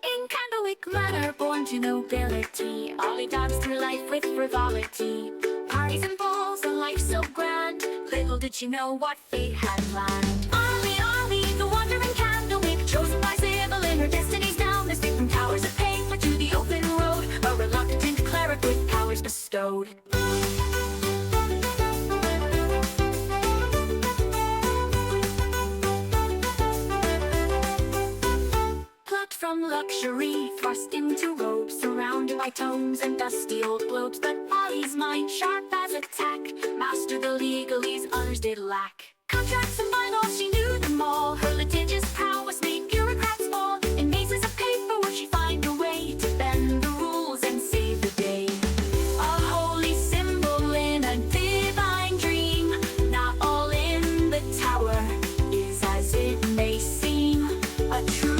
In Candlewick Manor, born to nobility, Ollie danced through life with frivolity. Parties and balls, a life so grand, little did she know what fate had planned. Ollie, Ollie, the wandering Candlewick, chosen by Sybil in her destiny's down, escaped from towers of paper to the open road, a reluctant cleric with powers bestowed. From luxury, thrust into robes, surrounded by tomes and dusty old globes. But Ollie's mind, sharp as a tack, mastered the legalese others did lack. Contracts and bylaws, she knew them all. Her litigious prowess made bureaucrats fall. In mazes of paperwork, she find a way to bend the rules and save the day. A holy symbol in a divine dream. Not all in the tower is as it may seem. A true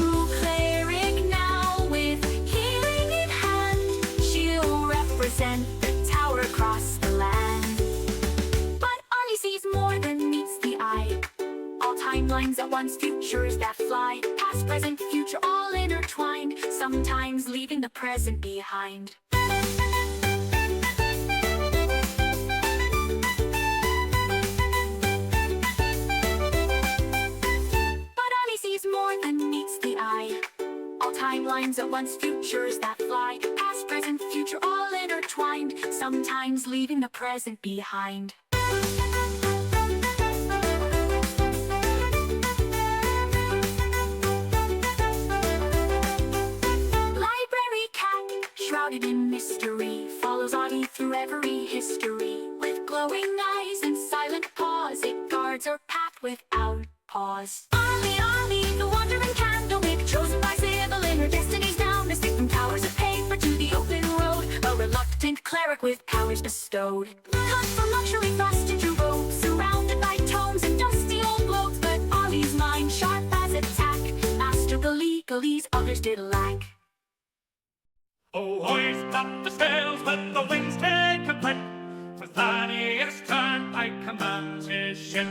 the tower across the land. But Ollie sees more than meets the eye. All timelines at once, futures that fly. Past, present, future, all intertwined, sometimes leaving the present behind. But Ollie sees more than meets the eye. All timelines at once, futures that fly. Past, present, future, all intertwined, sometimes leaving the present behind. Library cat, shrouded in mystery, follows Ollie through every history. With glowing eyes and silent paws, it guards her path without pause. Ollie, Ollie, the wandering Candlewick, chosen by Sybil in her destiny's down, escaped from towers of paper to the open road, a reluctant cleric with powers bestowed. Cut from luxury, thrust into robes, surrounded by tomes and dusty old globes. But Ollie's mind, sharp as a tack, mastered the legalese others did lack. Oh, hoist up the sails, let the winds take a blip, for Thaddeus Turnpike commands his ship.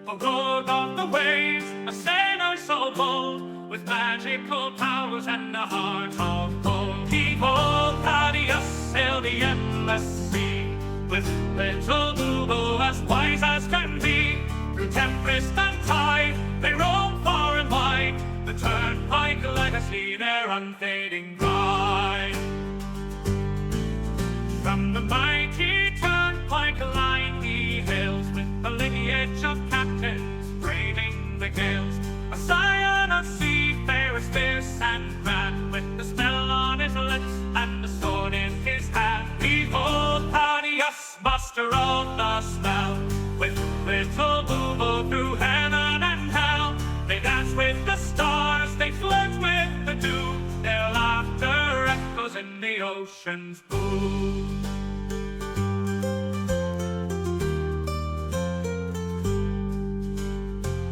For rode on the waves, a sailor so bold, with magical powers and a heart of gold. Behold, Thaddeus sailed the endless sea, with little Boo as wise as can be. Through tempest and tide, they roam far and wide, the Turnpike legacy, their unfading pride. From the mighty Turnpike line he hails, with the lineage of captains braving the gales. A scion of seafarers fierce and grand, with the smell on his lips and the sword in his hand. Behold, Thaddeus, master of the smell, with little Boo through heaven and hell. They dance with the stars, they flirt with the dew, their laughter echoes in the ocean's blue.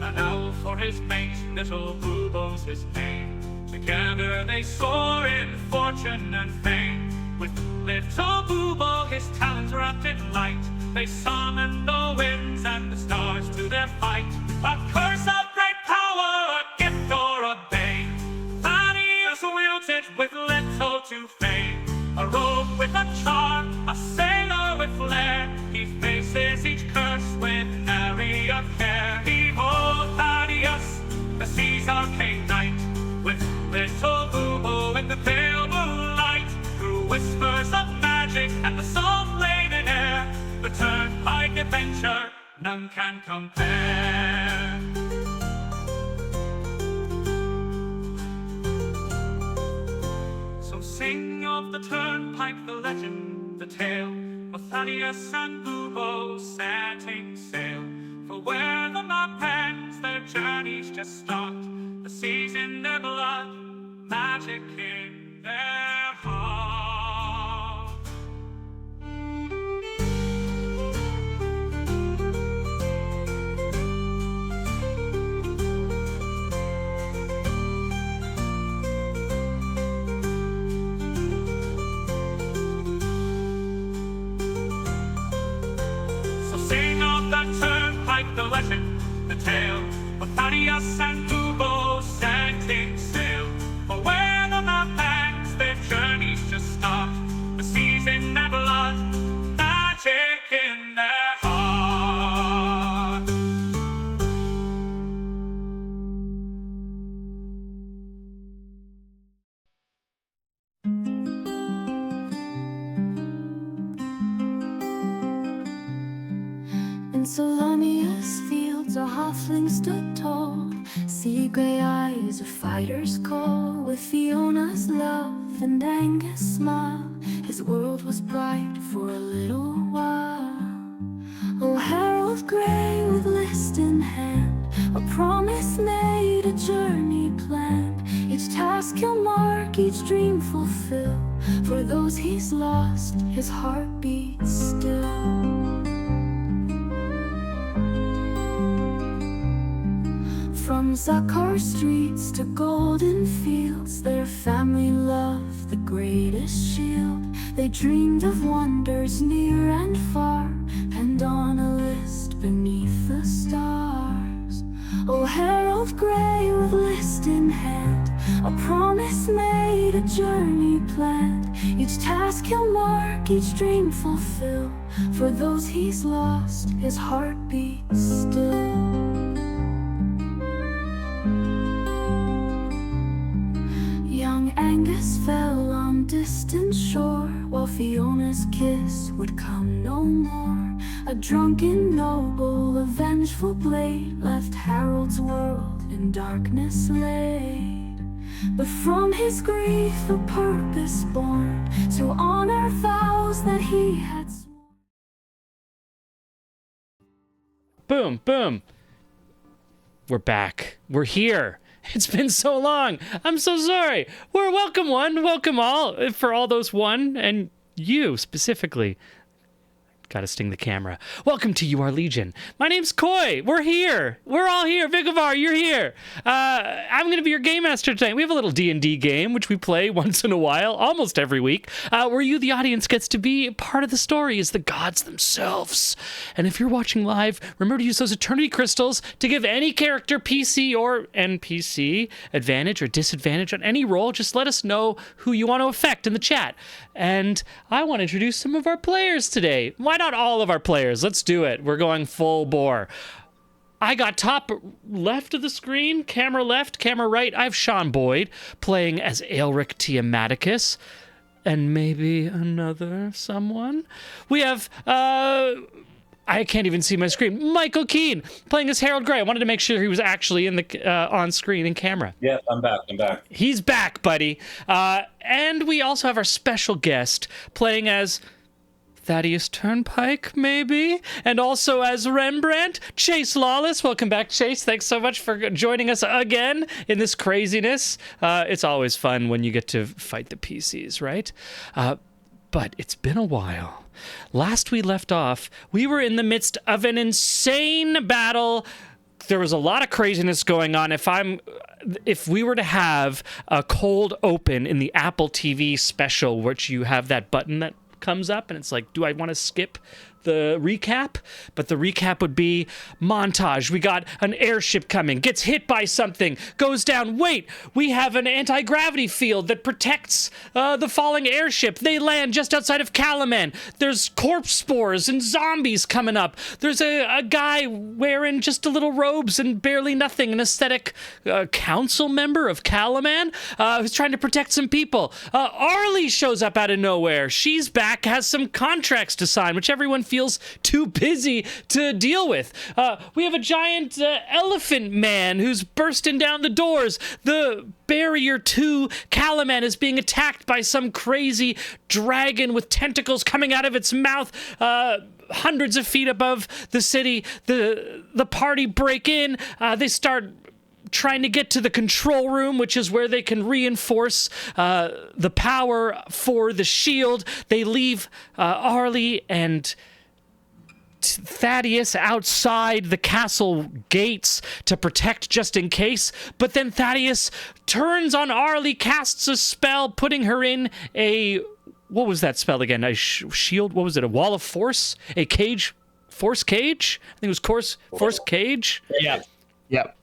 An owl for his mate, little Boo's his name. Together they soar in fortune and fame. With little Boo, his talents wrapped in light, they summon the winds and the stars to their fight. A curse of great power, a gift or a bane, Thaddeus wields it with little to fame. A rogue with a charm, a sailor with flair, he faces each curse with nary a care. Behold, Thaddeus, the sea's arcane knight, with little Boo in the pale moonlight. Through whispers of magic and the salt-laden air, the Turnpike adventure none can compare. So sing of the Turnpike, the legend, the tale, of Thaddeus and Boo setting sail. For where the map ends, their journeys just start. The sea's in their blood, magic in their heart. the legend, the tale of Thaddeus and Bubo setting sail. For where the map ends, their journeys just start. The seas in their blood, magic in their heart. In Solonia's fields a halfling stood tall, sea grey eyes a fighter's call. With Fiona's love and Angus' smile, his world was bright for a little while. Oh, Harold Grey with list in hand, a promise made, a journey planned. Each task he'll mark, each dream fulfill. For those he's lost, his heart beats still. From Zakar streets to golden fields, their family loved the greatest shield. They dreamed of wonders near and far, and on a list beneath the stars. Oh, Harold Grey with list in hand, a promise made, a journey planned. Each task he'll mark, each dream fulfill. For those he's lost, his heart beats still. Young Angus fell on distant shore, while Fiona's kiss would come no more. A drunken noble, a vengeful blade, left Harold's world in darkness laid. But from his grief a purpose born, to honor vows that he had sworn. Boom, boom. We're back. We're here. It's been so long. I'm so sorry. We're welcome one, welcome all, for all those one, and you specifically. Gotta sting the camera. Welcome to You Are Legion. My name's Koi. We're here. We're all here. Vigovar, you're here. I'm gonna be your game master tonight. We have a little D&D game, which we play once in a while, almost every week, where you, the audience, gets to be part of the story as the gods themselves. And if you're watching live, remember to use those Eternity Crystals to give any character, PC or NPC, advantage or disadvantage on any roll. Just let us know who you want to affect in the chat. And I want to introduce some of our players today. Why not all of our players? Let's do it. We're going full bore. I got top left of the screen, camera left, camera right. I have Sean Boyd playing as Aelric Tiamaticus. And maybe another someone. We have, I can't even see my screen. Michael Keane playing as Harold Grey. I wanted to make sure he was actually in the on screen and camera. Yeah, I'm back. He's back, buddy. And we also have our special guest playing as Thaddeus Turnpike, maybe, and also as Rembrandt, Chase Lawless. Welcome back, Chase. Thanks so much for joining us again in this craziness. It's always fun when you get to fight the PCs, right? But it's been a while. Last we left off, we were in the midst of an insane battle. There was a lot of craziness going on. If we were to have a cold open in the Apple TV special, which you have that button that comes up and it's like, do I want to skip the recap? But the recap would be montage. We got an airship coming, gets hit by something, goes down. Wait, we have an anti-gravity field that protects the falling airship. They land just outside of Kalaman. There's corpse spores and zombies coming up. There's a guy wearing just a little robes and barely nothing, an aesthetic council member of Kalaman who's trying to protect some people. Arlie shows up out of nowhere. She's back, has some contracts to sign, which everyone feels too busy to deal with. We have a giant elephant man who's bursting down the doors. The barrier to Kalaman is being attacked by some crazy dragon with tentacles coming out of its mouth. Hundreds of feet above the city, the party break in. They start trying to get to the control room, which is where they can reinforce the power for the shield. They leave Arlie and Thaddeus outside the castle gates to protect just in case, but then Thaddeus turns on Arlie, casts a spell, putting her in a, what was that spell again? A shield? What was it? A wall of force? A cage Force Cage. I think it was Force Cage. Yeah. Yep.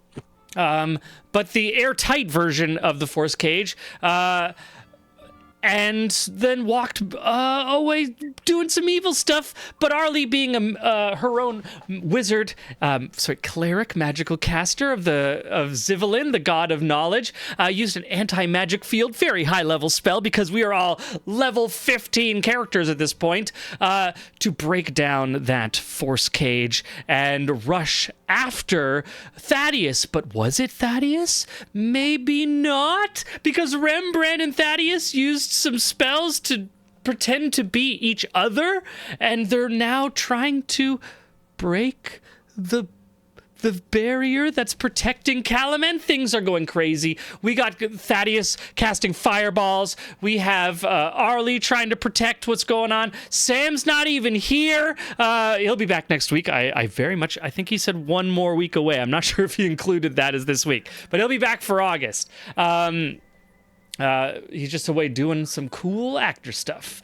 But the airtight version of the Force Cage. And then walked away doing some evil stuff. But Arlie, being her own wizard, cleric, magical caster of Zivalin, the god of knowledge, used an anti-magic field, very high-level spell, because we are all level 15 characters at this point, to break down that Force Cage and rush after Thaddeus. But was it Thaddeus? Maybe not, because Rembrandt and Thaddeus used some spells to pretend to be each other, and they're now trying to break the barrier that's protecting Kalaman. Things are going crazy. We got Thaddeus casting fireballs. We have Arlie trying to protect what's going on. Sam's not even here. He'll be back next week. I think he said 1 more week away. I'm not sure if he included that as this week, but he'll be back for August. He's just away doing some cool actor stuff.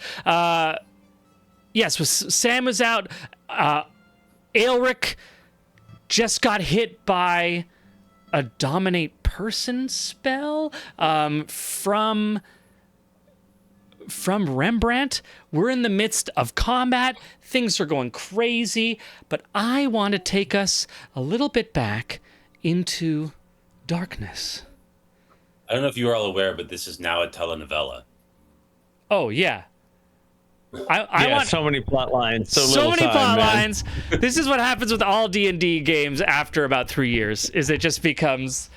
Yes, Sam was out. Aelric just got hit by a dominate person spell from Rembrandt. We're in the midst of combat. Things are going crazy, but I want to take us a little bit back into darkness. I don't know if you are all aware, but this is now a telenovela. Oh, yeah. I want so many plot lines. So many plot lines. This is what happens with all D&D games after about 3 years, is it just becomes,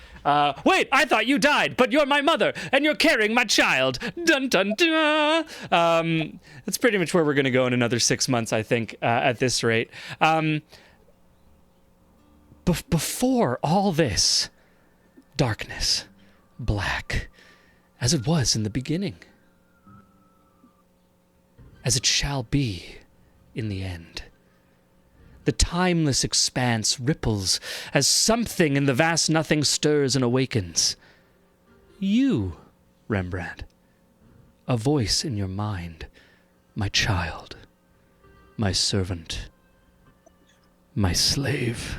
wait, I thought you died, but you're my mother, and you're carrying my child. Dun, dun, dun. That's pretty much where we're going to go in another 6 months, I think, at this rate. Before all this, darkness, black, as it was in the beginning, as it shall be in the end. The timeless expanse ripples as something in the vast nothing stirs and awakens. You, Rembrandt, a voice in your mind, my child, my servant, my slave.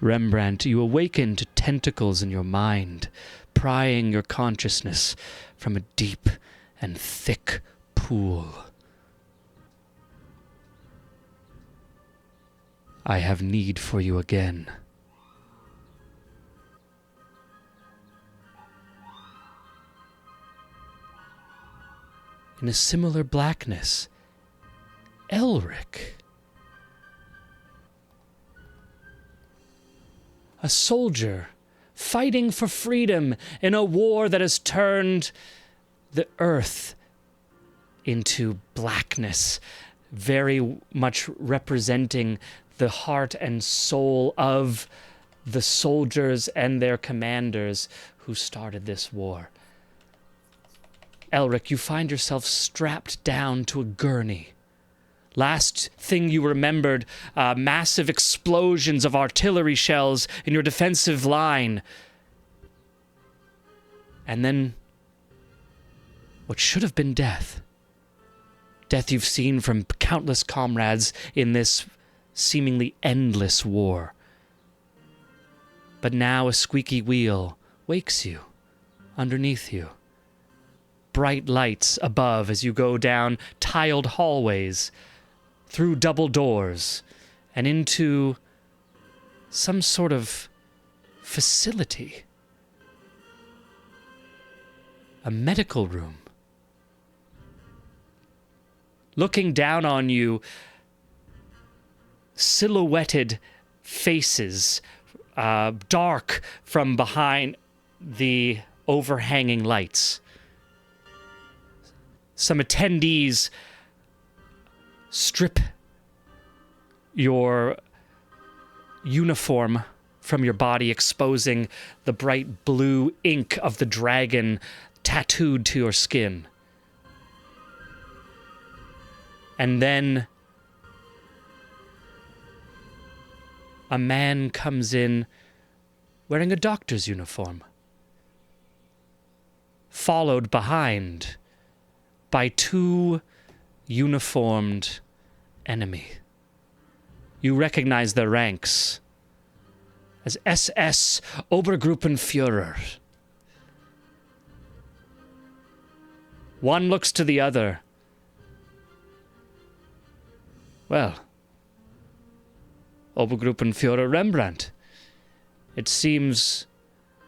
Rembrandt, you awaken to tentacles in your mind, prying your consciousness from a deep and thick pool. I have need for you again. In a similar blackness, Elric, a soldier fighting for freedom in a war that has turned the earth into blackness, very much representing the heart and soul of the soldiers and their commanders who started this war. Elric, you find yourself strapped down to a gurney. Last thing you remembered, massive explosions of artillery shells in your defensive line. And then what should have been death. Death you've seen from countless comrades in this seemingly endless war. But now a squeaky wheel wakes you underneath you. Bright lights above as you go down tiled hallways, through double doors, and into some sort of facility. A medical room. Looking down on you, silhouetted faces, dark from behind the overhanging lights. Some attendees strip your uniform from your body, exposing the bright blue ink of the dragon tattooed to your skin. And then a man comes in wearing a doctor's uniform, followed behind by 2 uniformed You recognize their ranks as SS Obergruppenführer. One looks to the other. Well, Obergruppenführer Rembrandt, it seems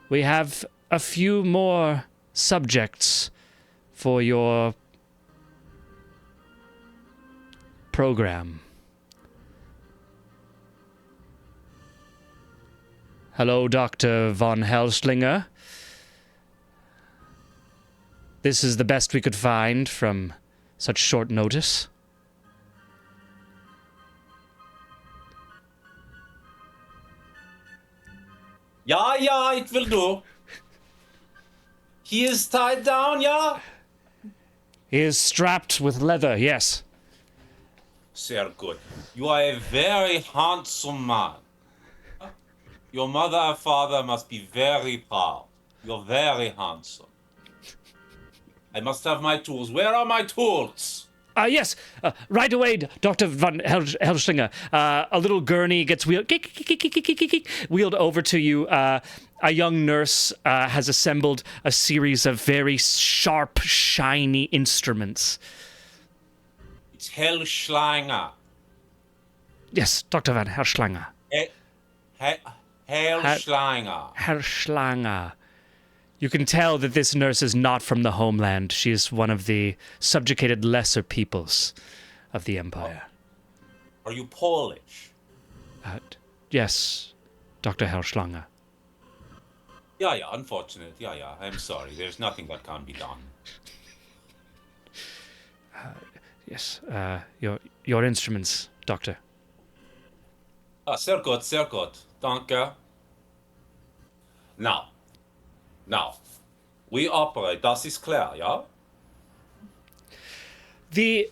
we have a few more subjects for your program. Hello, Dr. von Helslinger. This is the best we could find from such short notice. Yeah, it will do. He is tied down, yeah? He is strapped with leather, yes. Sehr good. You are a very handsome man. Your mother and father must be very proud. You're very handsome. I must have my tools. Where are my tools? Yes, right away, Dr. von Helslinger. A little gurney gets wheeled over to you. A young nurse has assembled a series of very sharp, shiny instruments. It's Hellschlanger. Yes, Dr. von Helslinger. Hellschlanger. Helslinger. You can tell that this nurse is not from the homeland. She is one of the subjugated lesser peoples of the Empire. Are you Polish? Yes, Dr. Helslinger. Yeah, unfortunate. Yeah, I'm sorry. There's nothing that can be done. Yes, your instruments, Doctor. Sehr gut. Danke. Now, we operate, das ist klar, yeah? The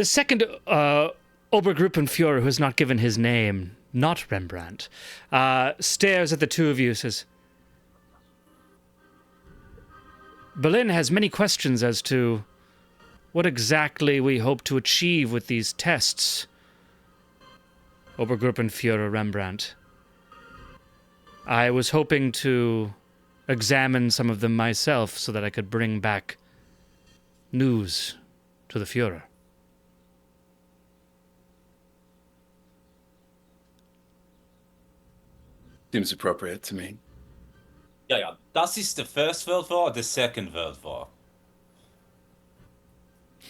second Obergruppenführer, who has not given his name, not Rembrandt, stares at the two of you, says, Berlin has many questions as to what exactly we hope to achieve with these tests, Obergruppenführer Rembrandt. I was hoping to examine some of them myself so that I could bring back news to the Führer. Seems appropriate to me. Yeah. Das ist the First World War or the Second World War?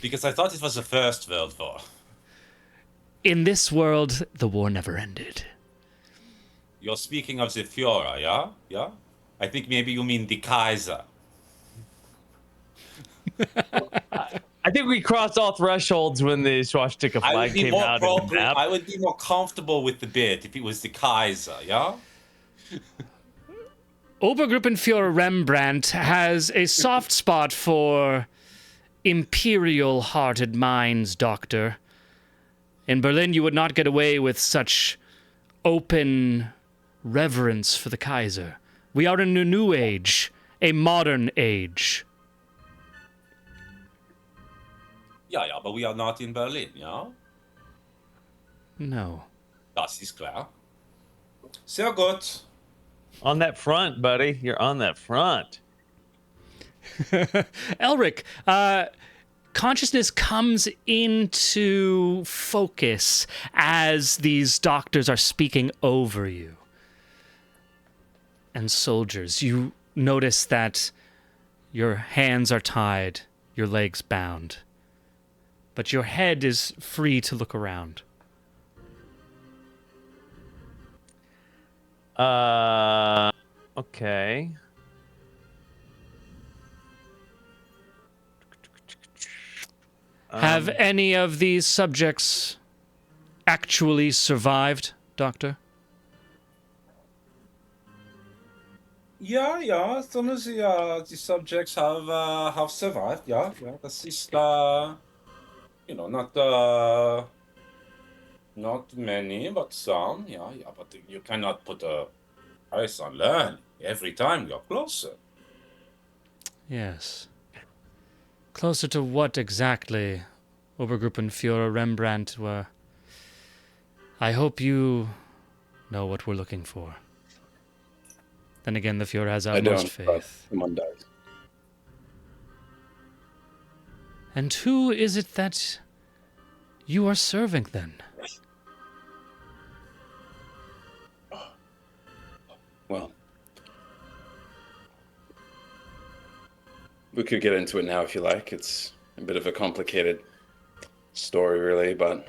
Because I thought it was the First World War. In this world, the war never ended. You're speaking of the Führer, yeah? I think maybe you mean the Kaiser. I think we crossed all thresholds when the swastika flag came out. I would be more comfortable with the bit if it was the Kaiser, yeah? Obergruppenführer Rembrandt has a soft spot for imperial-hearted minds, Doctor. In Berlin, you would not get away with such open reverence for the Kaiser. We are in a new age, a modern age. Yeah, but we are not in Berlin, yeah? No. Das ist klar. Sehr gut. On that front, buddy. You're on that front. Elric, consciousness comes into focus as these doctors are speaking over you. And soldiers, you notice that your hands are tied, your legs bound, but your head is free to look around. Okay. Have any of these subjects actually survived, Doctor? Yeah, some of the subjects have survived, yeah. Das ist, not many, but some, yeah, but you cannot put a price on learning. Every time you're closer. Yes. Closer to what exactly, Obergruppenführer Rembrandt, were I hope you know what we're looking for. Then again, the Fuhrer has I utmost don't, but faith. someone does. And who is it that you are serving then? Well, we could get into it now if you like. It's a bit of a complicated story, really, but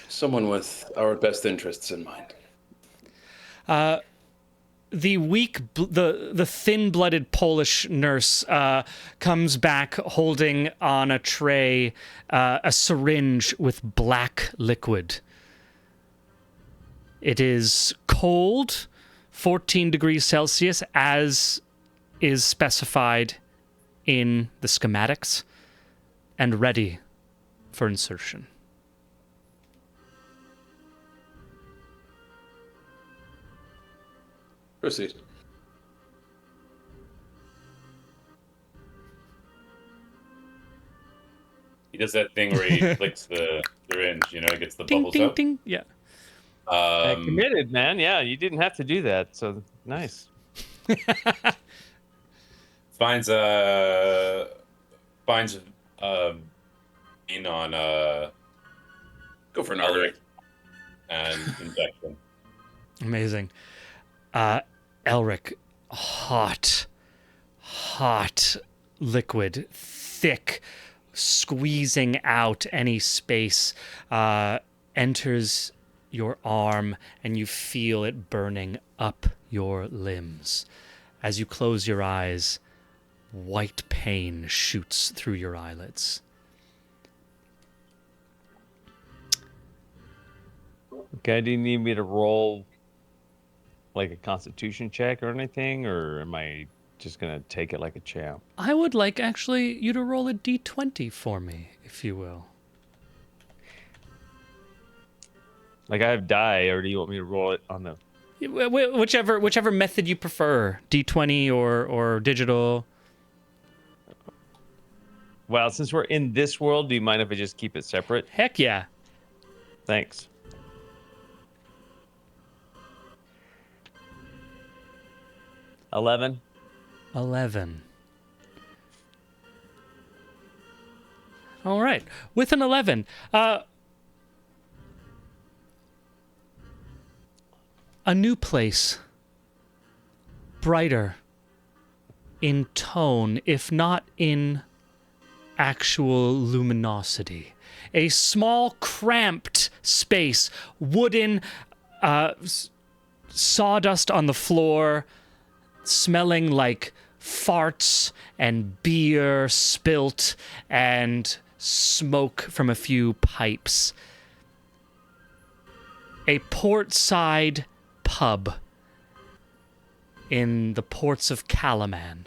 someone with our best interests in mind. The the thin-blooded Polish nurse comes back holding on a tray a syringe with black liquid. It is cold, 14 degrees Celsius, as is specified in the schematics, and ready for insertion. Proceed. He does that thing where he flicks the syringe, you know, it gets the Ding, bubbles ding, up. ding. Yeah. Committed, man. Yeah, you didn't have to do that. So nice. Finds in on Go for an artery. and injection. Amazing. Elric, hot liquid, thick, squeezing out any space, enters your arm, and you feel it burning up your limbs. As you close your eyes, white pain shoots through your eyelids. Okay, do you need me to roll like a constitution check or anything, or am I just gonna take it like a champ? I would like actually you to roll a d20 for me, if you will. Like I have die, or do you want me to roll it on the? Whichever method you prefer, d20 or digital. Well, since we're in this world, do you mind if I just keep it separate? Heck yeah. Thanks. $11. 11. All right. With an 11, a new place, brighter in tone, if not in actual luminosity. A small, cramped space, wooden, sawdust on the floor, smelling like farts and beer spilt and smoke from a few pipes. A port-side pub in the ports of Kalaman.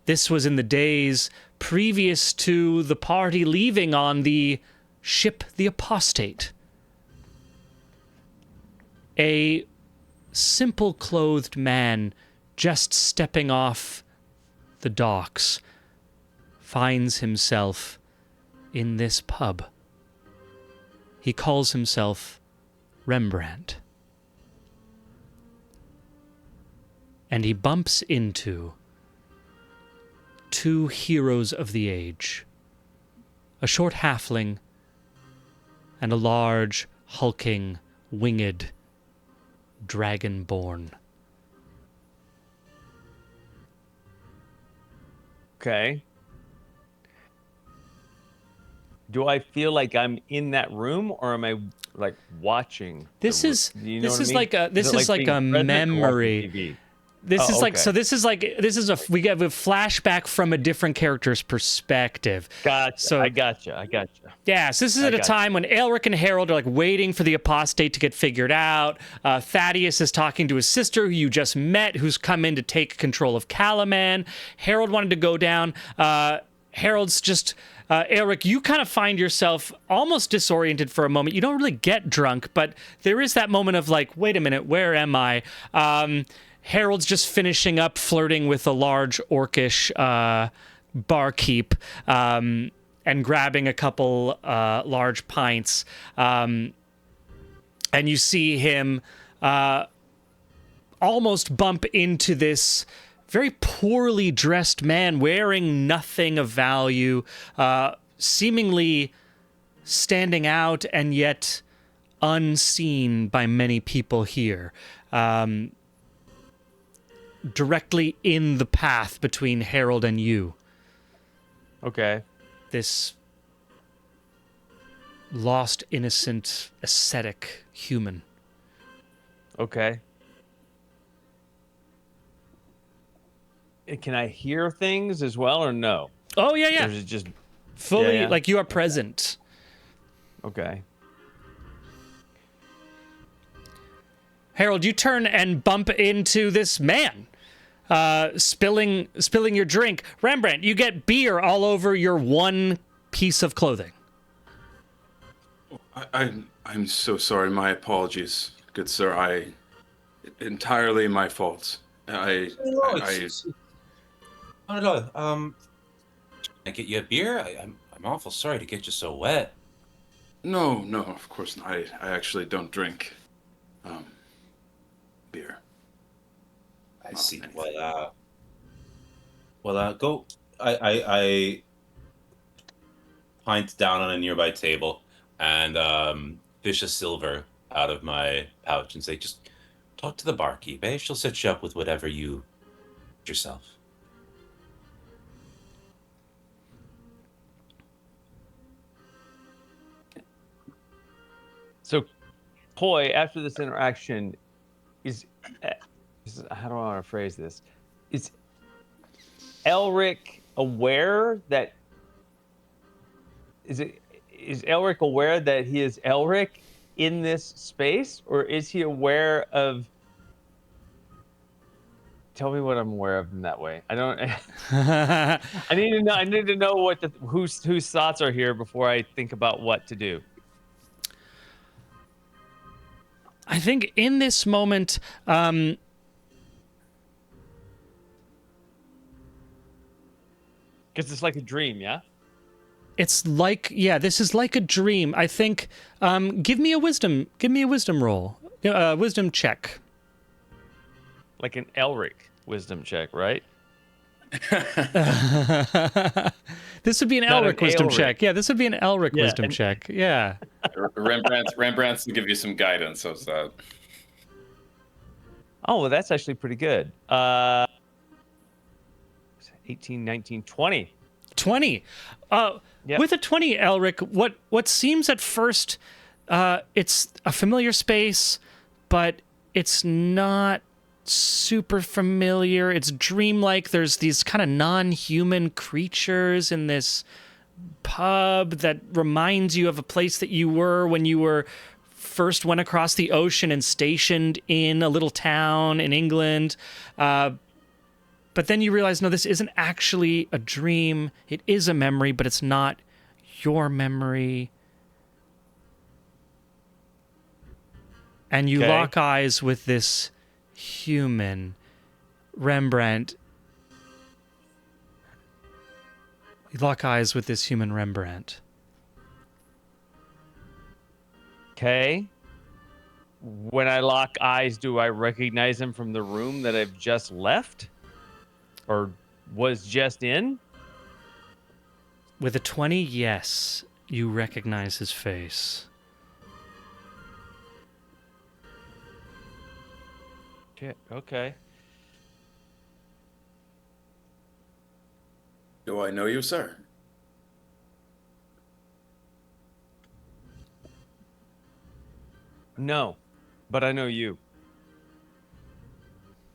This was in the days previous to the party leaving on the ship the Apostate. A simple-clothed man just stepping off the docks finds himself in this pub. He calls himself Rembrandt. And he bumps into two heroes of the age, a short halfling and a large, hulking, winged dragonborn. Okay. Do I feel like I'm in that room, or am I like watching? This is you know this what I is mean? like a this is like being a present or watching memory. TV? This Oh, is like okay. so. This is like this is a we have a flashback from a different character's perspective. Gotcha. So- I gotcha. Yeah, so this is I at a got time when Elric and Harold are like waiting for the apostate to get figured out. Thaddeus is talking to his sister, who you just met, who's come in to take control of Kalaman. Harold wanted to go down. Harold's just Elric. You kind of find yourself almost disoriented for a moment. You don't really get drunk, but there is that moment of like, wait a minute, where am I? Harold's just finishing up flirting with a large orcish barkeep. and grabbing a couple large pints. And you see him almost bump into this very poorly dressed man wearing nothing of value, seemingly standing out and yet unseen by many people here. Directly in the path between Harold and you. Okay. This lost, innocent, ascetic human. Okay. Can I hear things as well, or no? Oh, yeah, Or yeah. is it just Fully, yeah. like you are present. okay? Harold, you turn and bump into this man, spilling your drink. Rembrandt, you get beer all over your one piece of clothing. I'm so sorry. My apologies, good sir. Entirely my fault. I don't know. Can I get you a beer? I'm awful sorry to get you so wet. No, of course not. I actually don't drink beer. I see. Anything. Go. I pint down on a nearby table and fish a silver out of my pouch and say, just talk to the barkeep, eh? She'll set you up with whatever you yourself. So, Poi, after this interaction, how do I want to phrase this? Is Elric aware that is Elric aware that he is Elric in this space, or is he aware of? Tell me what I'm aware of in that way. I don't. I need to know. I need to know what whose thoughts are here before I think about what to do. I think in this moment, Because it's like a dream, yeah. it's like, yeah, this is like a dream. I think, give me a wisdom roll, wisdom check. Like an Elric wisdom check, right? This would be an Not an Elric wisdom Aelric. check. Yeah, this would be an Elric Yeah, wisdom and- check. Yeah. Rembrandt's to give you some guidance. How's that? Oh, well, that's actually pretty good. 18, 19, 20. 20. Yep. With a 20, Elric, what seems at first, it's a familiar space, but it's not super familiar. It's dreamlike. There's these kind of non-human creatures in this pub that reminds you of a place that you were when you were first went across the ocean and stationed in a little town in England. But then you realize, no, this isn't actually a dream. It is a memory, but it's not your memory. And you Okay. lock eyes with this human, Rembrandt. You lock eyes with this human Rembrandt. Okay. When I lock eyes, do I recognize him from the room that I've just left? Or was just in? With a 20, yes, you recognize his face. Shit, okay. Do I know you, sir? No, but I know you.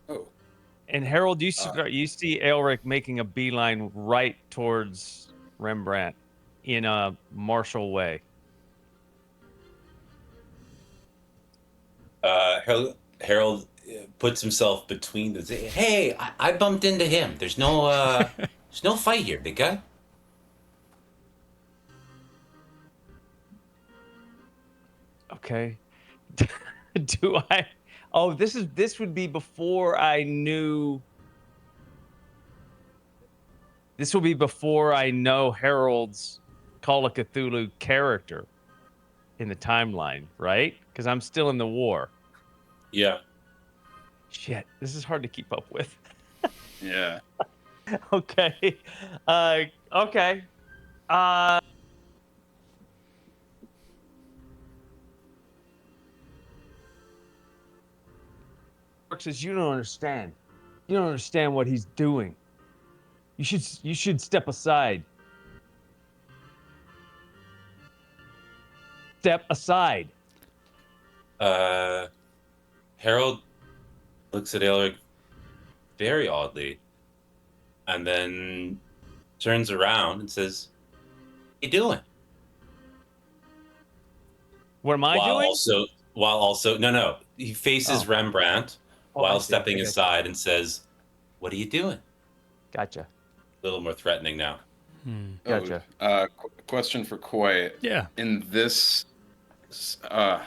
Oh, And Harold, you see Elric making a beeline right towards Rembrandt in a martial way. Harold puts himself between the. Hey, I bumped into him. There's no fight here, big guy. Okay. Do I? Oh, this would be before I knew. This will be before I know Harold's Call of Cthulhu character in the timeline, right? Because I'm still in the war. Yeah. Shit, this is hard to keep up with. Yeah. Okay. Okay. Says you don't understand. You don't understand what he's doing. You should step aside. Step aside. Harold looks at Alaric very oddly, and then turns around and says, "What you doing?" What am I doing? While also, no, he faces Oh. Rembrandt Oh, I while see. I stepping gotcha. aside and says, "What are you doing?" Gotcha. A little more threatening now. Gotcha. Question for Koi. Yeah. In this, uh,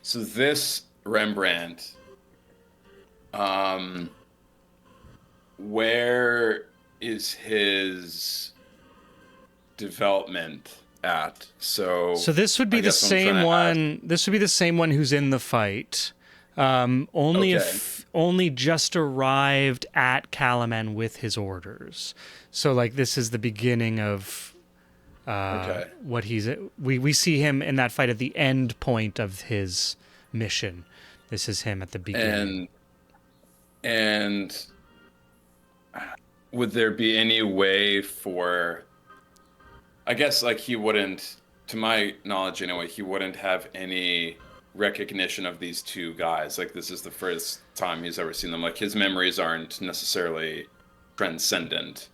so this Rembrandt, where is his development at? So this would be I the guess I'm trying same to one. This would be the same one who's in the fight. Only Okay. only just arrived at Kalaman with his orders. So like this is the beginning of Okay. what he's. We see him in that fight at the end point of his mission. This is him at the beginning. And would there be any way for, I guess, like, he wouldn't, to my knowledge anyway, he wouldn't have any recognition of these two guys. Like, this is the first time he's ever seen them. Like, his memories aren't necessarily transcendent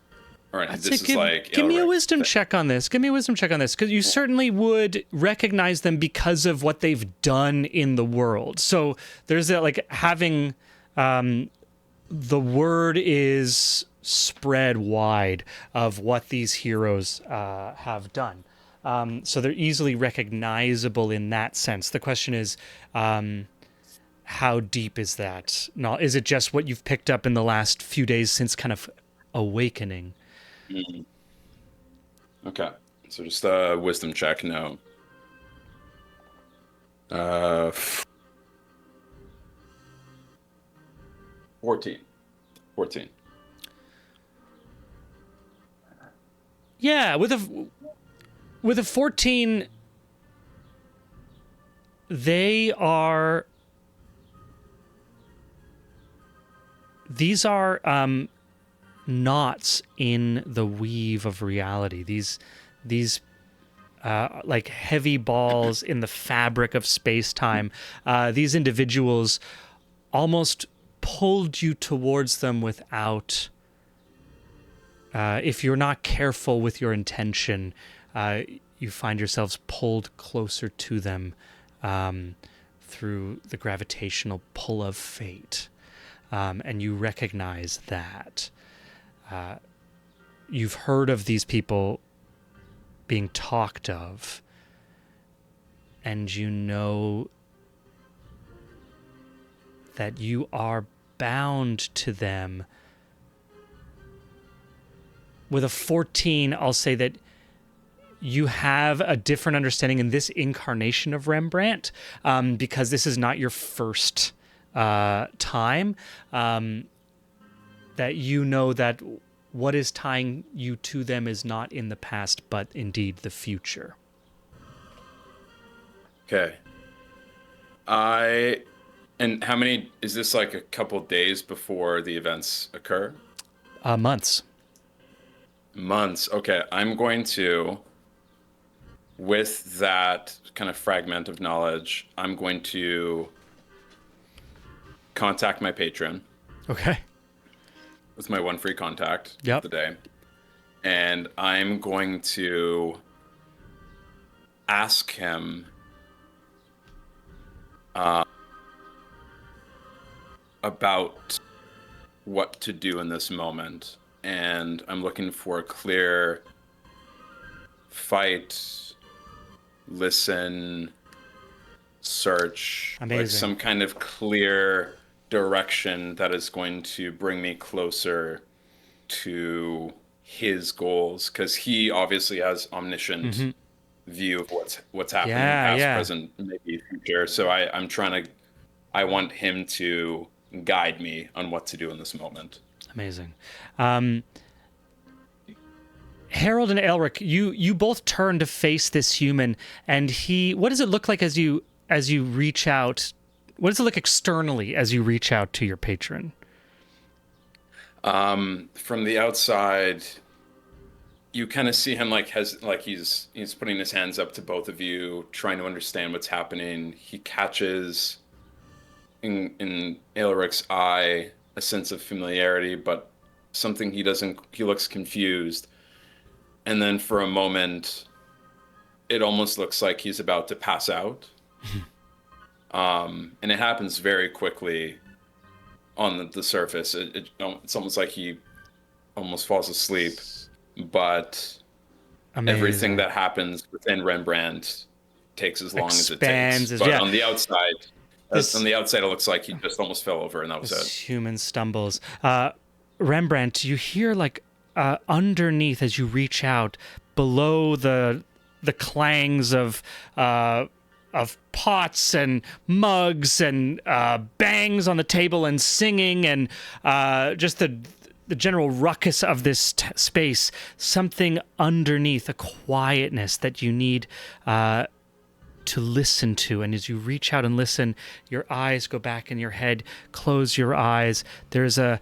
or anything. I'd say This is like give me a Elric. wisdom check on this. Give me a wisdom check on this, because you certainly would recognize them because of what they've done in the world. So there's that, like, having the word is spread wide of what these heroes have done. So they're easily recognizable in that sense. The question is, how deep is that? Is it just what you've picked up in the last few days since kind of awakening? Okay. So just a wisdom check, no. 14. 14. Yeah, with a 14, these are knots in the weave of reality. These like heavy balls in the fabric of space-time. These individuals almost pulled you towards them without. If you're not careful with your intention, you find yourselves pulled closer to them through the gravitational pull of fate. And you recognize that. You've heard of these people being talked of, and you know that you are bound to them. With a 14, I'll say that you have a different understanding in this incarnation of Rembrandt, because this is not your first time, that you know that what is tying you to them is not in the past, but indeed the future. Okay. And how many, is this like a couple days before the events occur? Months. Months. Okay. I'm going to, with that kind of fragment of knowledge, I'm going to contact my patron Okay. with my one free contact Yep. of the day. And I'm going to ask him about what to do in this moment. And I'm looking for a clear fight, listen, search, like Amazing. some kind of clear direction that is going to bring me closer to his goals, because he obviously has omniscient view of what's happening, Yeah, past, yeah. present, maybe future. So I want him to guide me on what to do in this moment. Amazing. Harold and Elric, you both turn to face this human, and what does it look like as you reach out? What does it look externally as you reach out to your patron? From the outside, you kind of see him like he's putting his hands up to both of you, trying to understand what's happening. He catches in Elric's eye a sense of familiarity, but something he looks confused. And then for a moment, it almost looks like he's about to pass out. And it happens very quickly on the surface. It's almost like he almost falls asleep. But everything that happens within Rembrandt takes as long as it takes. But on the outside, it looks like he just almost fell over, and that was it. Human stumbles. Rembrandt, you hear like underneath as you reach out, below the clangs of pots and mugs and bangs on the table and singing and just the general ruckus of this space, something underneath, a quietness that you need to listen to. And as you reach out and listen, your eyes go back in your head, close your eyes. There's a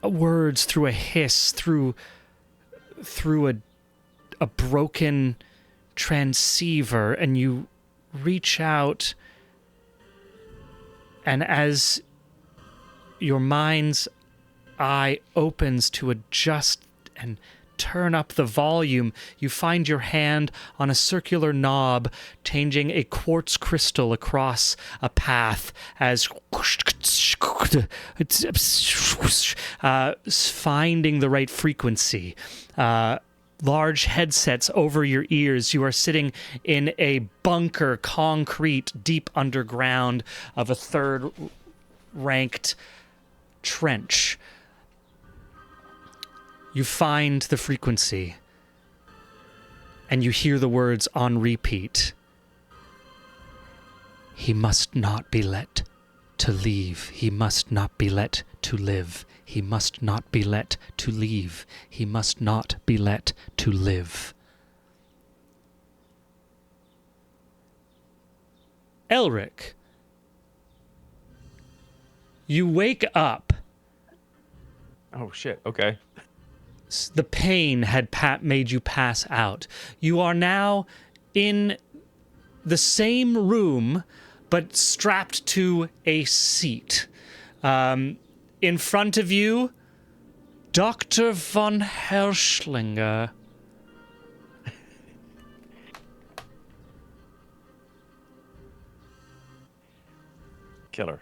words through a hiss, through a broken transceiver, and you reach out, and as your mind's eye opens to adjust and turn up the volume, you find your hand on a circular knob, changing a quartz crystal across a path as finding the right frequency. Large headsets over your ears. You are sitting in a bunker, concrete, deep underground of a third-ranked trench. You find the frequency, and you hear the words on repeat. He must not be let to leave. He must not be let to live. He must not be let to leave. He must not be let to live. Elric, you wake up. Oh, shit. Okay. The pain had made you pass out. You are now in the same room, but strapped to a seat. In front of you, Dr. von Herschlinger. Killer.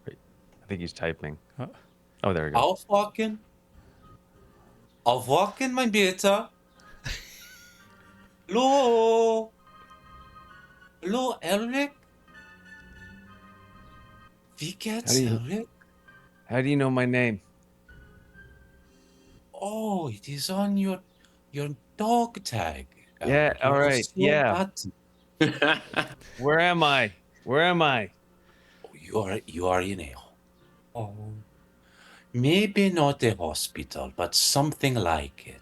Wait, I think he's typing. Oh, there we go. Aufwachen, mein Beta. Hallo? Hallo, Elric? Wie geht's, Elric? How do you know my name? Oh, it is on your dog tag. Yeah, all right, So yeah. bad. Where am I? You are in a home. Maybe not a hospital, but something like it.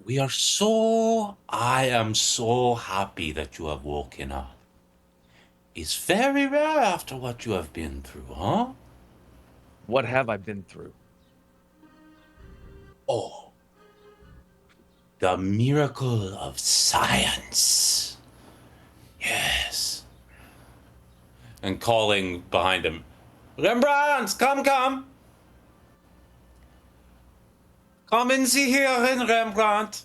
I am so happy that you have woken up. It's very rare after what you have been through, huh? What have I been through? Oh, the miracle of science. Yes. And calling behind him, Rembrandt, come. Come and see here in Rembrandt.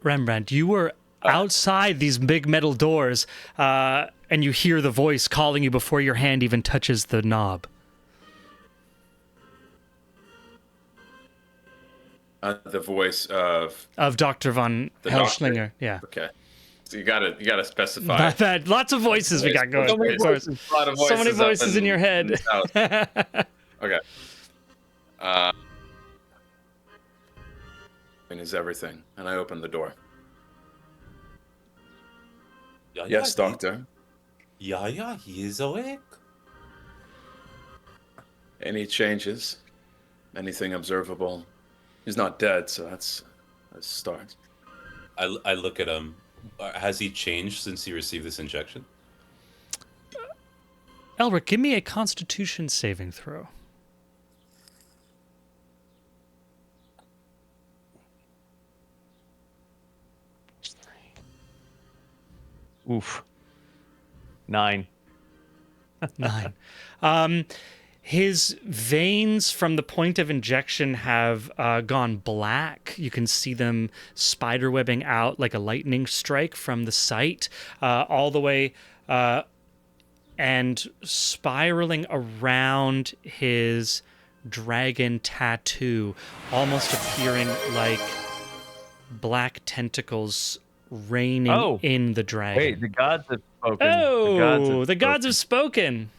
Rembrandt, you were outside these big metal doors, and you hear the voice calling you before your hand even touches the knob. The voice of Dr. von the Hellschlinger. doctor. Yeah. Okay. So you gotta specify. Not bad. Lots of voices we got going. So many Of course. voices, a lot of So many voices up voices in your head. this house. Okay. Is everything, and I open the door. Yeah, Yes, yeah, doctor. Yeah, he is awake. Any changes? Anything observable? He's not dead, so that's a start. I look at him. Has he changed since he received this injection? Elric, give me a Constitution saving throw. Oof. 9. 9. His veins from the point of injection have gone black. You can see them spiderwebbing out like a lightning strike from the site, all the way and spiraling around his dragon tattoo, almost appearing like black tentacles raining in the dragon. Wait, the gods have spoken. Oh, the gods have spoken.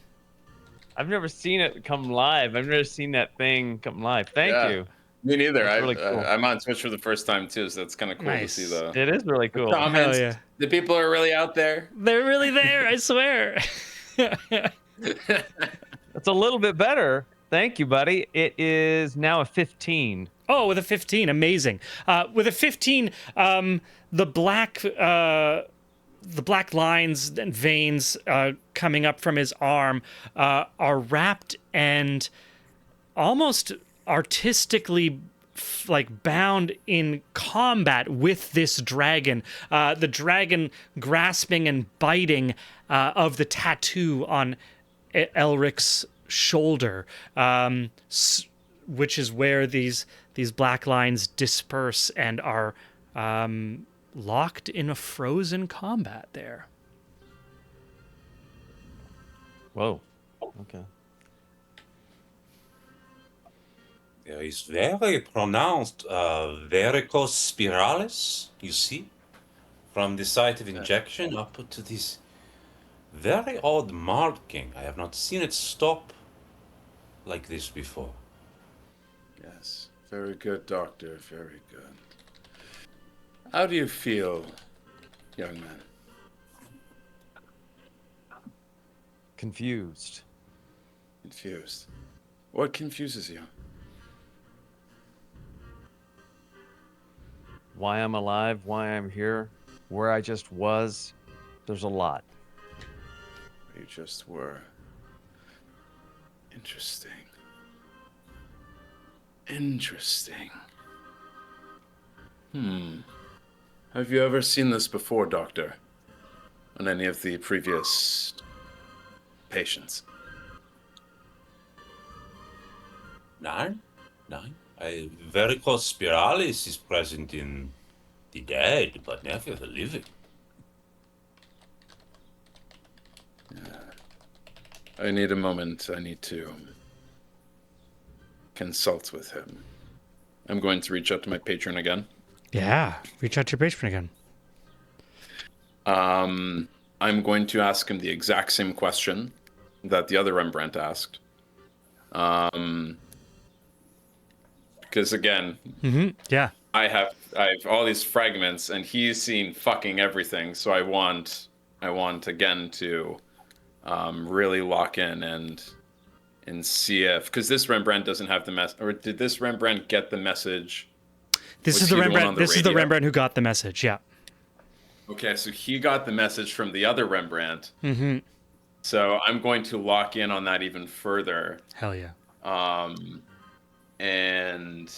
I've never seen it come live. I've never seen that thing come live. Thank Yeah. you. Me neither. That's really cool. I'm on Twitch for the first time too, so that's kind of cool Nice. to see the It is really cool. comments. Hell yeah. The people are really out there. They're really there, I swear. It's a little bit better. Thank you, buddy. It is now a 15. Oh, with a 15, amazing. With a 15, the black lines and veins coming up from his arm are wrapped and almost artistically like bound in combat with this dragon. The dragon grasping and biting of the tattoo on Elric's shoulder, which is where these black lines disperse and are locked in a frozen combat there. Whoa. Okay. There is very pronounced varicose spiralis, you see, from the site of injection up to this very odd marking. I have not seen it stop like this before. Yes. Very good, doctor. Very good. How do you feel, young man? Confused. Confused. What confuses you? Why I'm alive, why I'm here, where I just was. There's a lot. You just were. Interesting. Interesting. Have you ever seen this before, Doctor? On any of the previous patients? No. Varicose spiralis is present in the dead, but never the living. I need a moment. I need to consult with him. I'm going to reach out to my patron again. Yeah, reach out to your patron again. I'm going to ask him the exact same question that the other Rembrandt asked. Because again, Yeah. I have all these fragments, and he's seen fucking everything. So I want again to really lock in and see if, because this Rembrandt doesn't have the message, or did this Rembrandt get the message? This Was is the he the one Rembrandt. on the This is the radio? Rembrandt who got the message. Yeah. Okay, so he got the message from the other Rembrandt. Mm-hmm. So I'm going to lock in on that even further. Hell yeah. And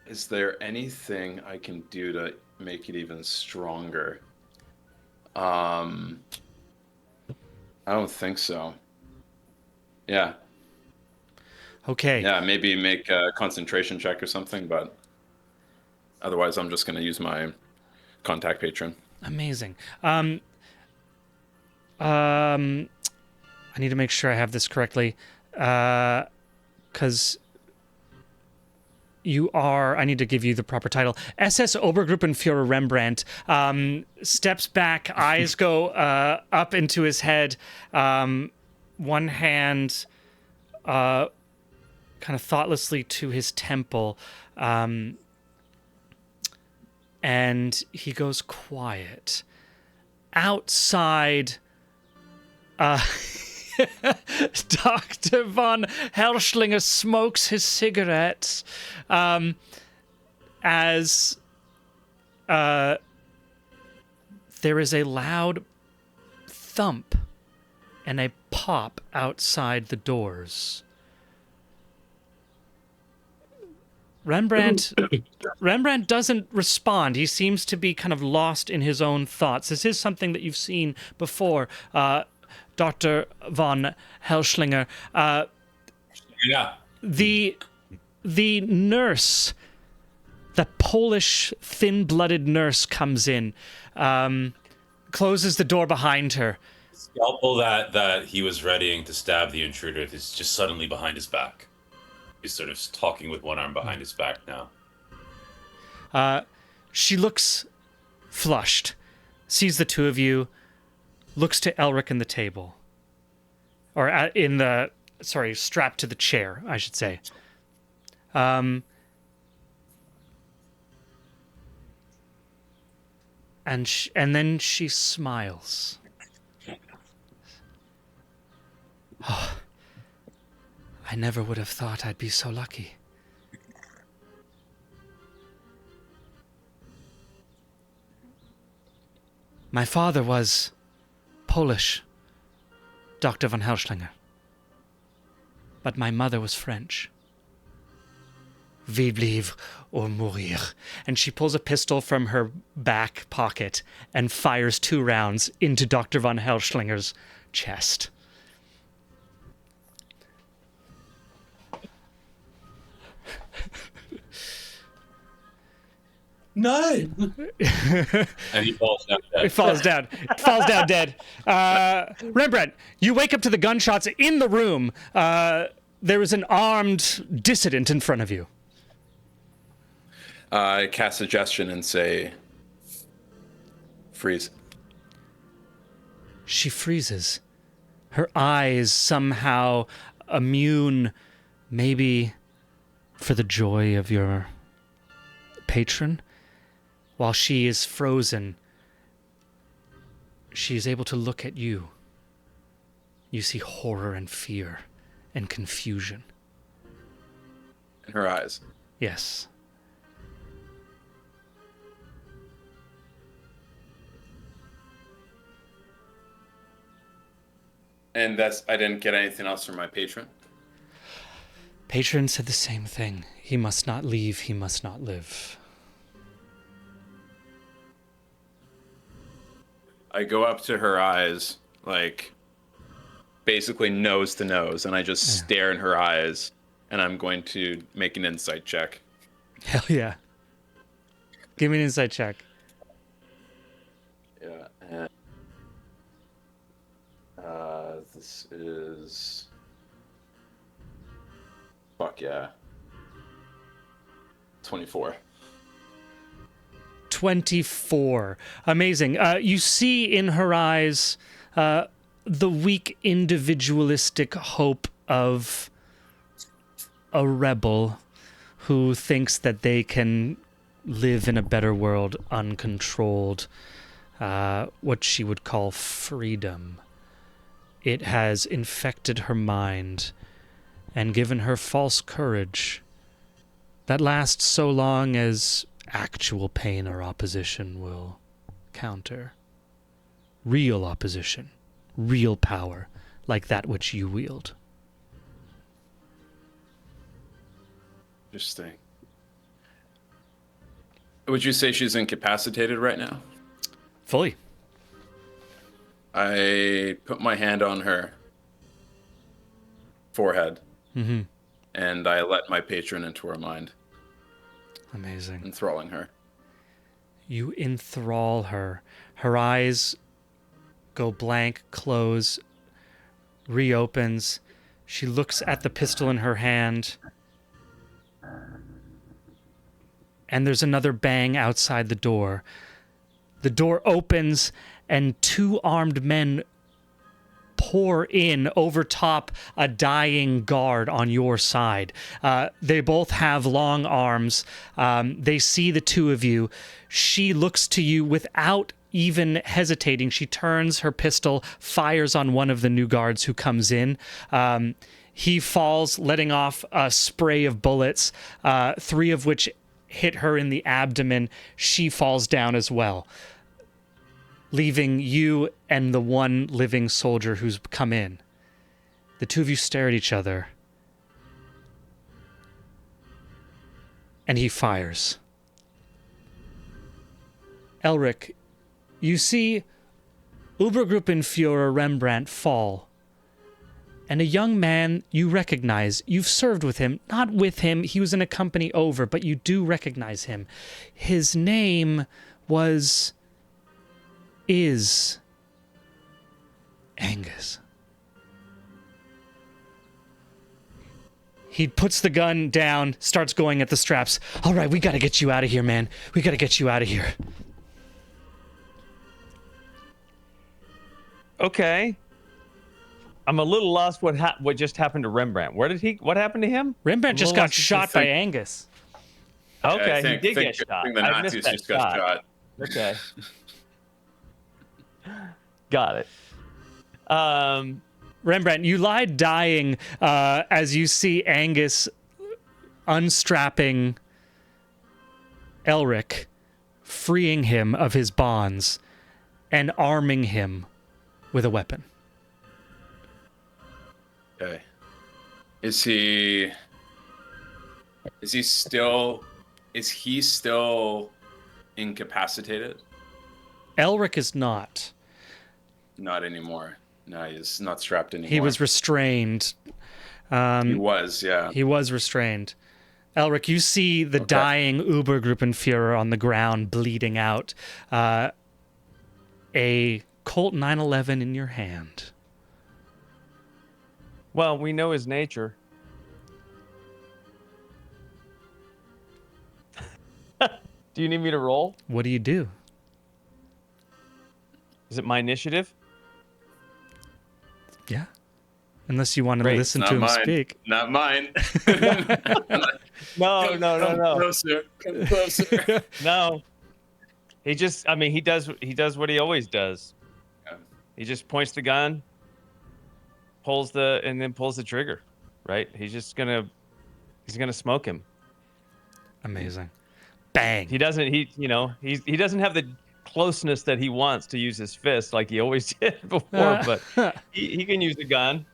is there anything I can do to make it even stronger? I don't think so. Yeah. Okay. Yeah, maybe make a concentration check or something, but otherwise I'm just going to use my contact patron. Amazing. I need to make sure I have this correctly, because you are, I need to give you the proper title, SS Obergruppenführer Rembrandt, steps back, eyes go up into his head, one hand kind of thoughtlessly to his temple, and he goes quiet. Outside, Dr. von Hellschlinger smokes his cigarettes as there is a loud thump and a pop outside the doors. Rembrandt doesn't respond. He seems to be kind of lost in his own thoughts. This is something that you've seen before, Dr. von Hellschlinger. Yeah. The nurse, the Polish thin-blooded nurse, comes in, closes the door behind her. Scalpel that he was readying to stab the intruder is just suddenly behind his back. He's sort of talking with one arm behind his back now. She looks flushed, sees the two of you, looks to Elric in the table. Or strapped to the chair, I should say. And then she smiles. Oh, I never would have thought I'd be so lucky. My father was Polish, Dr. von Hellschlinger. But my mother was French. Vive vivre ou mourir. And she pulls a pistol from her back pocket and fires 2 rounds into Dr. von Hellschlinger's chest. No. And he falls down dead. It falls down. It falls down dead. Rembrandt, you wake up to the gunshots in the room. There is an armed dissident in front of you. I cast suggestion and say, freeze. She freezes. Her eyes somehow immune, maybe for the joy of your patron. While she is frozen, she is able to look at you. You see horror and fear and confusion. In her eyes. Yes. And I didn't get anything else from my patron? Patron said the same thing. He must not leave, he must not live. I go up to her eyes, like, basically nose to nose, and I just stare in her eyes, and I'm going to make an insight check. Hell yeah. Give me an insight check. Yeah, and this is... Fuck yeah. 24. 24. Amazing. You see in her eyes the weak individualistic hope of a rebel who thinks that they can live in a better world uncontrolled, what she would call freedom. It has infected her mind and given her false courage that lasts so long as actual pain or opposition will counter. Real opposition, real power, like that which you wield. Interesting. Would you say she's incapacitated right now? Fully. I put my hand on her forehead, and I let my patron into her mind, Amazing. enthralling her. You enthrall her. Her eyes go blank, close, reopens. She looks at the pistol in her hand. and there's another bang outside the door. The door opens, and 2 armed men pour in over top a dying guard on your side. They both have long arms. They see the 2 of you. She looks to you without even hesitating. She turns her pistol, fires on one of the new guards who comes in. He falls, letting off a spray of bullets, 3 of which hit her in the abdomen. She falls down as well, leaving you and the one living soldier who's come in. The 2 of you stare at each other. And he fires. Elric, you see Obergruppenführer Rembrandt fall. And a young man you recognize. You've served with him. Not with him. He was in a company over, but you do recognize him. His name is Angus. He puts the gun down, starts going at the straps. All right, we got to get you out of here, man. We got to get you out of here. Okay. I'm a little lost what just happened to Rembrandt. What happened to him? Rembrandt just got shot by Angus. Okay, I think, he did think, get shot. think the I Nazis missed that just got shot. Okay. Got it. Rembrandt, you lie dying as you see Angus unstrapping Elric, freeing him of his bonds, and arming him with a weapon. Okay. Is he still incapacitated? Elric is not. Not anymore. No, he's not strapped anymore. He was restrained. He was, yeah. He was restrained. Elric, you see the dying Obergruppenführer on the ground, bleeding out. A Colt 911 in your hand. Well, we know his nature. Do you need me to roll? What do you do? Is it my initiative? Yeah. Unless you want to Great. listen Not to him mine. speak. Not mine. No. Come closer. Come closer. No. He does what he always does. Yeah. He just points the gun, pulls the trigger, right? He's gonna smoke him. Amazing. Bang. He doesn't have the closeness that he wants to use his fist like he always did before, but he can use the gun.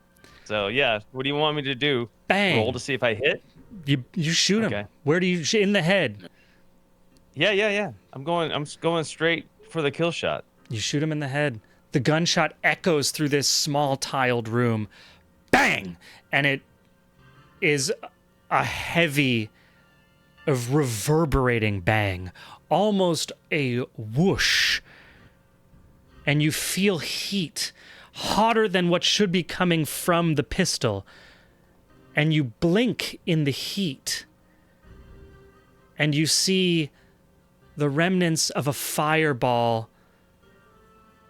So yeah, what do you want me to do? Bang. Roll to see if I hit? You shoot him. Okay. Where do you in the head? Yeah. I'm going straight for the kill shot. You shoot him in the head. The gunshot echoes through this small tiled room. Bang! And it is a heavy, reverberating bang. Almost a whoosh. And you feel heat, hotter than what should be coming from the pistol. And you blink in the heat. And you see the remnants of a fireball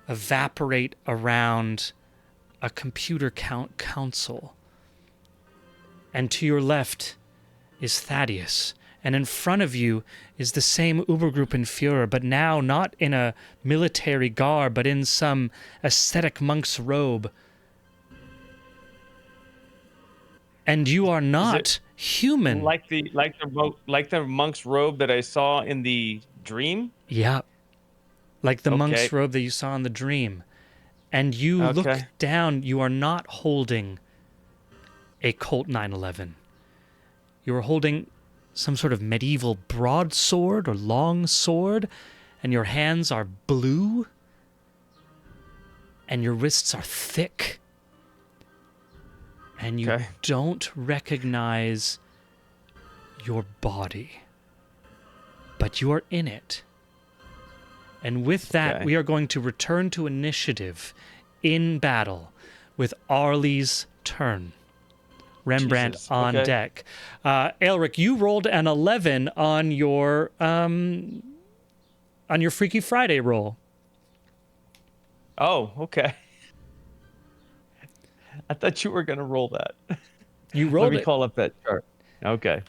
evaporate around a computer console. And to your left is Thaddeus. And in front of you is the same Obergruppenführer, but now not in a military garb, but in some ascetic monk's robe. And you are not human. Like the monk's robe that I saw in the dream? Yeah. Like the Okay. monk's robe that you saw in the dream. And you look Okay. down, you are not holding a Colt 911. You are holding some sort of medieval broadsword or long sword, and your hands are blue, and your wrists are thick, and you Okay. don't recognize your body, but you are in it. And with that, Okay. we are going to return to initiative in battle with Arlie's turn. Rembrandt Jesus, on okay. deck. Aelric, you rolled an 11 on your Freaky Friday roll. Oh, okay. I thought you were gonna roll that. You Let rolled me it. call up that chart. Okay.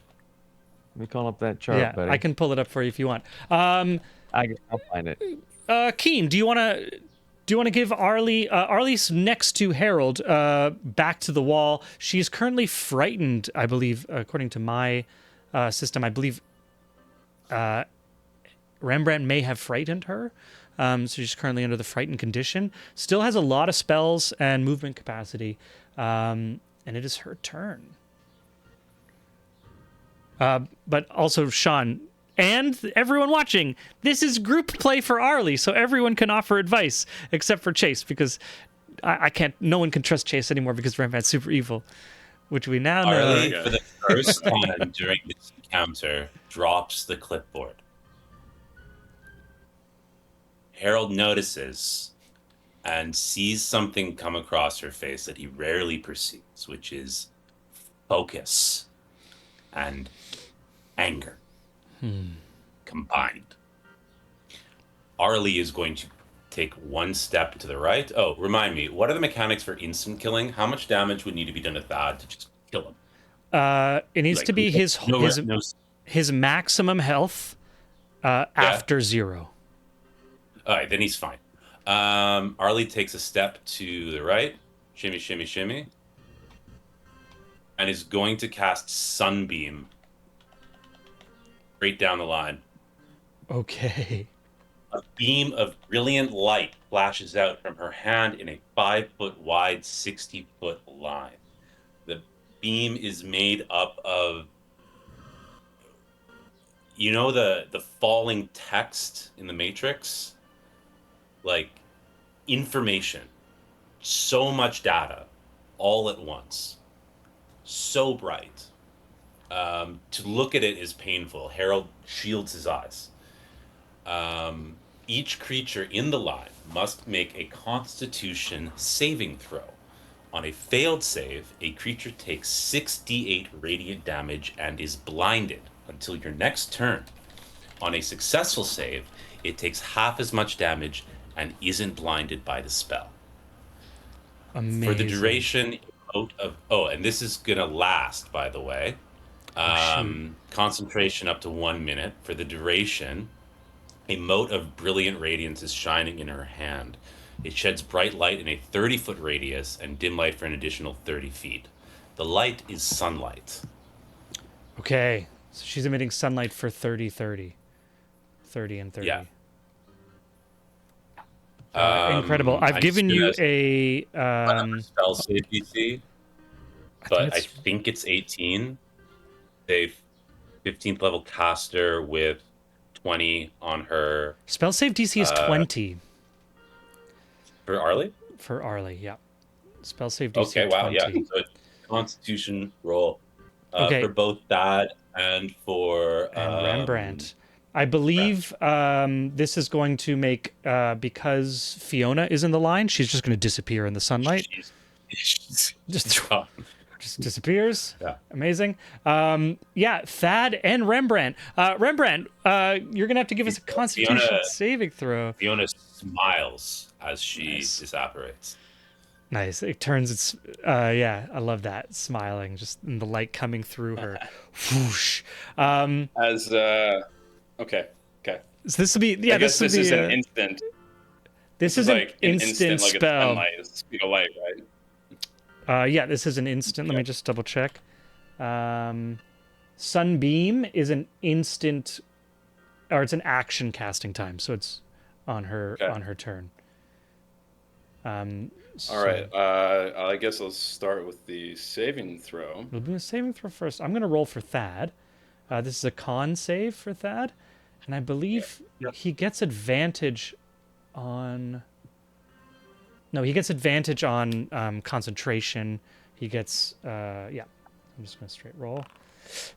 Let me call up that chart, Yeah, buddy. I can pull it up for you if you want. I'll find it. Keen, do you want to give Arlie? Arlie's next to Harold, back to the wall. She's currently frightened, I believe, according to my system. I believe Rembrandt may have frightened her. So she's currently under the frightened condition. Still has a lot of spells and movement capacity. And it is her turn. But also, Sean, and everyone watching, this is group play for Arlie, so everyone can offer advice except for Chase, because I can't. No one can trust Chase anymore because Rembrandt's super evil, which we now know. Arlie, for the first time during this encounter, drops the clipboard. Harold notices and sees something come across her face that he rarely perceives, which is focus and anger combined. Arlie is going to take one step to the right. Oh, remind me, what are the mechanics for instant killing? How much damage would need to be done to Thad to just kill him? It needs to be his maximum health after 0. All right, then he's fine. Arlie takes a step to the right, shimmy, shimmy, shimmy, and is going to cast Sunbeam straight down the line. Okay. A beam of brilliant light flashes out from her hand in a 5-foot wide, 60-foot line. The beam is made up of, you know, the falling text in the Matrix? Like, information. So much data all at once. So bright. To look at it is painful. Harold shields his eyes. Each creature in the line must make a Constitution saving throw. On a failed save, a creature takes 6d8 radiant damage and is blinded until your next turn. On a successful save, it takes half as much damage and isn't blinded by the spell. Amazing. For the duration and this is gonna last, by the way. Concentration up to 1 minute. For the duration, a mote of brilliant radiance is shining in her hand. It sheds bright light in a 30-foot radius and dim light for an additional 30 feet. The light is sunlight. Okay. So she's emitting sunlight for 30 and 30. Yeah. Incredible. I've given you a spell save DC, but I think it's 18. A 15th level caster with 20 on her. Spell save DC is 20 For Arlie? for Arlie. Yeah. Spell save DC. Okay, wow, 20. yeah. So it's Constitution roll Okay. for both Thad and for And Rembrandt. I believe this is going to make, because Fiona is in the line, she's just going to disappear in the sunlight. Just gone. Just disappears. Yeah. Amazing. Thad and Rembrandt. Rembrandt, you're going to have to give us a Constitution saving throw. Fiona smiles as she disapparates. Nice. It turns its, I love that. Smiling, just in the light coming through her. Whoosh. Okay. So this will be, I guess this is an instant. This is like an instant like spell. a sunlight is the speed of light, right? This is an instant. Let me just double check. Sunbeam is an instant, or it's an action casting time, so it's on her turn. All right. I guess I'll start with the saving throw. We'll do a saving throw first. I'm going to roll for Thad. This is a con save for Thad, and I believe he gets advantage on. No, he gets advantage on concentration. He gets, I'm just going to straight roll.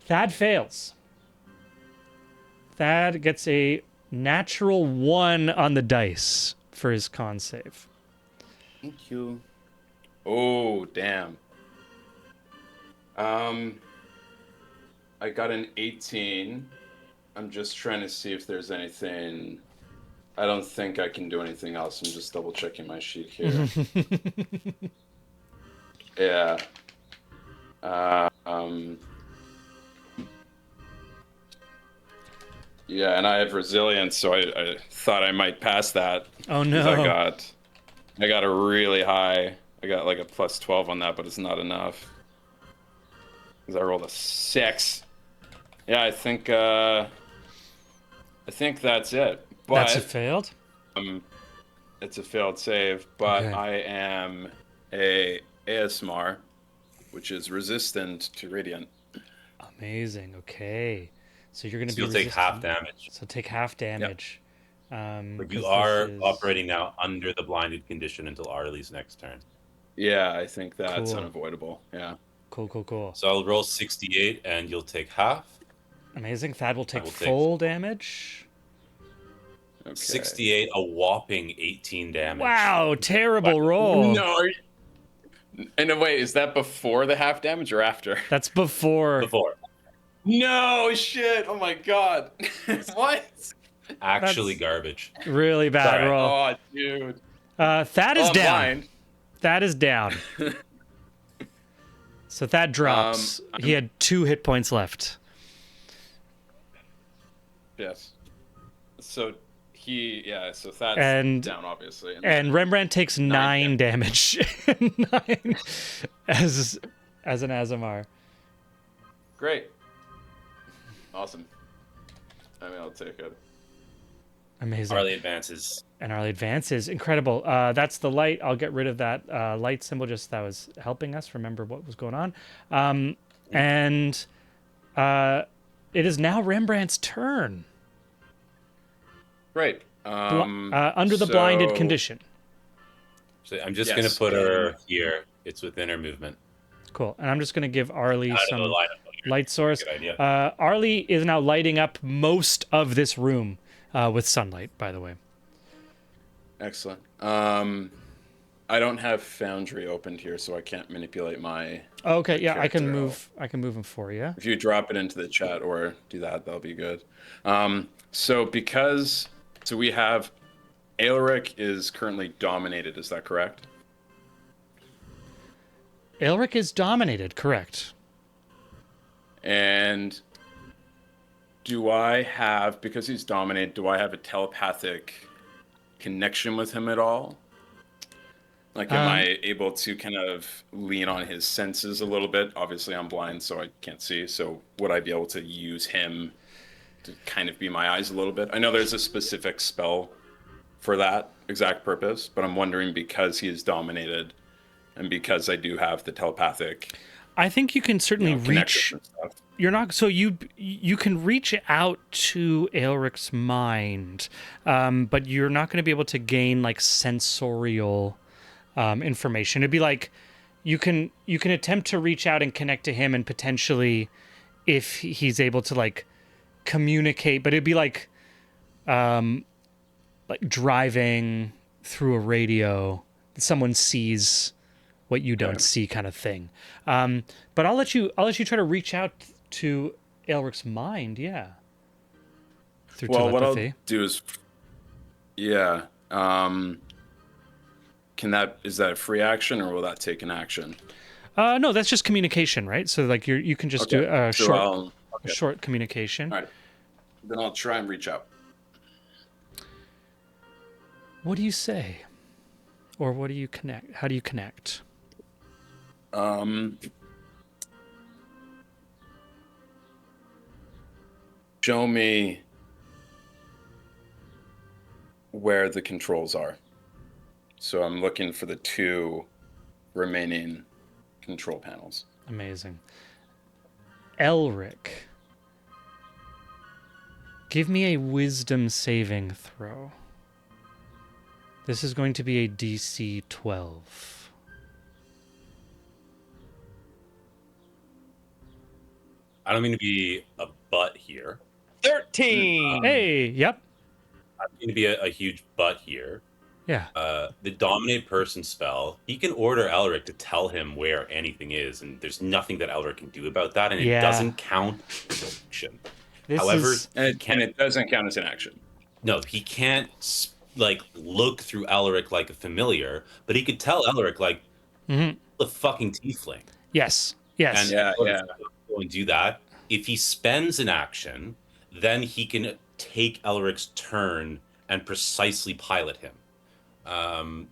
Thad fails. Thad gets a natural 1 on the dice for his con save. Thank you. Oh, damn. I got an 18. I'm just trying to see if there's anything. I don't think I can do anything else. I'm just double checking my sheet here. Yeah. Yeah, and I have resilience, so I thought I might pass that. Oh 'Cause no. I got a really high. I got like a plus 12 on that, but it's not enough. Because I rolled a 6. Yeah, I think that's it. But That's a failed. it's a failed save, but Okay. I am a ASMR, which is resistant to radiant. Amazing. Okay. So you're going to So be you'll take half resistant. damage. So take half damage. But 'Cause you this are is- operating now under the blinded condition until Arlie's next turn. Yeah, I think that's Cool. unavoidable. Yeah. Cool. So I'll roll 68 and you'll take half. Amazing. Thad will take will take- full damage. Okay. 68, a whopping 18 damage. Wow, terrible roll. No. And wait, is that before the half damage or after? That's before. Before. No shit! Oh my god! What? Actually That's- garbage. Really bad Sorry. roll. Oh, dude. Thad is I'm down. blind. Thad is down. So Thad drops. He had 2 hit points left. Yes. So so that's And- down obviously. And Rembrandt takes 9 damage. 9 as an Azamar. Great. Awesome. I mean, I'll take it. Amazing. Arlie advances. And Arlie advances. Incredible. That's the light. I'll get rid of that light symbol just that was helping us remember what was going on. And it is now Rembrandt's turn. Great. Under the blinded condition. So I'm just Yes. going to put her here. It's within her movement. Cool. And I'm just going to give Arlie Out of the some line of fire. light source. Good idea. Arlie is now lighting up most of this room with sunlight, by the way. Excellent. I don't have Foundry opened here, so I can't manipulate my. Okay, yeah, I can Character move. I can move him for you. If you drop it into the chat or do that, that'll be good. So we have Aelric is currently dominated. Is that correct? Aelric is dominated, correct? And because he's dominated, do I have a telepathic connection with him at all? Like, am I able to kind of lean on his senses a little bit? Obviously, I'm blind, so I can't see. So would I be able to use him to kind of be my eyes a little bit? I know there's a specific spell for that exact purpose, but I'm wondering because he is dominated and because I do have the telepathic I think you can certainly reach. connection and stuff. You're not so you can reach out to Aelric's mind, but you're not going to be able to gain like sensorial information. It'd be like you can attempt to reach out and connect to him, and potentially, if he's able to like communicate, but it'd be like driving through a radio. Someone sees what you don't see, kind of thing. But I'll let you try to reach out to Aelric's mind. Yeah. Through Well, what I'll telepathy. do is, yeah. Is that a free action or will that take an action? No, that's just communication, right? So like you can just do a So short I'll- a short communication. All right. Then I'll try and reach out. What do you say? Or what do you connect? How do you connect? Show me where the controls are. So I'm looking for the 2 remaining control panels. Amazing. Elric. Give me a wisdom saving throw. This is going to be a DC 12. I don't mean to be a butt here. 13. Hey, yep. I don't mean to be a huge butt here. Yeah. The dominate person spell, he can order Elric to tell him where anything is, and there's nothing that Elric can do about that, and it Yeah. doesn't count as action. This However, is he And can't. it doesn't count as an action. No, he can't like look through Elric like a familiar, but he could tell Elric like the fucking tiefling. yes. Yes. And Yeah, yeah. go and do that. If he spends an action, then he can take Elric's turn and precisely pilot him.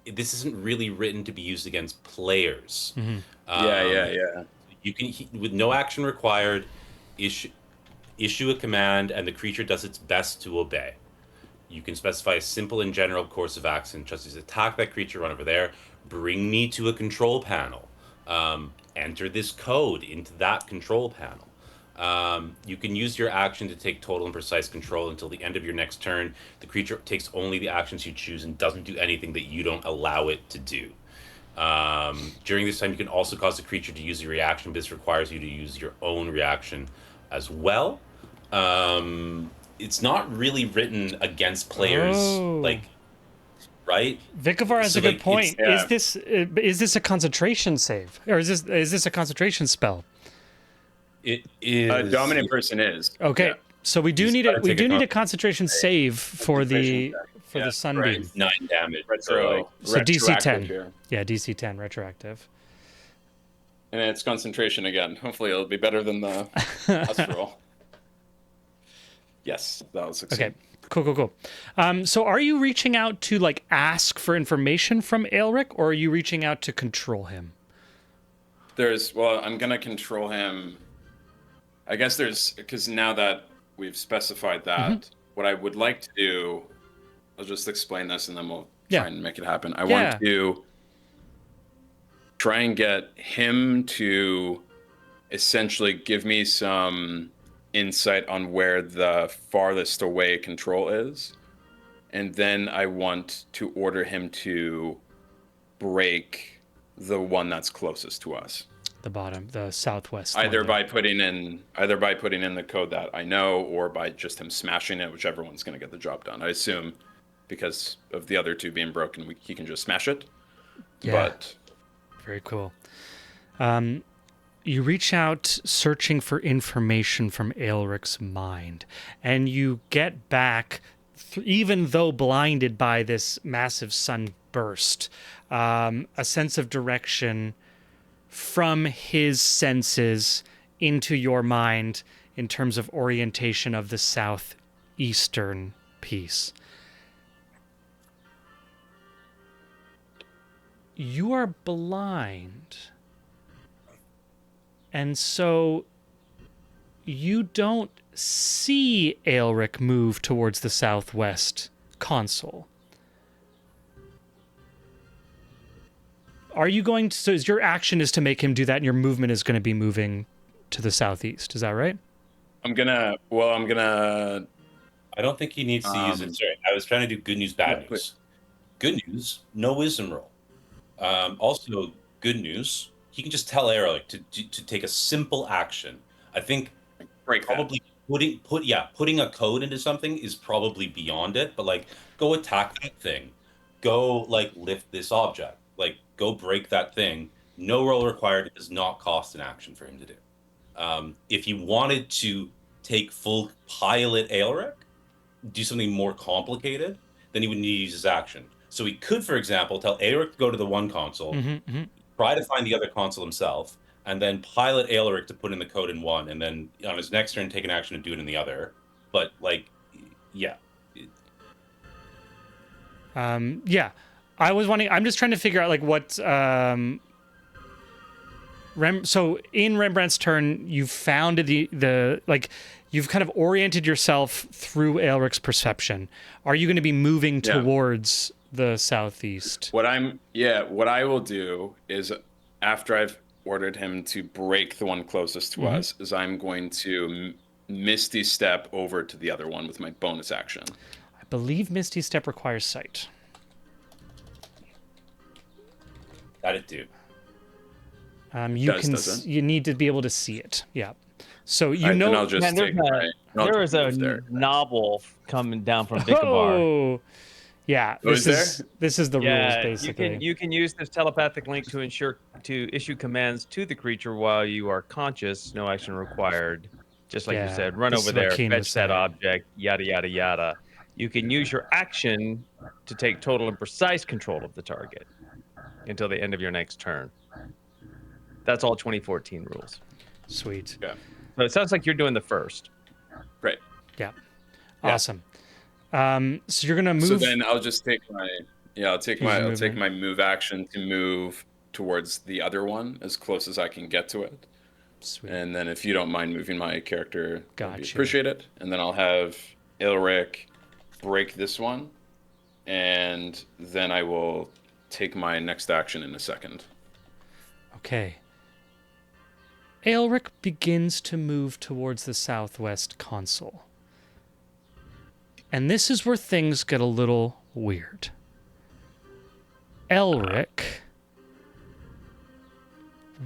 This isn't really written to be used against players. Yeah. You can, with no action required, issue a command, and the creature does its best to obey. You can specify a simple and general course of action, such as attack that creature, run over there, bring me to a control panel, enter this code into that control panel. You can use your action to take total and precise control until the end of your next turn. The creature takes only the actions you choose and doesn't do anything that you don't allow it to do. During this time, you can also cause the creature to use a reaction, but this requires you to use your own reaction as well. It's not really written against players, like, right? Vikavar has So, a good like, point. yeah. Is this a concentration save, or is this a concentration spell? It is Dominant person is. Okay, Yeah. so we do He's need gotta take a concentration save for the Yeah, sunbeam. right. 9 damage. Retro. So DC 10. retroactive here. Yeah, DC 10 retroactive. And it's concentration again. Hopefully it'll be better than the last roll. Yes, that was succeed. Okay, cool. So are you reaching out to like ask for information from Aelric, or are you reaching out to control him? I'm gonna control him. I guess because now that we've specified that, what I would like to do, I'll just explain this and then we'll try and make it happen. I want to try and get him to essentially give me some insight on where the farthest away control is. And then I want to order him to break the one that's closest to us. The bottom, the southwest. Either one by putting in the code that I know, or by just him smashing it, whichever one's going to get the job done. I assume because of the other two being broken, he can just smash it. Yeah. But very cool. You reach out searching for information from Aelric's mind, and you get back, even though blinded by this massive sunburst, a sense of direction from his senses into your mind in terms of orientation of the southeastern piece. You are blind, and so you don't see Aelric move towards the southwest console. Are you going to, so your action is to make him do that, and your movement is going to be moving to the southeast, is that right? I'm gonna. I don't think he needs to use it. Sorry, I was trying to do good news, bad news. Good news, no wisdom roll. Also, good news, he can just tell Aerolic to take a simple action. I think probably putting a code into something is probably beyond it, but like go attack that thing. Go like lift this object. Like go break that thing. No roll required. It does not cost an action for him to do. If he wanted to take full pilot Aelric, do something more complicated, then he would need to use his action. So he could, for example, tell Aelric to go to the one console, try to find the other console himself, and then pilot Aelric to put in the code in one, and then on his next turn take an action to do it in the other. But like, yeah. Yeah. I was wondering, I'm just trying to figure out like what so in Rembrandt's turn, you've found the like you've kind of oriented yourself through Aelric's perception. Are you going to be moving towards the southeast? What I will do is after I've ordered him to break the one closest to us, is I'm going to Misty Step over to the other one with my bonus action. I believe Misty Step requires sight. That it do. You need to be able to see it. Yeah. So Then I'll just take there is a novel coming down from Vikabar. Oh, Yeah, Oh, is this is the rules Yeah, basically. you can use this telepathic link to issue commands to the creature while you are conscious. No action required. Just like you Yeah, said, run this over is what there, Keen was fetch that saying. object, yada yada yada. You can use your action to take total and precise control of the target until the end of your next turn. That's all 2014 rules. Sweet. Yeah. So it sounds like you're doing the first. Right. Yeah. Yeah. Awesome. So you're gonna move. So then I'll just take my I'll take moving. my move action to move towards the other one as close as I can get to it. Sweet. And then if you don't mind moving my character, that'd be Gotcha. appreciated. And then I'll have Ilric break this one, and then I will take my next action in a second. Okay. Aelric begins to move towards the southwest console. And this is where things get a little weird. Elric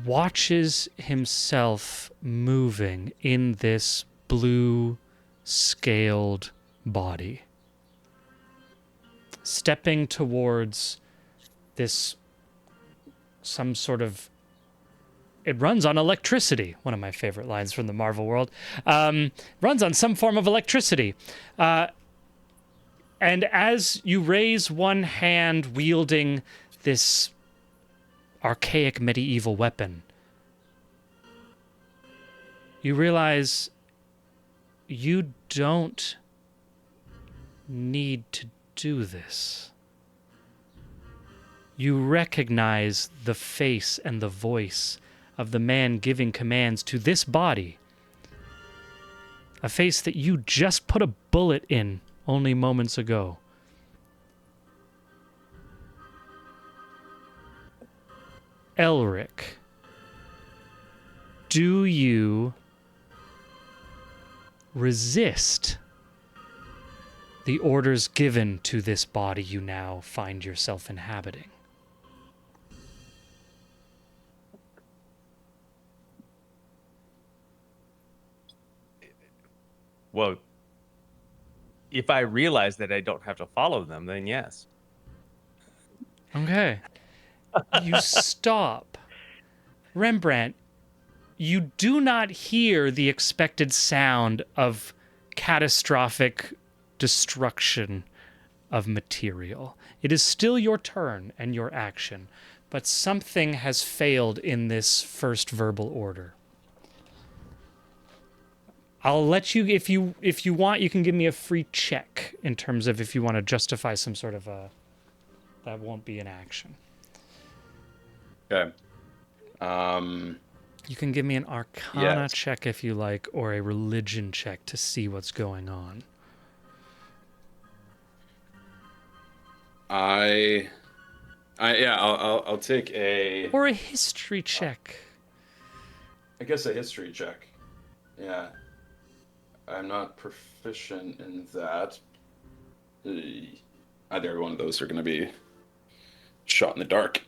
watches himself moving in this blue scaled body, stepping towards this some sort of, it runs on electricity, one of my favorite lines from the Marvel world. Runs on some form of electricity. And as you raise one hand wielding this archaic medieval weapon, you realize you don't need to do this. You recognize the face and the voice of the man giving commands to this body. A face that you just put a bullet in only moments ago. Elric, do you resist the orders given to this body you now find yourself inhabiting? Well, if I realize that I don't have to follow them, then yes. Okay. You stop. Rembrandt, you do not hear the expected sound of catastrophic destruction of material. It is still your turn and your action, but something has failed in this first verbal order. I'll let you, if you want, you can give me a free check in terms of if you want to justify some sort of a, that won't be an action. Okay. You can give me an Arcana Yes. check if you like, or a Religion check to see what's going on. I'll take a, Or a History check. I guess a history check. Yeah. I'm not proficient in that. Either one of those are going to be shot in the dark.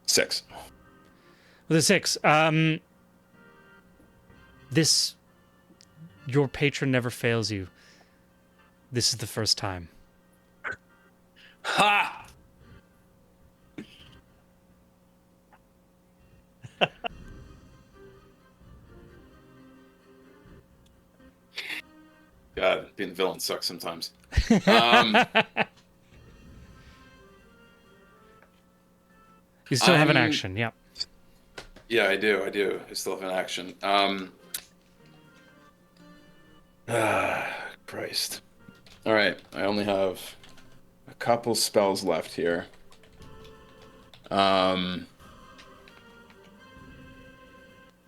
6. With a 6, this, your patron never fails you. This is the first time. Ha! God, being the villain sucks sometimes. You still have an action, yeah. Yeah, I do. I still have an action. Christ. All right, I only have a couple spells left here.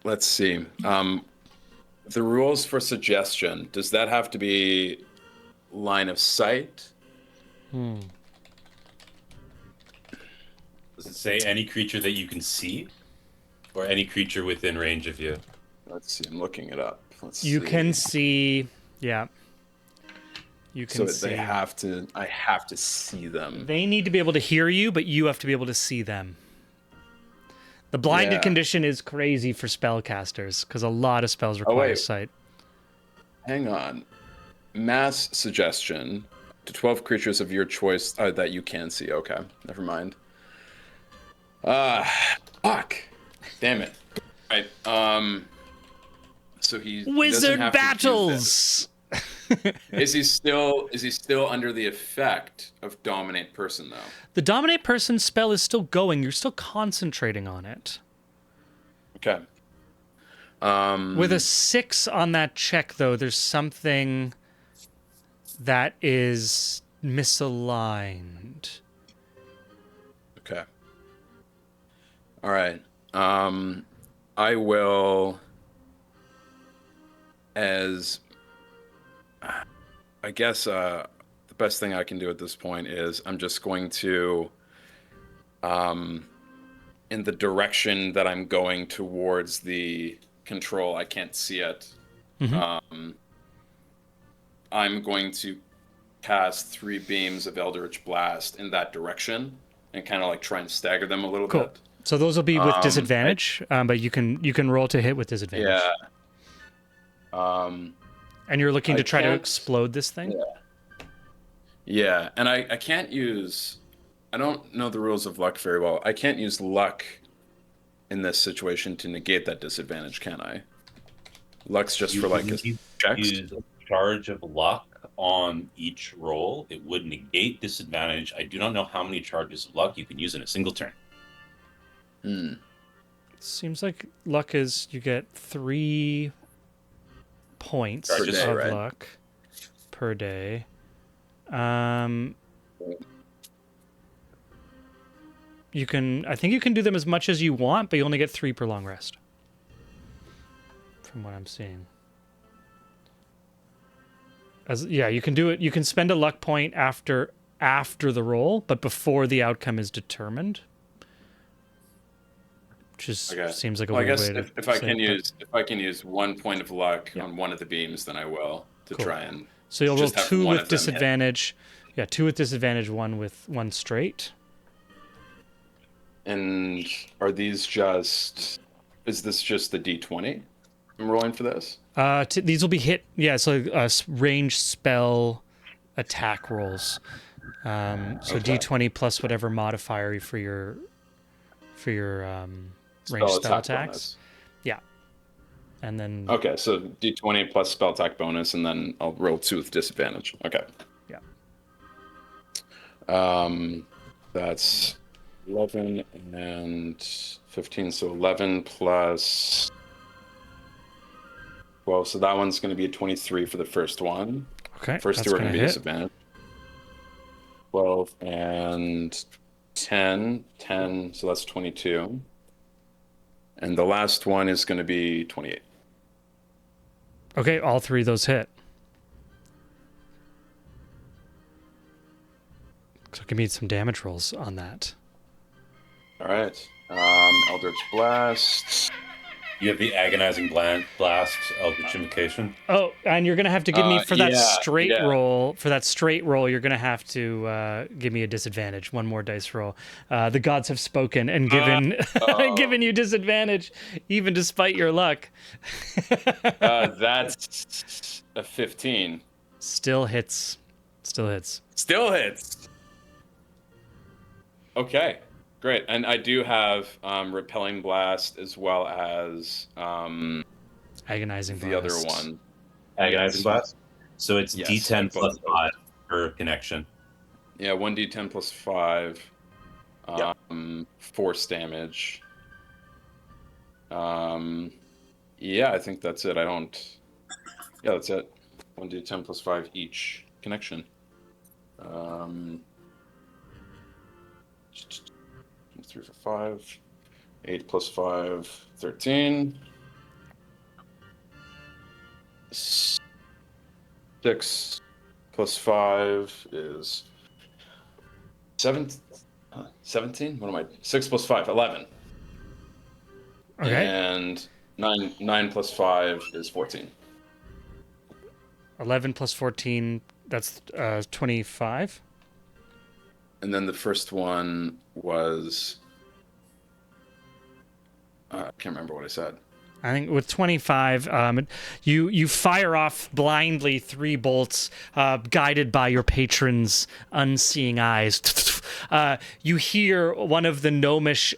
Let's see. The rules for suggestion, does that have to be line of sight? Does it say any creature that you can see? Or any creature within range of you? Let's see, I'm looking it up. Let's You see. can see, yeah. You can So see. I have to see them. They need to be able to hear you, but you have to be able to see them. The blinded Yeah. condition is crazy for spellcasters, because a lot of spells require wait. sight. Hang on. Mass suggestion to 12 creatures of your choice that you can see. Okay, never mind. Fuck. Damn it. Right. So he doesn't Wizard have to do this. battles. Is he still under the effect of dominate person though? The dominate person spell is still going. You're still concentrating on it. Okay. With a 6 on that check, though, there's something that is misaligned. Okay. All right. I will, as I guess the best thing I can do at this point is I'm just going to, in the direction that I'm going towards the control, I can't see it. I'm going to cast 3 beams of Eldritch Blast in that direction and kind of like try and stagger them a little Cool. bit. So those will be with disadvantage, but you can roll to hit with disadvantage. Yeah. And you're looking to try to can't- explode this thing? Yeah, and I can't use... I don't know the rules of luck very well. I can't use luck in this situation to negate that disadvantage, can I? Luck's just for like You checks? use a charge of luck on each roll. It would negate disadvantage. I do not know how many charges of luck you can use in a single turn. Seems like luck is you get 3 points Per of day, right? luck per day. You can, I think you can do them as much as you want, but you only get 3 per long rest. From what I'm seeing. You can do it. You can spend a luck point after the roll, but before the outcome is determined. Which is seems like a Well, I weird guess way to if I say can it, but- use 1 point of luck on one of the beams, then I will to Cool. try and So you'll roll just have 2 one with of them hit. disadvantage. Yeah, 2 with disadvantage, 1 with 1 straight. And are these just? Is this just the D20 I'm rolling for this? These will be hit. Yeah, so range spell attack rolls. So Okay. D20 plus whatever modifier for your range spell attacks. bonus. Yeah, and then Okay, so D20 plus spell attack bonus, and then I'll roll 2 with disadvantage. Okay. yeah. That's 11 and 15, so 11 plus 12. So that one's going to be a 23 for the first one. Okay, First that's 2 are going gonna to be hit. disadvantage. 12 and 10, so that's 22. And the last one is going to be 28. Okay, all 3 of those hit. So give me some damage rolls on that. All right. Eldritch Blast. You have the agonizing blast, Eldritch Invocation. Oh, and you're gonna have to give me for that yeah, straight yeah. roll. For that straight roll, you're gonna have to give me a disadvantage. 1 more dice roll. The gods have spoken and given given you disadvantage, even despite your luck. That's a 15. Still hits. Still hits. Still hits. Okay, great. And I do have Repelling Blast as well as Agonizing the other blast. one. Agonizing blast. So it's Yes, D10 both plus of those. 5 per connection. Yeah, 1d10 plus 5. Yep. Force damage. Yeah, I think that's it. I don't... Yeah, that's it. 1d10 plus 5 each connection. 3 for 5. 8 plus 5, 13. 6 plus 5 is 17? What am I? 6 plus 5, 11. Okay. And 9 plus 5 is 14. 11 plus 14. That's 25. And then the first one was... I can't remember what I said. I think with 25, you fire off blindly 3 bolts, guided by your patron's unseeing eyes. You hear one of the gnomish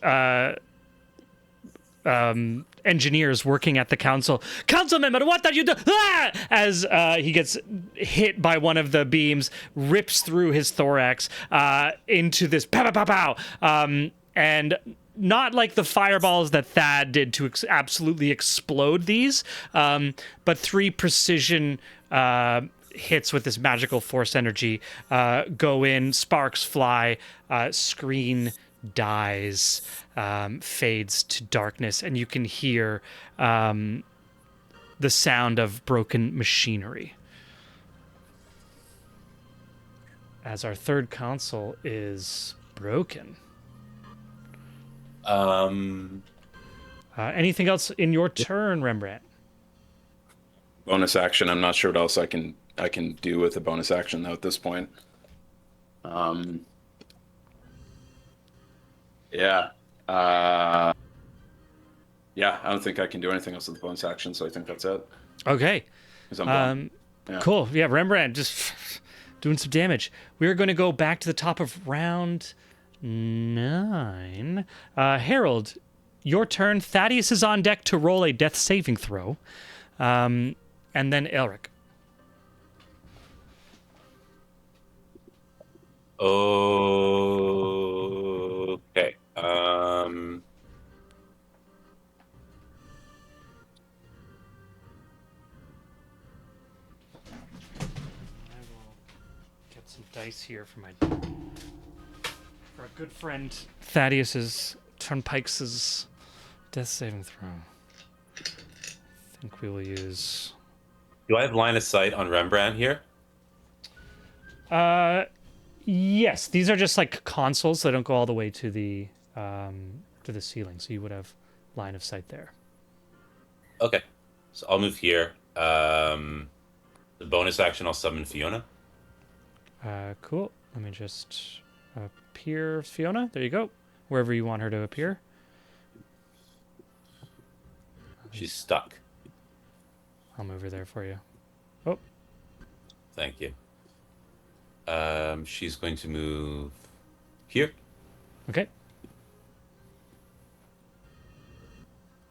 engineers working at the council. Councilman, what are you doing? Ah! As he gets hit by one of the beams, rips through his thorax into this pow pow pow pow. And not like the fireballs that Thad did to absolutely explode these, but 3 precision hits with this magical force energy go in, sparks fly, screen dies, fades to darkness, and you can hear the sound of broken machinery. As our third console is broken. Anything else in your turn, Rembrandt? Bonus action. I'm not sure what else I can do with a bonus action though at this point. Yeah. Yeah, I don't think I can do anything else with the bonus action, so I think that's it. Okay. 'Cause I'm done. Yeah. Cool. Yeah, Rembrandt just doing some damage. We're going to go back to the top of round 9. Harold, your turn. Thaddeus is on deck to roll a death saving throw. And then Elric. Okay. Get some dice here for our good friend Thaddeus's Turnpike's death saving throw. I think we will use. Do I have line of sight on Rembrandt here? Yes, these are just like consoles, so they don't go all the way to the ceiling. So you would have line of sight there. Okay. So I'll move here. The bonus action, I'll summon Fiona. Cool. Let me just appear Fiona. There you go. Wherever you want her to appear. She's stuck. I'll move her there for you. Oh, Thank you. She's going to move here. okay.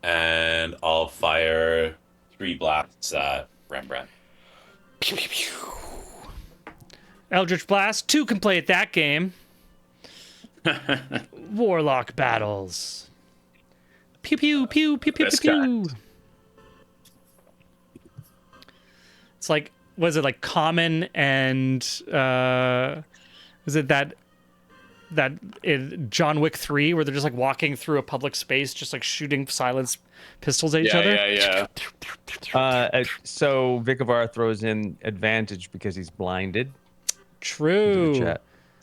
And I'll fire 3 blasts at Rembrandt. Pew, pew, pew. Eldritch Blast. 2 can play at that game. Warlock battles. Pew pew pew pew pew pew Best pew. It's like, was it like Common and was it that in John Wick 3 where they're just like walking through a public space, just like shooting silenced pistols at each other? Yeah. So Vikavar throws in advantage because he's blinded. True. Chat.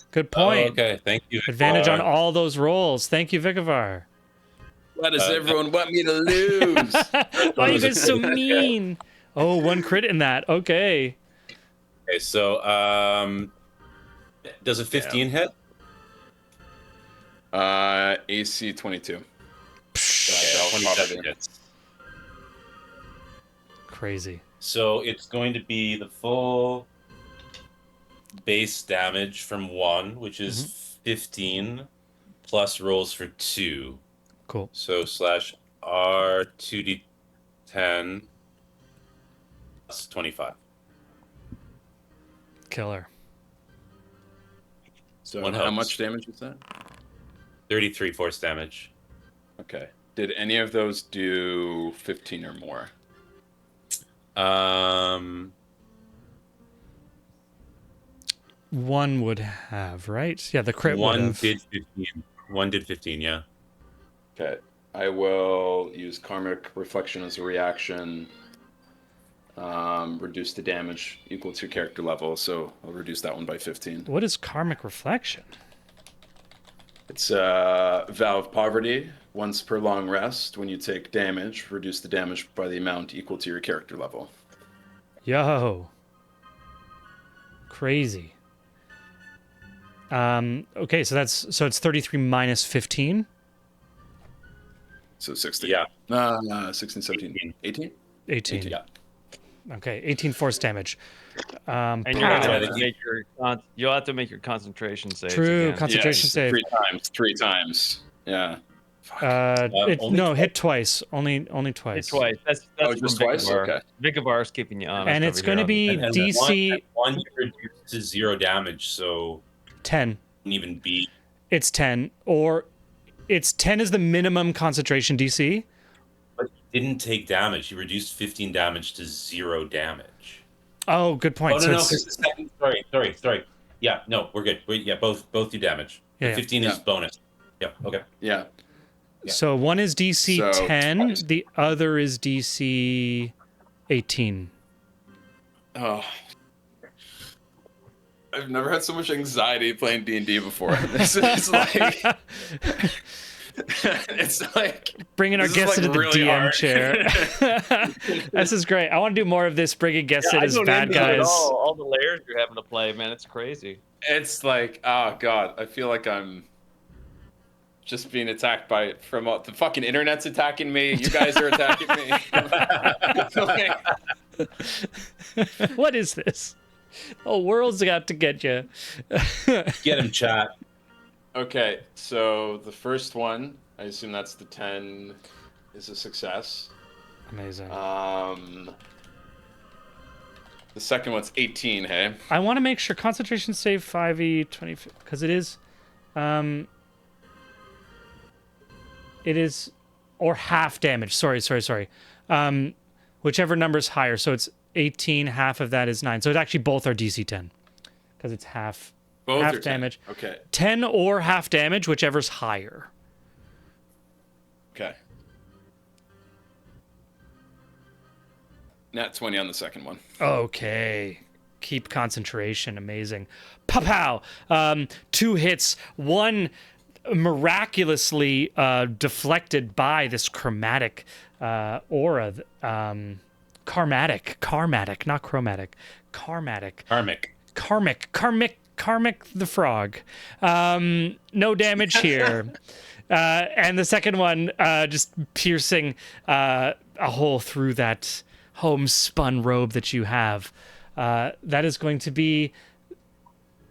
Good point. Oh, okay, thank you. Advantage on all those rolls. Thank you, Vikavar. Why does everyone want me to lose? Why are you guys so mean? Oh, 1 crit in that. Okay. Okay, so does a 15 hit? AC 22. Okay, I'll 27 probably- hits. Crazy. So it's going to be the full base damage from 1, which is 15, plus rolls for 2. Cool. So slash R 2d10 plus 25. Killer. So One how helps. much damage is that? 33 force damage. Okay. Did any of those do 15 or more? One would have, right? Yeah, the crit would One have. did 15. One did 15, yeah. Okay. I will use Karmic Reflection as a reaction. Reduce the damage equal to character level, so I'll reduce that one by 15. What is Karmic Reflection? It's a vow of poverty. Once per long rest, when you take damage, reduce the damage by the amount equal to your character level. Yo. Crazy. Okay, so it's 33 minus 15. So 60. Yeah. 16, 17, 18? 18. Yeah. Okay, 18 force damage. And you're Pow. gonna have Yeah, to make you'll have to make your concentration saves True, again. concentration Yes, save. three times. Yeah. Fuck. Only No, twice. hit twice. Only Hit twice. twice. That's Oh, from just twice? Vicavar. Okay. Vicavar's keeping you honest. And it's over going to here on be the- And DC one you reduced to 0 damage, so 10. it wouldn't even be. It's 10, or it's 10 is the minimum concentration DC. But he didn't take damage. He reduced 15 damage to 0 damage. Oh, good point. Oh, So no, no, it's- because the second. Sorry. Yeah, no, we're good. Both do damage. Yeah, The yeah. 15 is bonus. Yeah, okay. Yeah. So one is DC So 10, twice. the other is DC 18. Oh. I've never had so much anxiety playing D&D before. This is like it's like Bringing our this is, guests like, into the really DM hard. chair. This is great. I want to do more of this, bringing guests Yeah, in I as don't bad envy you at guys. all the layers you're having to play, man. It's crazy. It's like, oh god, I feel like I'm just being attacked by from the fucking internet's attacking me. You guys are attacking me. What is this? The world's got to get you. Get him, chat. Okay, so the first one, I assume that's the 10, is a success. Amazing. The second one's 18. Hey. I want to make sure concentration save 5e 20 because it is or half damage. Sorry. Whichever number's higher. So it's 18, half of that is 9. So it's actually both are DC 10 because it's half Both half are 10. damage. Okay. 10 or half damage, whichever's higher. Okay. Nat 20 on the second one. Okay. Keep concentration. Amazing. Pow pow. 2 hits. 1 miraculously deflected by this chromatic aura. Karmatic, not chromatic. Karmic the frog. No damage here. And the second one just piercing a hole through that homespun robe that you have. That is going to be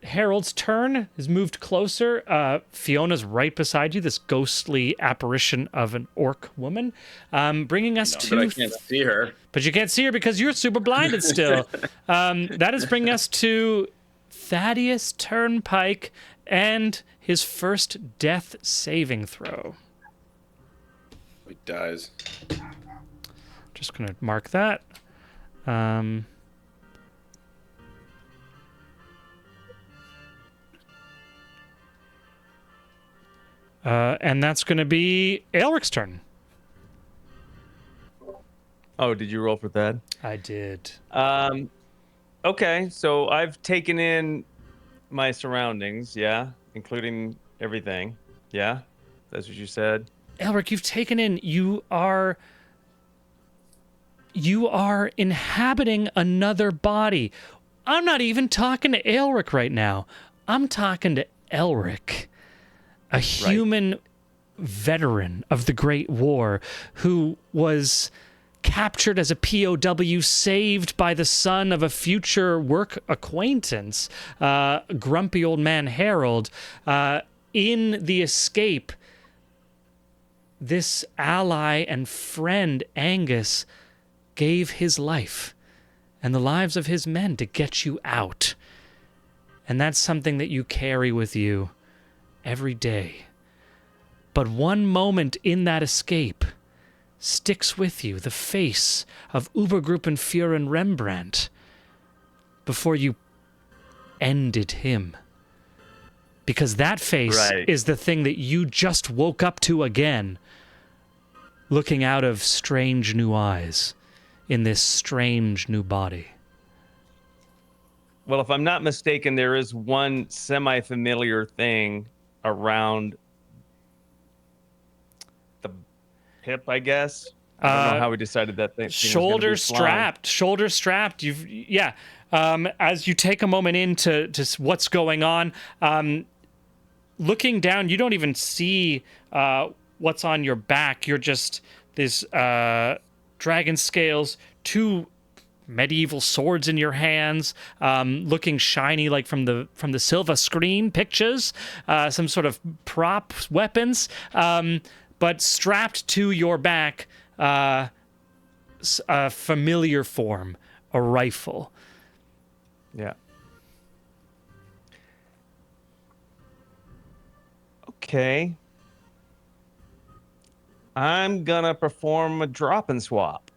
Harold's turn. Has moved closer. Fiona's right beside you, this ghostly apparition of an orc woman, bringing us to... But I can't see her. But you can't see her because you're super blinded still. That is bringing us to Thaddeus Turnpike and his first death saving throw. He dies. Just going to mark that. And that's going to be Aelric's turn. Oh, did you roll for that? I did. Okay, so I've taken in my surroundings, yeah, including everything. Yeah, that's what you said. Aelric, you've taken in. You are inhabiting another body. I'm not even talking to Aelric right now. I'm talking to Elric, a human veteran of the Great War who was captured as a POW, saved by the son of a future work acquaintance, grumpy old man Harold. In the escape, this ally and friend, Angus, gave his life and the lives of his men to get you out. And that's something that you carry with you every day. But one moment in that escape sticks with you, the face of Übergruppenführer Rembrandt, before you ended him. Because that face Right. is the thing that you just woke up to again, looking out of strange new eyes in this strange new body. Well, if I'm not mistaken, there is one semi-familiar thing around the hip, I guess. I don't know how we decided that thing. Shoulder strapped. As you take a moment into what's going on, looking down, you don't even see what's on your back. You're just this dragon scales, 2 medieval swords in your hands, looking shiny like from the silver screen pictures, some sort of prop weapons, but strapped to your back, a familiar form, a rifle. Yeah. Okay. I'm gonna perform a drop and swap.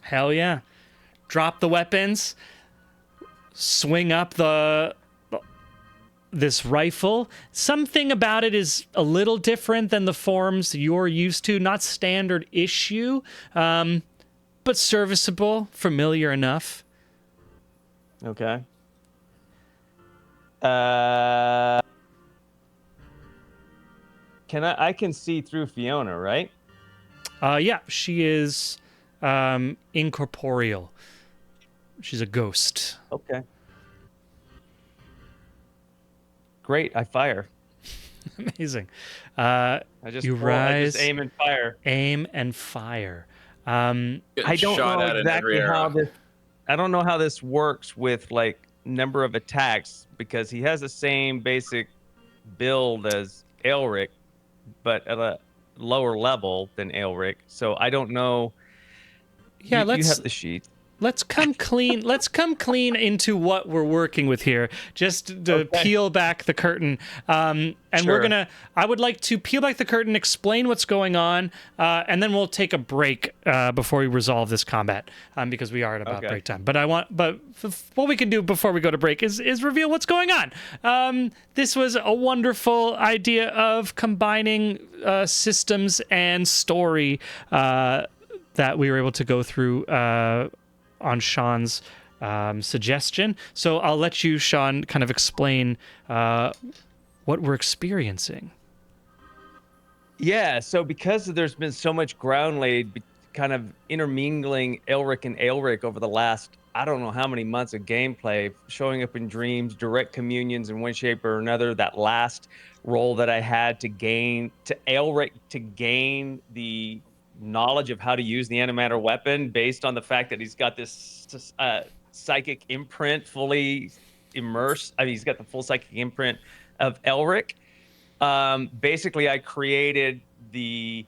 Hell yeah. Drop the weapons, swing up this rifle. Something about it is a little different than the forms you're used to. Not standard issue, but serviceable, familiar enough. Okay. I can see through Fiona, right? Yeah, she is incorporeal. She's a ghost. Okay. Great, I fire. Amazing. I just aim and fire. Aim and fire. Getting I don't shot know at in every exactly arrow. I don't know how this works with like number of attacks because he has the same basic build as Elric, but at a lower level than Elric. So I don't know. Yeah, you have the sheet. Let's come clean. Let's come clean into what we're working with here. Just to peel back the curtain, and Sure. I would like to peel back the curtain, explain what's going on, and then we'll take a break before we resolve this combat, because we are at about break time. But what we can do before we go to break is reveal what's going on. This was a wonderful idea of combining systems and story that we were able to go through. On Sean's suggestion. So I'll let you, Sean, kind of explain what we're experiencing. Yeah, so because there's been so much ground laid, kind of intermingling Elric and Aelric over the last, I don't know how many months of gameplay, showing up in dreams, direct communions in one shape or another, that last role that I had to Aelric to gain the knowledge of how to use the antimatter weapon based on the fact that he's got this psychic imprint fully immersed. I mean, he's got the full psychic imprint of Elric. Basically, I created the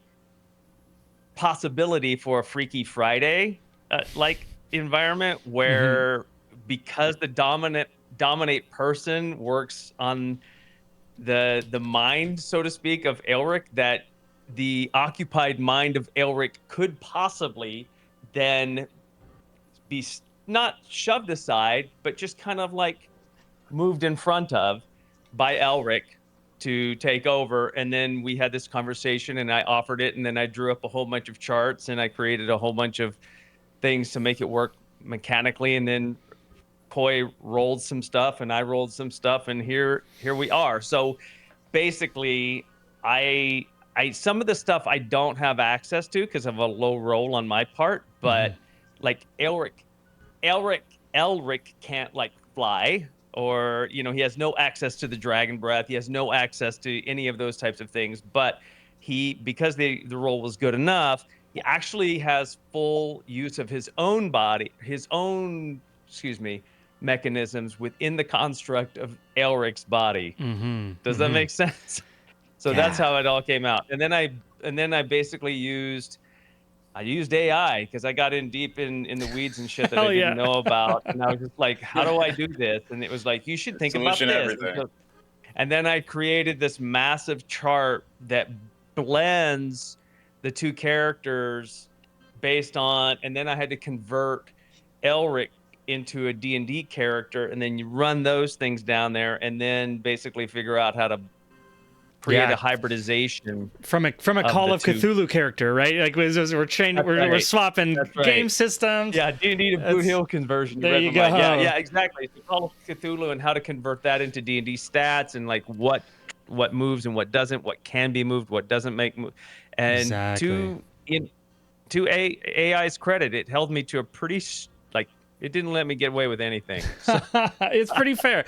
possibility for a Freaky Friday like environment where because the dominate person works on the mind, so to speak, of Elric, that the occupied mind of Elric could possibly then be not shoved aside, but just kind of like moved in front of by Elric to take over. And then we had this conversation and I offered it, and then I drew up a whole bunch of charts and I created a whole bunch of things to make it work mechanically. And then Koi rolled some stuff and I rolled some stuff, and here we are. So basically I some of the stuff I don't have access to because of a low roll on my part, but like Elric can't like fly, or he has no access to the dragon breath. He has no access to any of those types of things. But because the roll was good enough, he actually has full use of his own body, mechanisms within the construct of Elric's body. Does that make sense? So that's how it all came out. And then I basically used AI because I got in deep in the weeds and shit that I didn't know about. And I was just like, how do I do this? And it was like, you should think about this. Everything. And then I created this massive chart that blends the two characters based on, and then I had to convert Elric into a D&D character, and then you run those things down there and then basically figure out how to create a hybridization from a Call of Cthulhu character, right? Like we're swapping game systems. Yeah, D&D to Boot Hill conversion. There you go. Yeah, exactly. So Call of Cthulhu and how to convert that into D&D stats, and like what moves and what doesn't, what can be moved, what doesn't make move. And to AI's credit, it held me to a pretty It didn't let me get away with anything. It's pretty fair.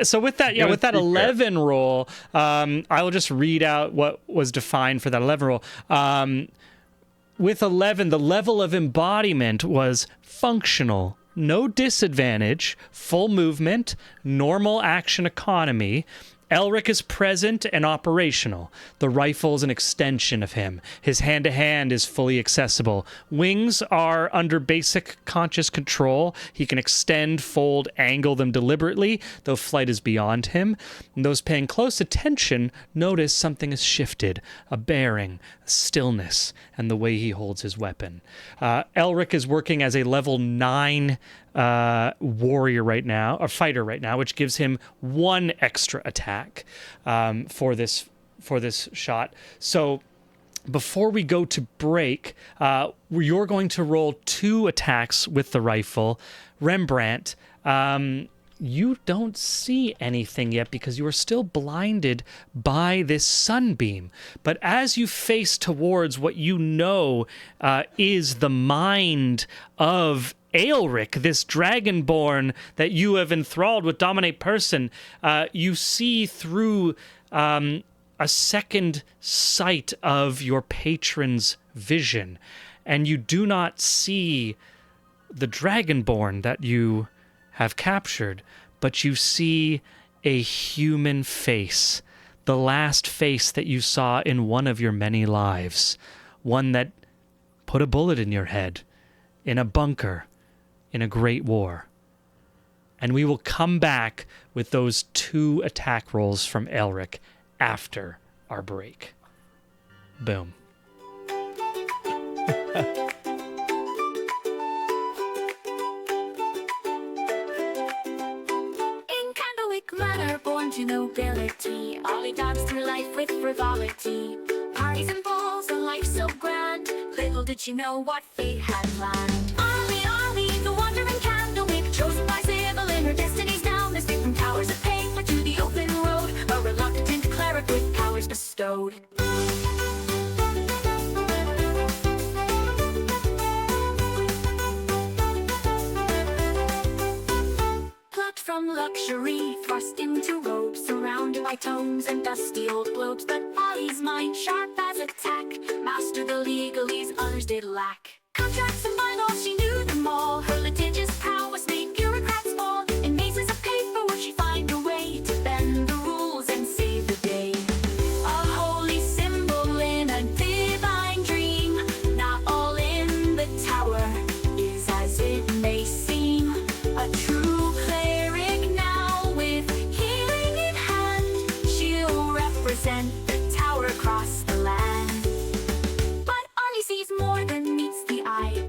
So with that, was with that pretty fair. 11 roll, I will just read out what was defined for that 11 roll. With 11, the level of embodiment was functional, no disadvantage, full movement, normal action economy. Elric is present and operational. The rifle is an extension of him. His hand-to-hand is fully accessible. Wings are under basic conscious control. He can extend, fold, angle them deliberately, though flight is beyond him. And those paying close attention notice something has shifted, a bearing, a stillness, and the way he holds his weapon. Elric is working as a level 9 warrior right now, or fighter right now, which gives him 1 extra attack for this shot. So before we go to break, you're going to roll 2 attacks with the rifle. Rembrandt, you don't see anything yet because you are still blinded by this sunbeam. But as you face towards what you know is the mind of Aelric, this dragonborn that you have enthralled with Dominate Person, you see through a second sight of your patron's vision, and you do not see the dragonborn that you have captured, but you see a human face, the last face that you saw in one of your many lives, one that put a bullet in your head, in a bunker, in a great war. And we will come back with those 2 attack rolls from Elric after our break. Boom. In Candlewick Manor, born to nobility, Ollie dance through life with frivolity. Parties and balls, a life so grand. Little did she know what fate had planned. Ollie, the wandering Candlewick, chosen by Sybil in her destiny's down. Escape from towers of paper to the open road, a reluctant cleric with powers bestowed. Plucked from luxury, thrust into robes, surrounded by tomes and dusty old globes. But Ollie's mind, sharp as a tack, mastered the legalese others did lack. Contracts and bylaws, she knew them all. Her litigious prowess made bureaucrats fall. In mazes of paper would she find a way to bend the rules and save the day. A holy symbol in a divine dream. Not all in the tower is as it may seem. A true cleric now with healing in hand. She'll represent the tower across the land. But Ollie sees more than meets the eye.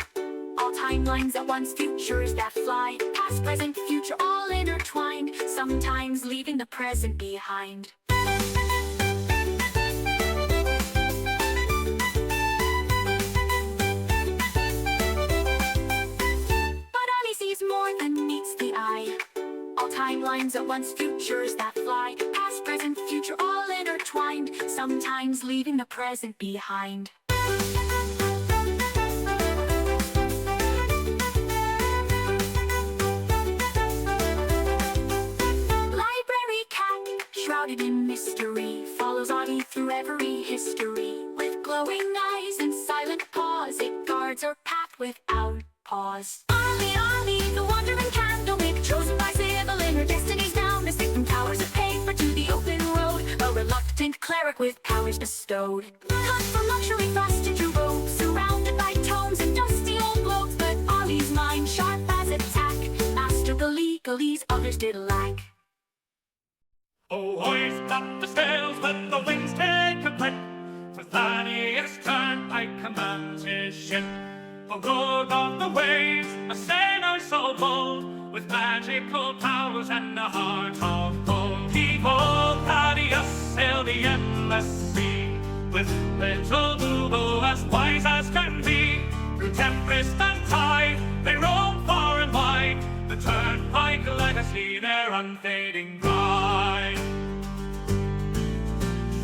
All timelines at once, futures that fly. Past, present, future, all intertwined. Sometimes leaving the present behind. But Ollie sees more than meets the eye. All timelines at once, futures that fly. Past, present, future, all intertwined. Sometimes leaving the present behind. Library cat, shrouded in mystery, follows Audie through every history. With glowing eyes and silent paws, it guards her path without pause. Ollie, the wandering Candlewick, chosen by Sybil in her destiny's down. Escape from towers of paper to the open road, a reluctant cleric with powers bestowed. Cut from luxury, thrust into robes, surrounded by tomes and dusty old globes. But Ollie's mind, sharp as a tack, mastered the legalese others did lack. Oh, hoist up the sails, let the winds take a clip. For Thaddeus Turnpike commands his ship. For good on the waves, a sailor so bold, with magical powers and a heart of gold. Behold, Thaddeus sailed the endless sea, with little Bubo as wise as can be. Through tempest and tide, they roam far and wide. The Turnpike legacy, their unfading pride.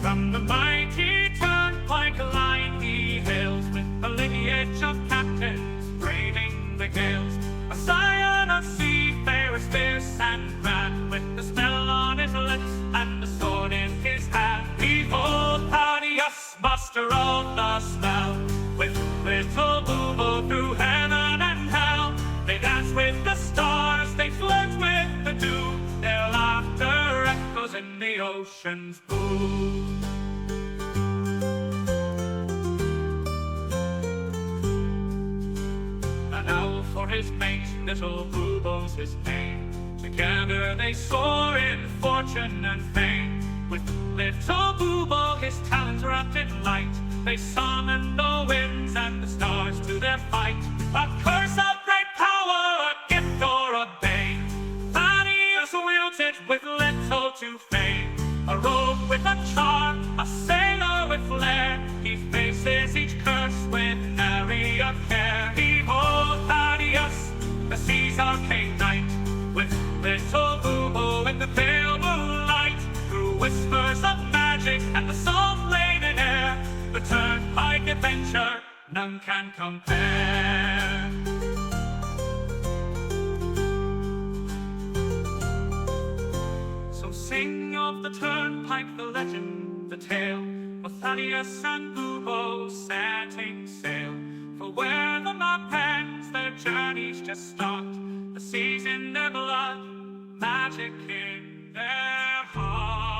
From the mighty Turnpike line he hails, with the lineage of captains braving the gales. A sire from the smell. With little Boo through heaven and hell. They dance with the stars, they flirt with the dew. Their laughter echoes in the ocean's blue. An owl for his mate, little Boobo's his name. Together they soar in fortune and fame. With little Boobo, his talons wrapped in light, they summon the winds and the stars to their fight. A curse of great power, a gift or a bane. Thaddeus wields it with little to fame. A rogue with a charm, a sailor with flair. He faces each curse with nary a care. Behold Thaddeus, the sea's arcane knight, with little Boobo in the pale moonlight. Through whispers of magic and the salt-laden air, the turnpike adventure none can compare. So sing of the turnpike, the legend, the tale of Thaddeus and Boobo setting sail. For where the map ends, their journeys just start. The seas in their blood, magic in their heart.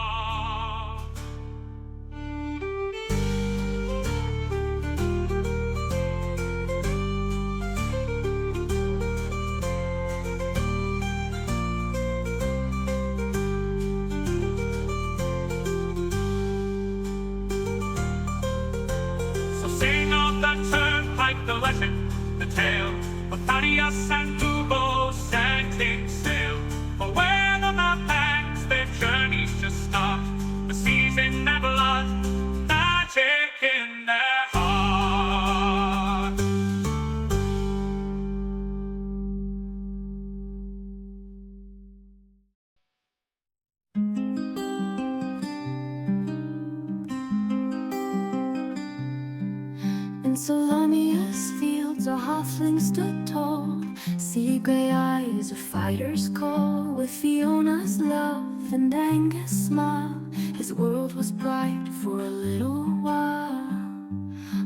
Sing of the turnpike, the legend, the tale of Thaddeus and Boobo setting sail. For where the map ends, their journeys just start. The seas in their blood, magic in their heart. In Salamia's fields, a halfling stood tall. Sea gray eyes, a fighter's call. With Fiona's love and Angus' smile, his world was bright for a little while.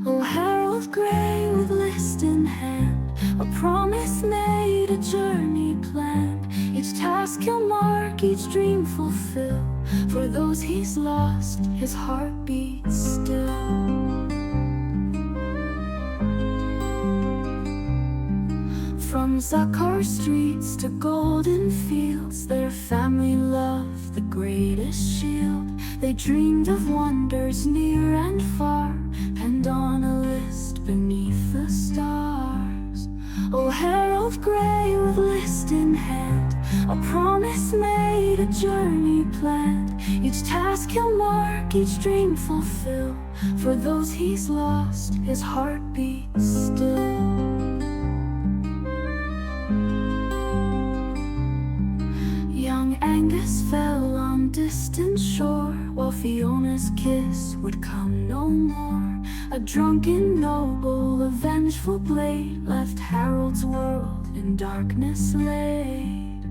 Oh, Harold Grey with list in hand, a promise made, a journey planned. Each task he'll mark, each dream fulfill. For those he's lost, his heart beats still. From Zakar streets to golden fields, their family loved the greatest shield. They dreamed of wonders near and far, penned on a list beneath the stars. Oh, Harold Grey with list in hand, a promise made, a journey planned. Each task he'll mark, each dream fulfill. For those he's lost, his heart beats still. Young Angus fell on distant shore, while Fiona's kiss would come no more. A drunken noble, a vengeful blade, left Harold's world in darkness laid.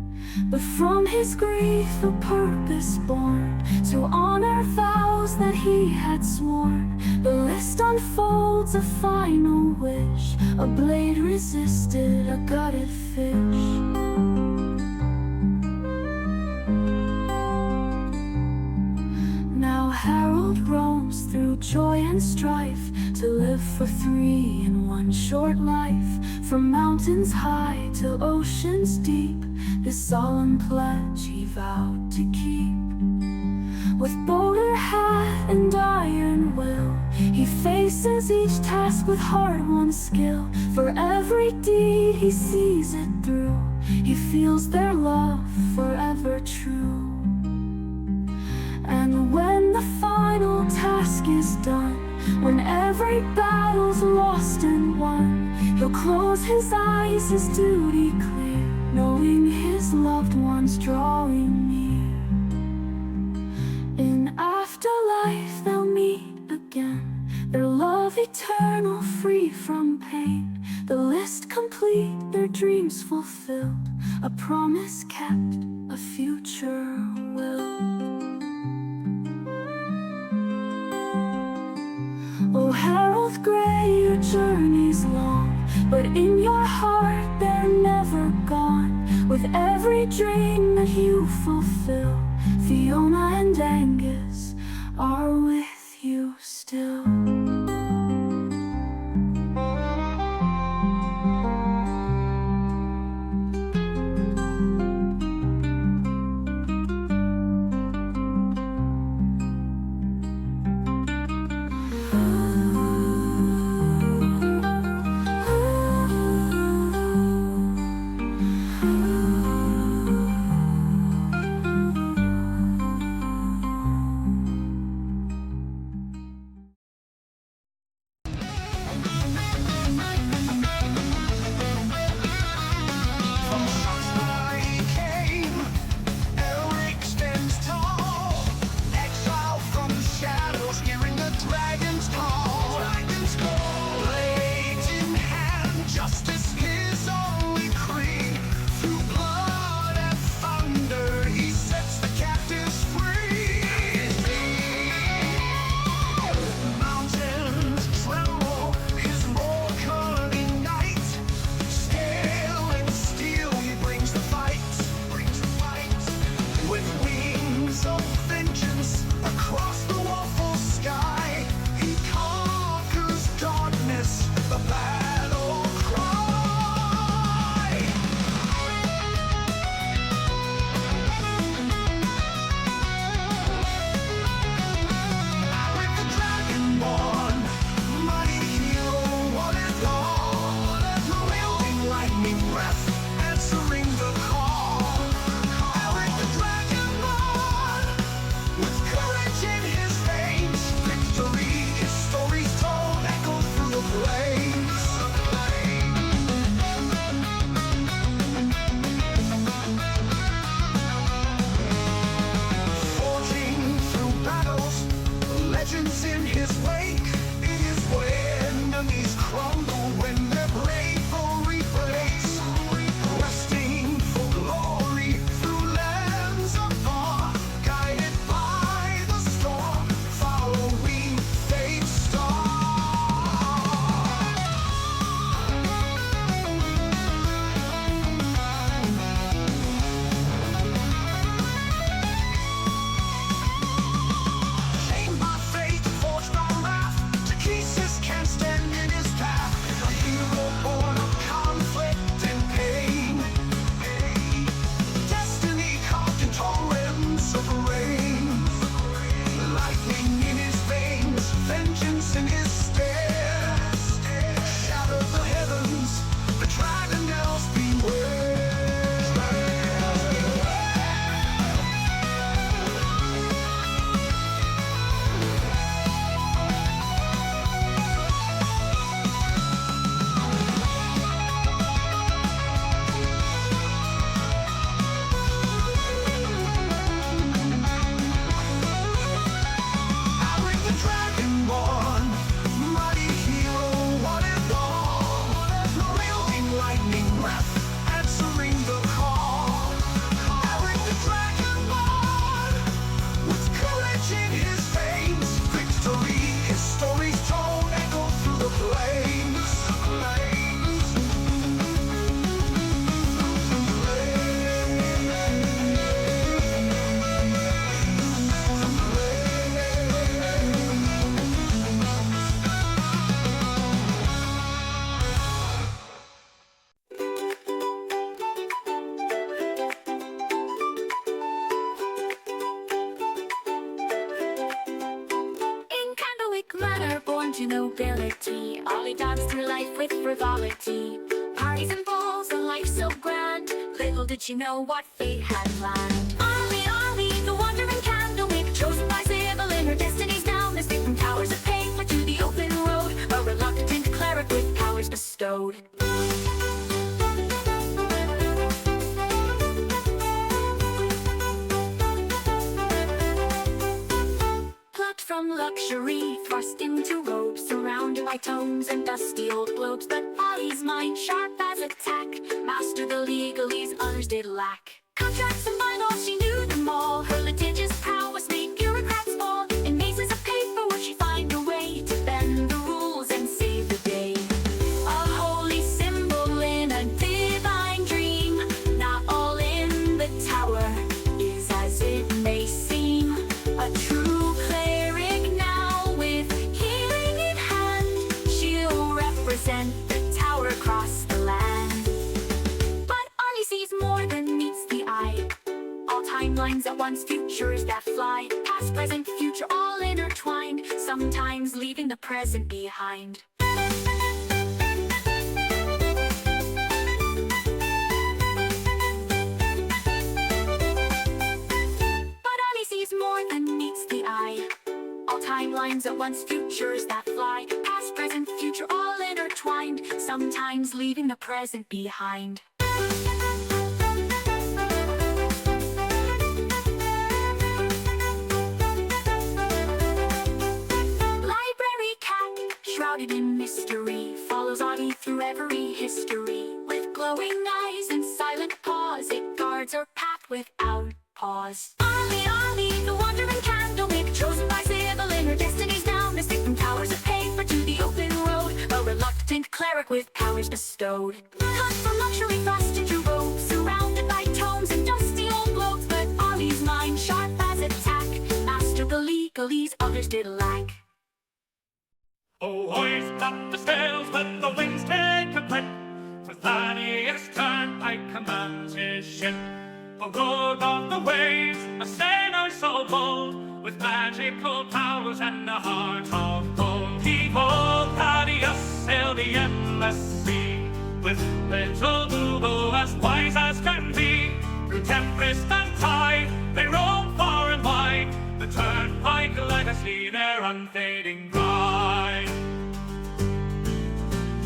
But from his grief a purpose born, to honor vows that he had sworn. The list unfolds a final wish, a blade resisted a gutted fish. Now Harold roams through joy and strife, to live for three in one short life. From mountains high to oceans deep, this solemn pledge he vowed to keep. With bowler hat and iron will, he faces each task with hard-won skill. For every deed he sees it through, he feels their love forever true. And when the final task is done, when every battle's lost and won, he'll close his eyes, his duty clear, knowing his loved ones drawing near. In afterlife they'll meet again, their love eternal, free from pain. The list complete, their dreams fulfilled, a promise kept, a future will. Oh, gray, your journey's long, but in your heart they're never gone. With every dream that you fulfill, Fiona and Angus are with you still. To nobility, Ollie danced through life with frivolity. Parties and balls, a life so grand. Little did she know what fate had planned. Ollie, Ollie, the wandering candlewick, chosen by Sybil in her destinies down the street from towers of paper to the open road, a reluctant cleric with powers bestowed. From luxury, thrust into robes, surrounded by tomes and dusty old globes. But Ollie's mind, sharp as a tack, mastered the legalese others did lack. Contracts and bylaws, she knew them all. Her litigious prowess made bureaucrats fall. In mazes of paper would she find a way to bend the rules and timelines at once, futures that fly. Past, present, future, all intertwined. Sometimes leaving the present behind. But Ali sees more than meets the eye. All timelines at once, futures that fly. Past, present, future, all intertwined. Sometimes leaving the present behind. Library cat, shrouded in mystery, follows Audie through every history. With glowing eyes and silent paws, it guards her path without pause. Ollie, the wandering candlemaker, chosen by Sybil in her destinies now. Mystic from towers of paper to the open road, a reluctant cleric with powers bestowed. Cut from luxury frost into robes, surrounded by tomes and dusty old globes. But Ollie's mind, sharp as a tack, mastered the legalese others did lack. Oh, hoist up the sails, let the winds take a clip. For Thaddeus Turnpike commands his ship. A road on the waves, a sailor so bold, with magical powers and a heart of gold. Behold, Thaddeus sailed the endless sea, with little Boo as wise as can be. Through tempest and tide, they roam far and wide. The Turnpike legacy, their unfading pride.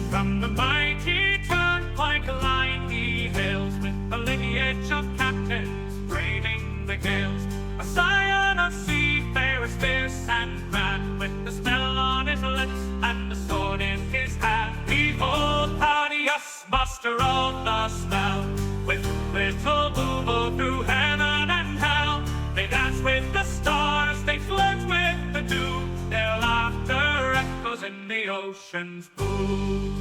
From the mighty Turnpike line he hails, with the lineage of captains braving the gales. A scion of seafarers fierce and grand, with the smell on his lips and the sword in his hand. Behold, Thaddeus, master of the spell, with little Boo through heaven and hell. They dance with the stars, they flirt with the dew, their laughter echoes in the ocean's blue.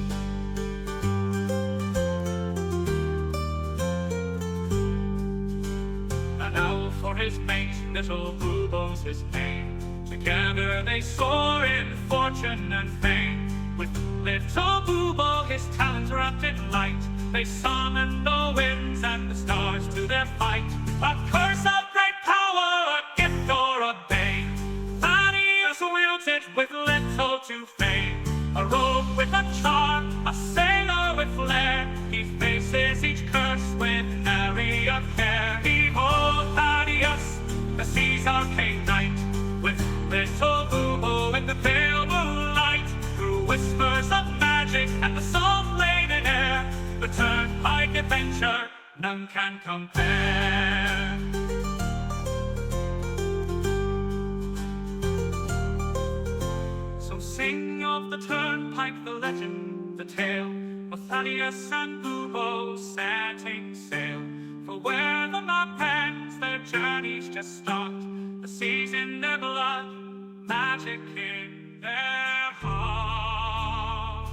And now for his mate, little Boobo's his name. Together they soar in fortune and fame. With little Boobo, his talents wrapped in light, they summon the winds and the stars to their fight. A curse of great power, a gift or a bane, Thaddeus wields it with little to fame. A rogue with a charm, a sailor with flair, he faces each curse with nary a care. Behold, Thaddeus, the sea's arcane knight, with little Boo in the pale moonlight. Through whispers of magic and the salt-laden air, the Turnpike adventure none can compare. So sing of the Turnpike, the legend, the tale, of Thaddeus and Boo setting sail. For where the map ends, their journeys just start. The seas in their blood, magic in their heart.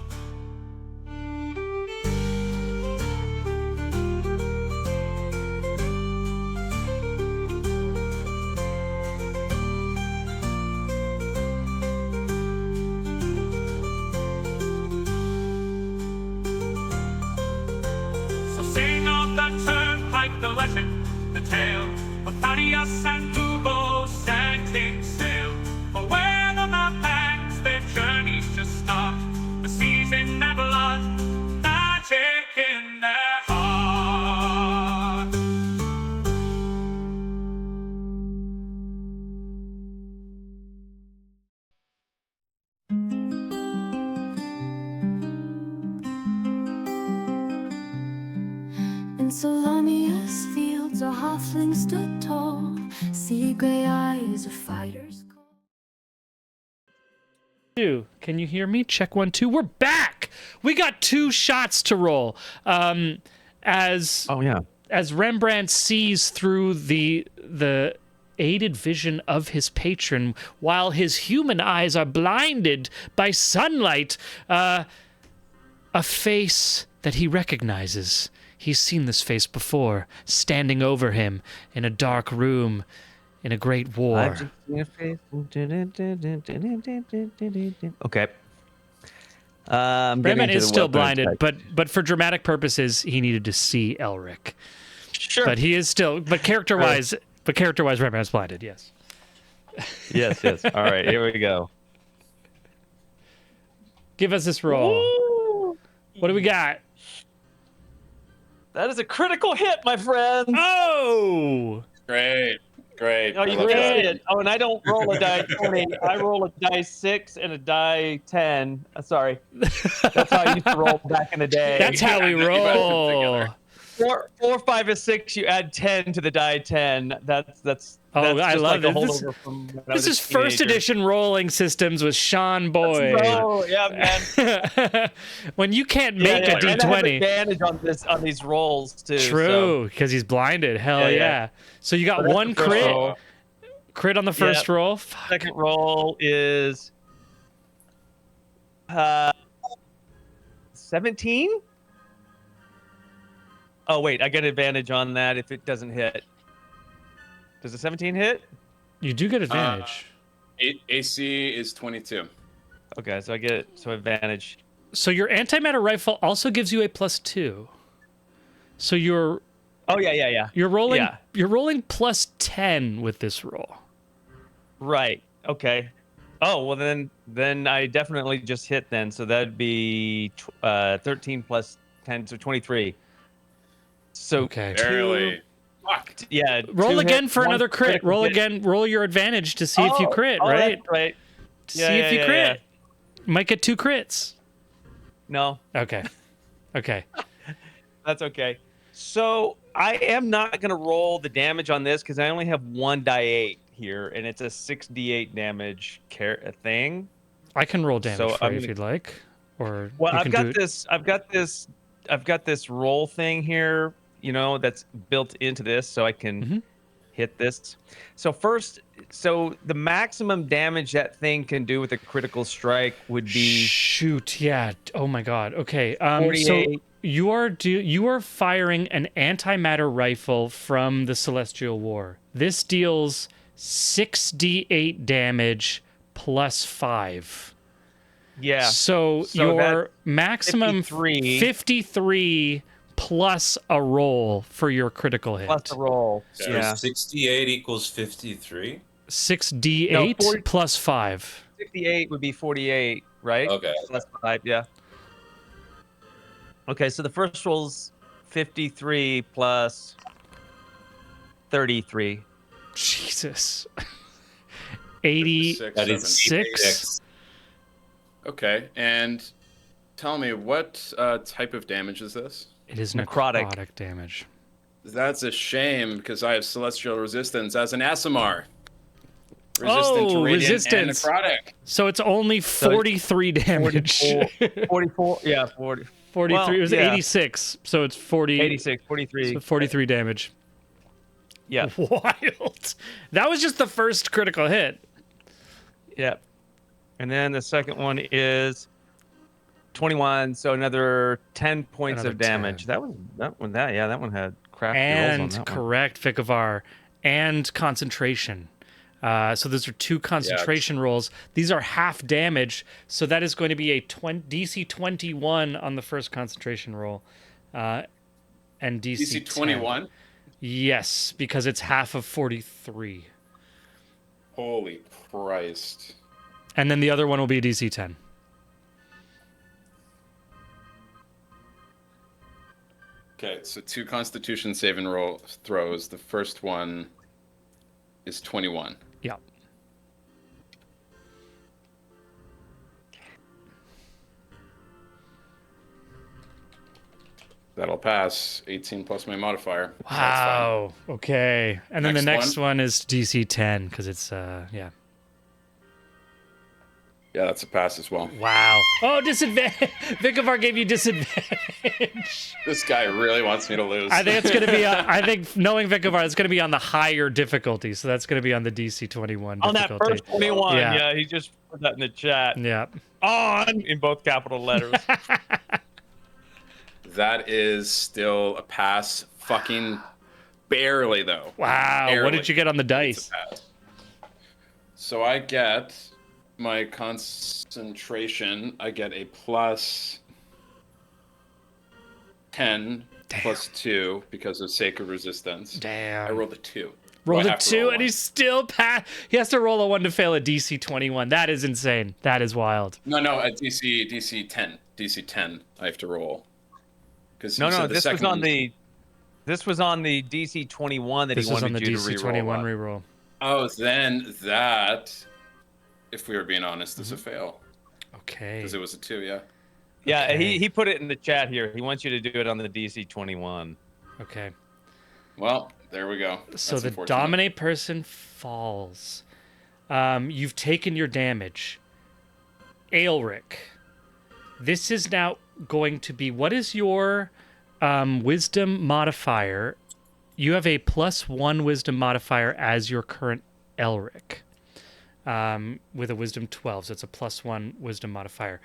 So sing of the Turnpike, the legend, the tale, of Thaddeus and Boo setting sail. For where the map ends, their journeys just start. The seas in their blood, magic in their heart. In Salamia's fields, a halfling stood tall, sea gray eyes of fighters. Can you hear me? Check 1 2. We're back. We got 2 shots to roll. As Rembrandt sees through the aided vision of his patron, while his human eyes are blinded by sunlight, a face that he recognizes. He's seen this face before, standing over him in a dark room in a great war. Okay. Rembrandt is still blinded, but for dramatic purposes, he needed to see Elric. Sure. But he is still, but character-wise, But character-wise, Rembrandt's blinded. Yes. Yes, yes. All right, here we go. Give us this roll. Woo! What do we got? That is a critical hit, my friends. Oh! Great. Great. Oh, I you love missed that. it. Oh, and I don't roll a die 20. I roll a die 6 and a die 10. Sorry. That's how I used to roll back in the day. That's how we Yeah, you guys roll. together. 4, 5, or 6. You add 10 to the die 10. That's Oh, that's I just love like a this. holdover from when I This was a is first teenager. edition rolling systems with Sean Boyd. Oh, yeah, man. When you can't make yeah, a and I have D20. advantage on these rolls too. True, because he's blinded. Hell Yeah, yeah. yeah. So you got So that's one the first crit. roll. Crit on the first Yeah. roll. So Fuck. second roll is 17. Oh wait, I get advantage on that if it doesn't hit. Does a 17 hit? You do get advantage. AC is 22. Okay, so I get advantage. So your antimatter rifle also gives you a +2. So you're Oh yeah. rolling Yeah. you're rolling +10 with this roll. Right. Okay. Oh well, then I definitely just hit then. So that'd be 13 plus 10, so 23. So Okay. Barely. Fuck. yeah. Roll 2 again hits, for 1 another crit. critical Roll hit. again. Roll your advantage to see if you crit, Oh, right? that's right. To Yeah, see yeah, if you yeah, crit. Might get 2 crits. No, Okay. Okay. that's okay. So I am not going to roll the damage on this because I only have 1 die 8 here, and it's a 6d8 damage thing. I can roll damage So for I'm you if gonna- you'd like, or Well, you I've can got do it. this. I've got this roll thing here. That's built into this, so I can Mhm. hit this. So first, the maximum damage that thing can do with a critical strike would be Shoot! Yeah. Oh my God. Okay. So 48. you are firing an antimatter rifle from the Celestial War. This deals 6d8 damage plus 5. Yeah. So So your that's maximum 53. 53 plus a roll for your critical hit. Plus the roll. So Yeah. 68 equals 53. 6d8 No, 40 plus 5. 68 would be 48, right? Okay. Plus 5, yeah. Okay, so the first roll's 53 plus 33. Jesus. 80. 56, That is 6. Okay, and tell me, what type of damage is this? It is Necrotic. necrotic damage. That's a shame, because I have Celestial Resistance as an Asimar. Resistant to Oh, radiant resistance. and necrotic. So it's only 43 damage. 44, yeah, 40. 43. Well, it was yeah. 86. So it's 40. 86, 43. So 43 damage. Yeah, Wild. That was just the first critical hit. yeah. And then the second one is 21, so another 10 points Another of damage. 10. That one had crafty rolls on And that one. correct, Vikavar. And concentration. So those are 2 concentration rolls. These are half damage. So that is going to be a DC 21 on the first concentration roll. And DC DC 21? Yes, because it's half of 43. Holy Christ. And then the other one will be a DC 10. Okay, so 2 Constitution saving roll throws. The first one is 21. Yeah. That'll pass. 18 plus my modifier. That's fine. Wow. Okay. And then the Next next one is DC 10 because it's yeah. Yeah, that's a pass as well. Wow. Oh, disadvantage. Vikavar gave you disadvantage. This guy really wants me to lose. I think it's going to be. I think knowing Vikavar, it's going to be on the higher difficulty. So that's going to be on the DC 21 On that difficulty. first 21, Yeah. yeah, he just put that in the chat. Yeah. On in both capital letters. That is still a pass. Fucking barely, though. Wow. What Barely. did you get on the It's a dice? pass. So I get my concentration. I get a plus 10 plus 2 because of sacred resistance. Damn. I rolled a 2. Rolled I a have to 2 roll and one? he's still he has to roll a 1 to fail a DC 21. That is insane. That is wild. No, at DC 10. DC 10 I have to roll. Because No, you no, said the this was second on one. this was on the DC 21 that This he was on wanted the you to DC reroll. 21 on. reroll. Oh, then that, if we were being honest, is a Mm-hmm. fail. Okay. Because it was a 2, yeah. Yeah, Okay. he put it in the chat here. He wants you to do it on the DC 21. Okay. Well, there we go. So That's the unfortunate. dominate person falls. You've taken your damage. Aelric. This is now going to be, what is your wisdom modifier? You have a +1 wisdom modifier as your current Elric. With a wisdom 12, so it's a +1 wisdom modifier.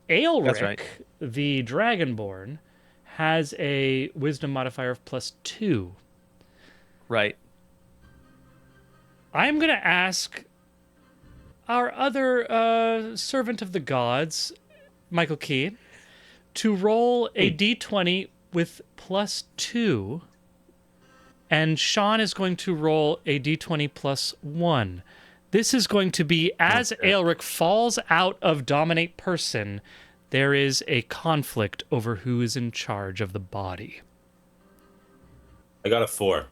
Aelric, That's right. the Dragonborn, has a wisdom modifier of +2. Right. I'm going to ask our other servant of the gods, Michael Key, to roll a d20 with +2, and Sean is going to roll a d20 +1. This is going to be as Aelric falls out of Dominate Person, there is a conflict over who is in charge of the body. I got a 4.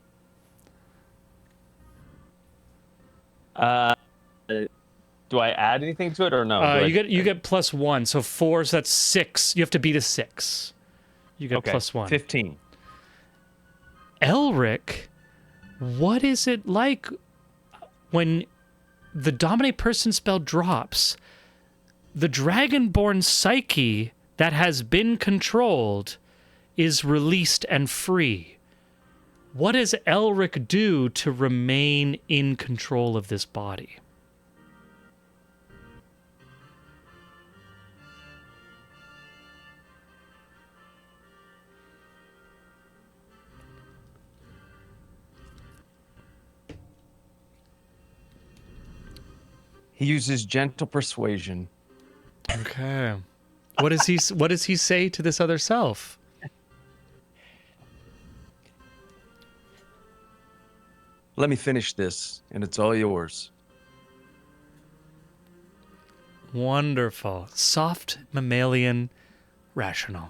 Do I add anything to it or no? You get +1, so 4, so that's 6. You have to beat a 6. You get okay, +1. 15. Elric, what is it like when the Dominate Person spell drops? The Dragonborn psyche that has been controlled is released and free. What does Elric do to remain in control of this body? He uses gentle persuasion. Okay. What does he say to this other self? Let me finish this, and it's all yours. Wonderful. Soft mammalian rational.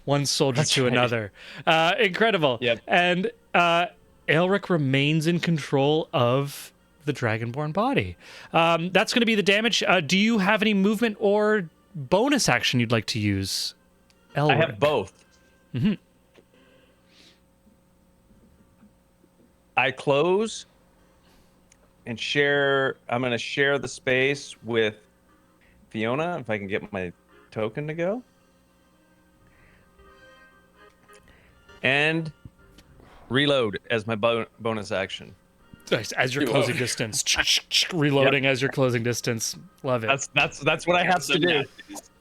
One soldier That's to right. another. Incredible. Yep. And Elric remains in control of the Dragonborn body. That's going to be the damage. Do you have any movement or bonus action you'd like to use, Elric? I have both. Mm-hmm. I close and share. I'm going to share the space with Fiona, if I can get my token to go. And reload as my bonus action. Nice. As your You closing are. distance. Reloading as your closing distance. Love it. That's what I have to do.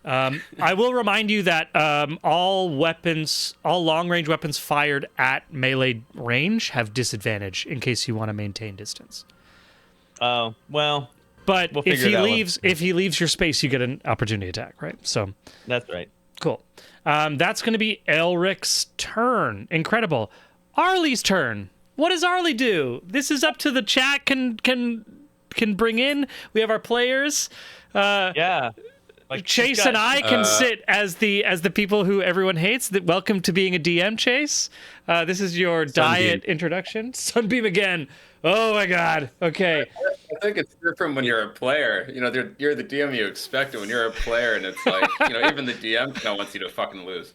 I will remind you that all long-range weapons fired at melee range have disadvantage in case you want to maintain distance. Oh, well, But We'll if figure that one. if he leaves your space, you get an opportunity attack, right? So that's right. cool. That's going to be Elric's turn. Incredible. Arlie's turn. What does Arlie do? This is up to the chat. Can bring in. We have our players. Yeah. Like, she's Chase and I got- can sit as the people who everyone hates. Welcome to being a DM, Chase. This is your diet introduction. Sunbeam again. Oh my God. Okay. I think it's different when you're a player. You know, you're the DM, you expect it. When you're a player, and it's like, you know, even the DM kind of wants you to fucking lose.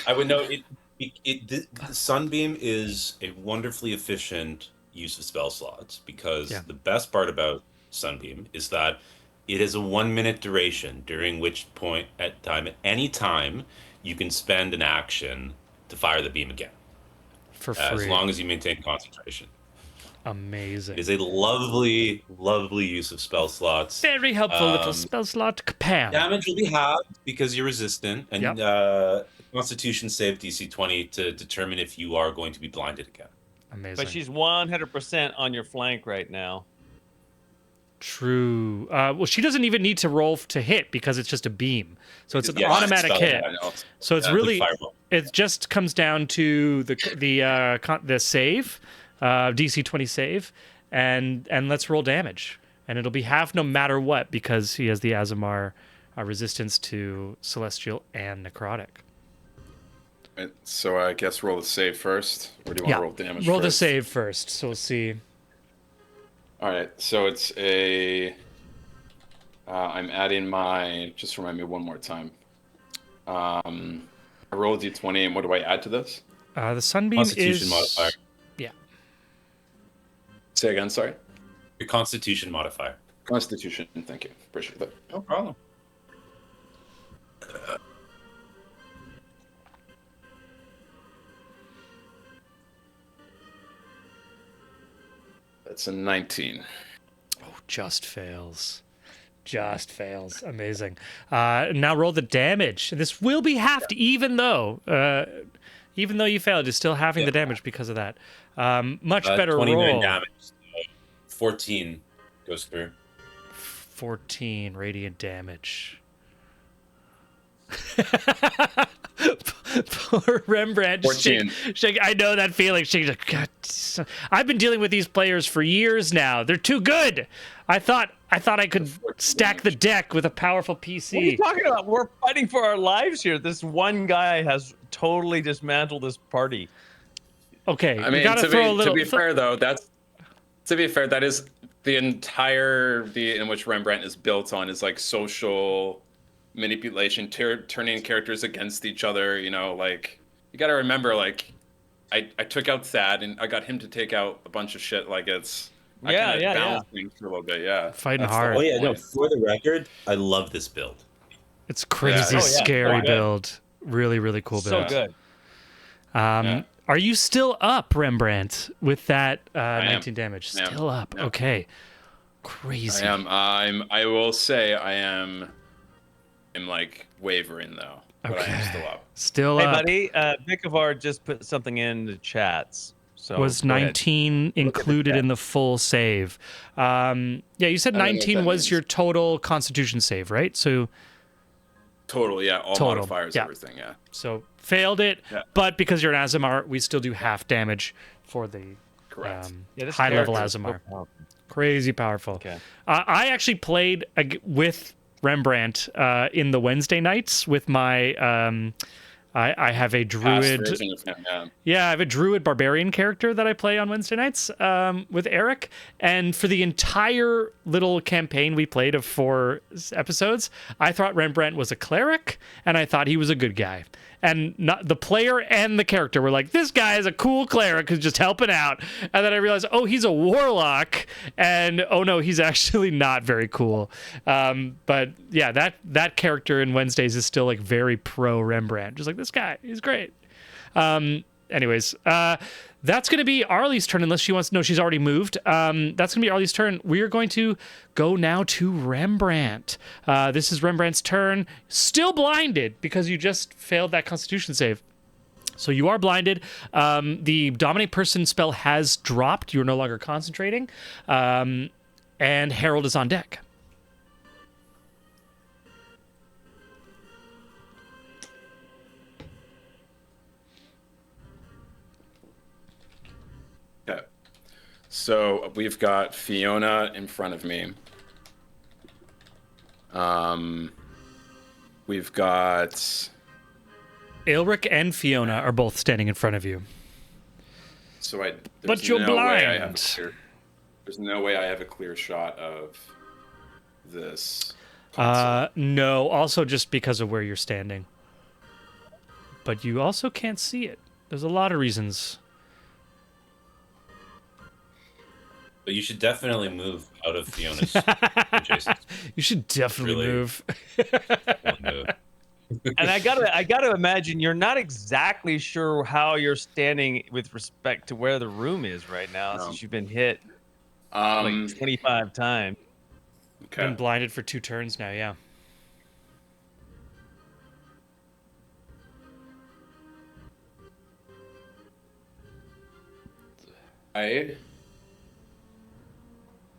I would note the Sunbeam is a wonderfully efficient use of spell slots because Yeah. the best part about Sunbeam is that it is a 1 minute duration, during which point at any time you can spend an action to fire the beam again, For as free. long as you maintain concentration. Amazing. It is a lovely, lovely use of spell slots. Very helpful little spell slot. Kapam. Damage will be halved because you're resistant, and Yep. Constitution save DC 20 to determine if you are going to be blinded again. Amazing. But she's 100% on your flank right now. True. Well, she doesn't even need to roll to hit because it's just a beam. So it's an Yeah, automatic spell, hit. I know. So it's Yeah, really, like fireball. it just comes down to the save. DC 20 save, and let's roll damage. And it'll be half no matter what because he has the Azamar resistance to Celestial and Necrotic. Right, so I guess roll the save first. Or do you want to roll damage Roll the first? save first, so we'll see. All right, so it's a... I'm adding my... Just remind me one more time. I rolled a d20, and what do I add to this? The Sunbeam Constitution is... modifier. Yeah. Say again, sorry? Your Constitution modifier. Constitution, thank you. Appreciate that. No problem. That's a 19. Just fails. Just fails. Amazing. Now roll the damage. This will be halved, even though you failed, it's still having the damage because of that. Much better 29 roll. damage. 14 goes through. 14 radiant damage. Poor Rembrandt. 14. I know that feeling. She's like, God, I've been dealing with these players for years now. They're too good. I thought I could stack the deck with a powerful PC. What are you talking about? We're fighting for our lives here. This one guy has totally dismantled this party. Okay, I mean, you gotta to throw a little. be fair, though, that is the entirety in which Rembrandt is built on is like social manipulation, turning characters against each other. You know, like you got to remember, like I took out Thad and I got him to take out a bunch of shit. Like it's I kinda balance things for a little bit. Yeah, Fighting That's hard. the Oh yeah, no. point. For the record, I love this build. It's crazy, Yeah. scary Oh, yeah. build. Really, really cool build. So good. Yeah. Are you still up, Rembrandt, with that am. 19 damage? I am. Still up. Yeah. Okay. Crazy. I am. I will say I am. I'm like wavering though, but I am still up. Still Hey, up. buddy, Vikavar just put something in the chats. So Was go ahead. 19 included chat. in the full save? Yeah, you said I don't know what 19 that was means. your total Constitution save, right? So Total, yeah, all Total, modifiers, yeah. everything, yeah. failed it, Yeah. but because you're an Azamar, we still do half damage for the Correct. This high level character is so Azamar. powerful. Crazy powerful. Okay. I actually played with Rembrandt in the Wednesday nights with my. I have a Past druid. version of him, yeah. Yeah, I have a druid barbarian character that I play on Wednesday nights with Eric. And for the entire little campaign we played of 4 episodes, I thought Rembrandt was a cleric, and I thought he was a good guy. And not, the player and the character were like, this guy is a cool cleric who's just helping out. And then I realized, oh, he's a warlock. And oh no, he's actually not very cool. But yeah, that character in Wednesdays is still like very pro Rembrandt. Just like, this guy, he's great. Anyways, that's going to be Arlie's turn unless she wants. No, she's already moved. That's going to be Arlie's turn. We are going to go now to Rembrandt. This is Rembrandt's turn. Still blinded because you just failed that Constitution save. So you are blinded. The Dominate Person spell has dropped. You're no longer concentrating. And Herald is on deck. Okay. So we've got Fiona in front of me. We've got Aelric and Fiona are both standing in front of you. so I. But there's you're no way I have a blind. there's no way I have a clear shot of this. console. No, also just because of where you're standing. But you also can't see it. There's a lot of reasons. But you should definitely move out of Fiona's adjacent You should definitely Really? move. move. And I gotta imagine you're not exactly sure how you're standing with respect to where the room is right now, No. since you've been hit Um, like 25 times. okay. Been blinded for 2 turns now, yeah. I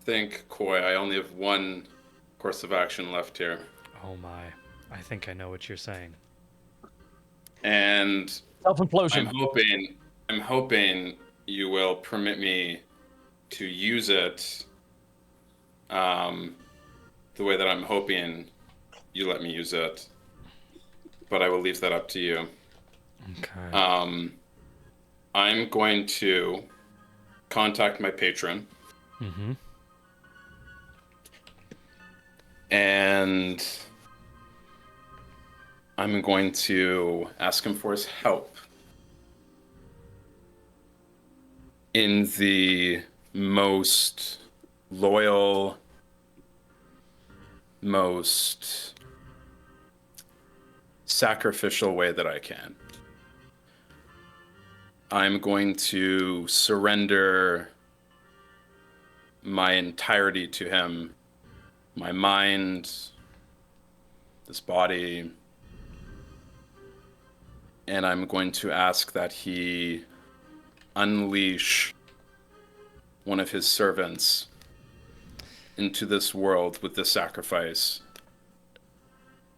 think, Koi, I only have one course of action left here. Oh my. I think I know what you're saying. And Self-implosion. I'm hoping you will permit me to use it the way that I'm hoping you let me use it. But I will leave that up to you. Okay. I'm going to contact my patron. Mm-hmm. And I'm going to ask him for his help in the most loyal, most sacrificial way that I can. I'm going to surrender my entirety to him, my mind, this body, and I'm going to ask that he unleash one of his servants into this world with this sacrifice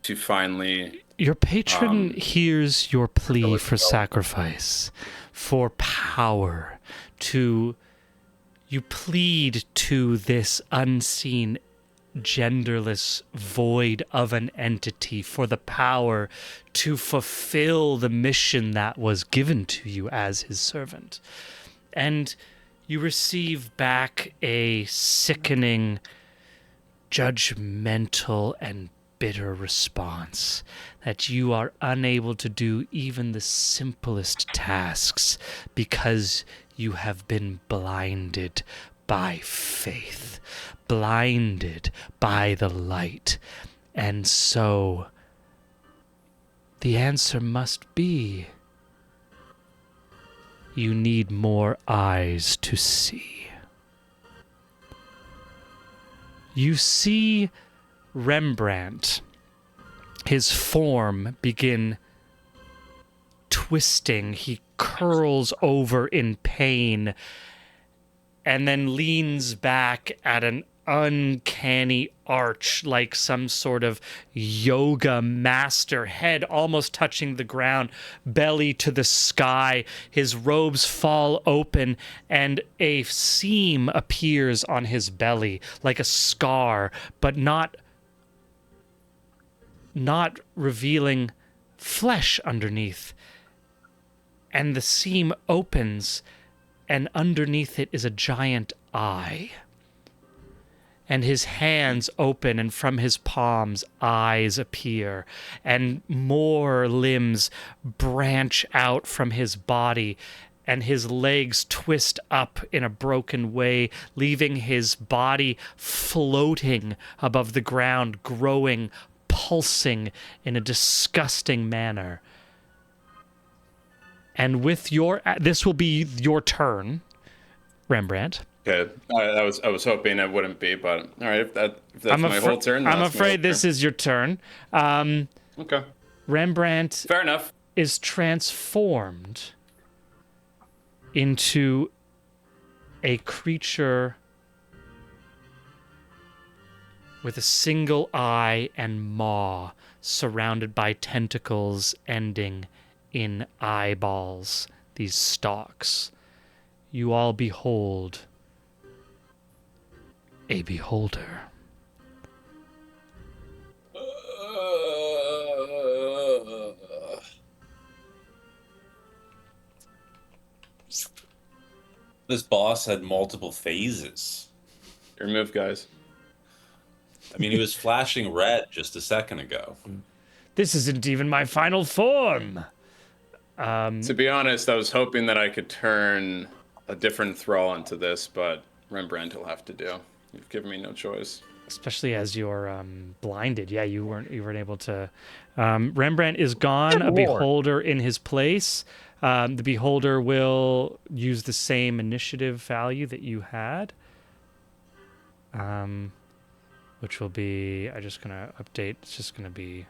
to finally... Your patron hears your plea for itself. sacrifice, for power, to... You plead to this unseen, genderless void of an entity for the power to fulfill the mission that was given to you as his servant. And you receive back a sickening, judgmental, and bitter response that you are unable to do even the simplest tasks because you have been blinded by faith, blinded by the light. And so the answer must be you need more eyes to see. You see Rembrandt, his form begin twisting. He curls over in pain and then leans back at an uncanny arch like some sort of yoga master, head almost touching the ground, belly to the sky. His robes fall open and a seam appears on his belly like a scar, but not revealing flesh underneath. And the seam opens, and underneath it is a giant eye. And his hands open, and from his palms, eyes appear, and more limbs branch out from his body, and his legs twist up in a broken way, leaving his body floating above the ground, growing, pulsing in a disgusting manner. And with this will be your turn, Rembrandt. Okay, I was hoping it wouldn't be, but all right, if that's my whole turn, I'm that's my afraid whole this turn. is your turn. Okay, Rembrandt fair enough. is transformed into a creature with a single eye and maw, surrounded by tentacles ending in eyeballs, these stalks. You all behold a beholder. This boss had multiple phases. Your move, guys. I mean, he was flashing red just a second ago. This isn't even my final form. To be honest, I was hoping that I could turn a different thrall into this, but Rembrandt will have to do. You've given me no choice. Especially as you're blinded. Yeah, you weren't able to. Rembrandt is gone. A beholder in his place. The beholder will use the same initiative value that you had, which will be. I'm just gonna update. It's just gonna be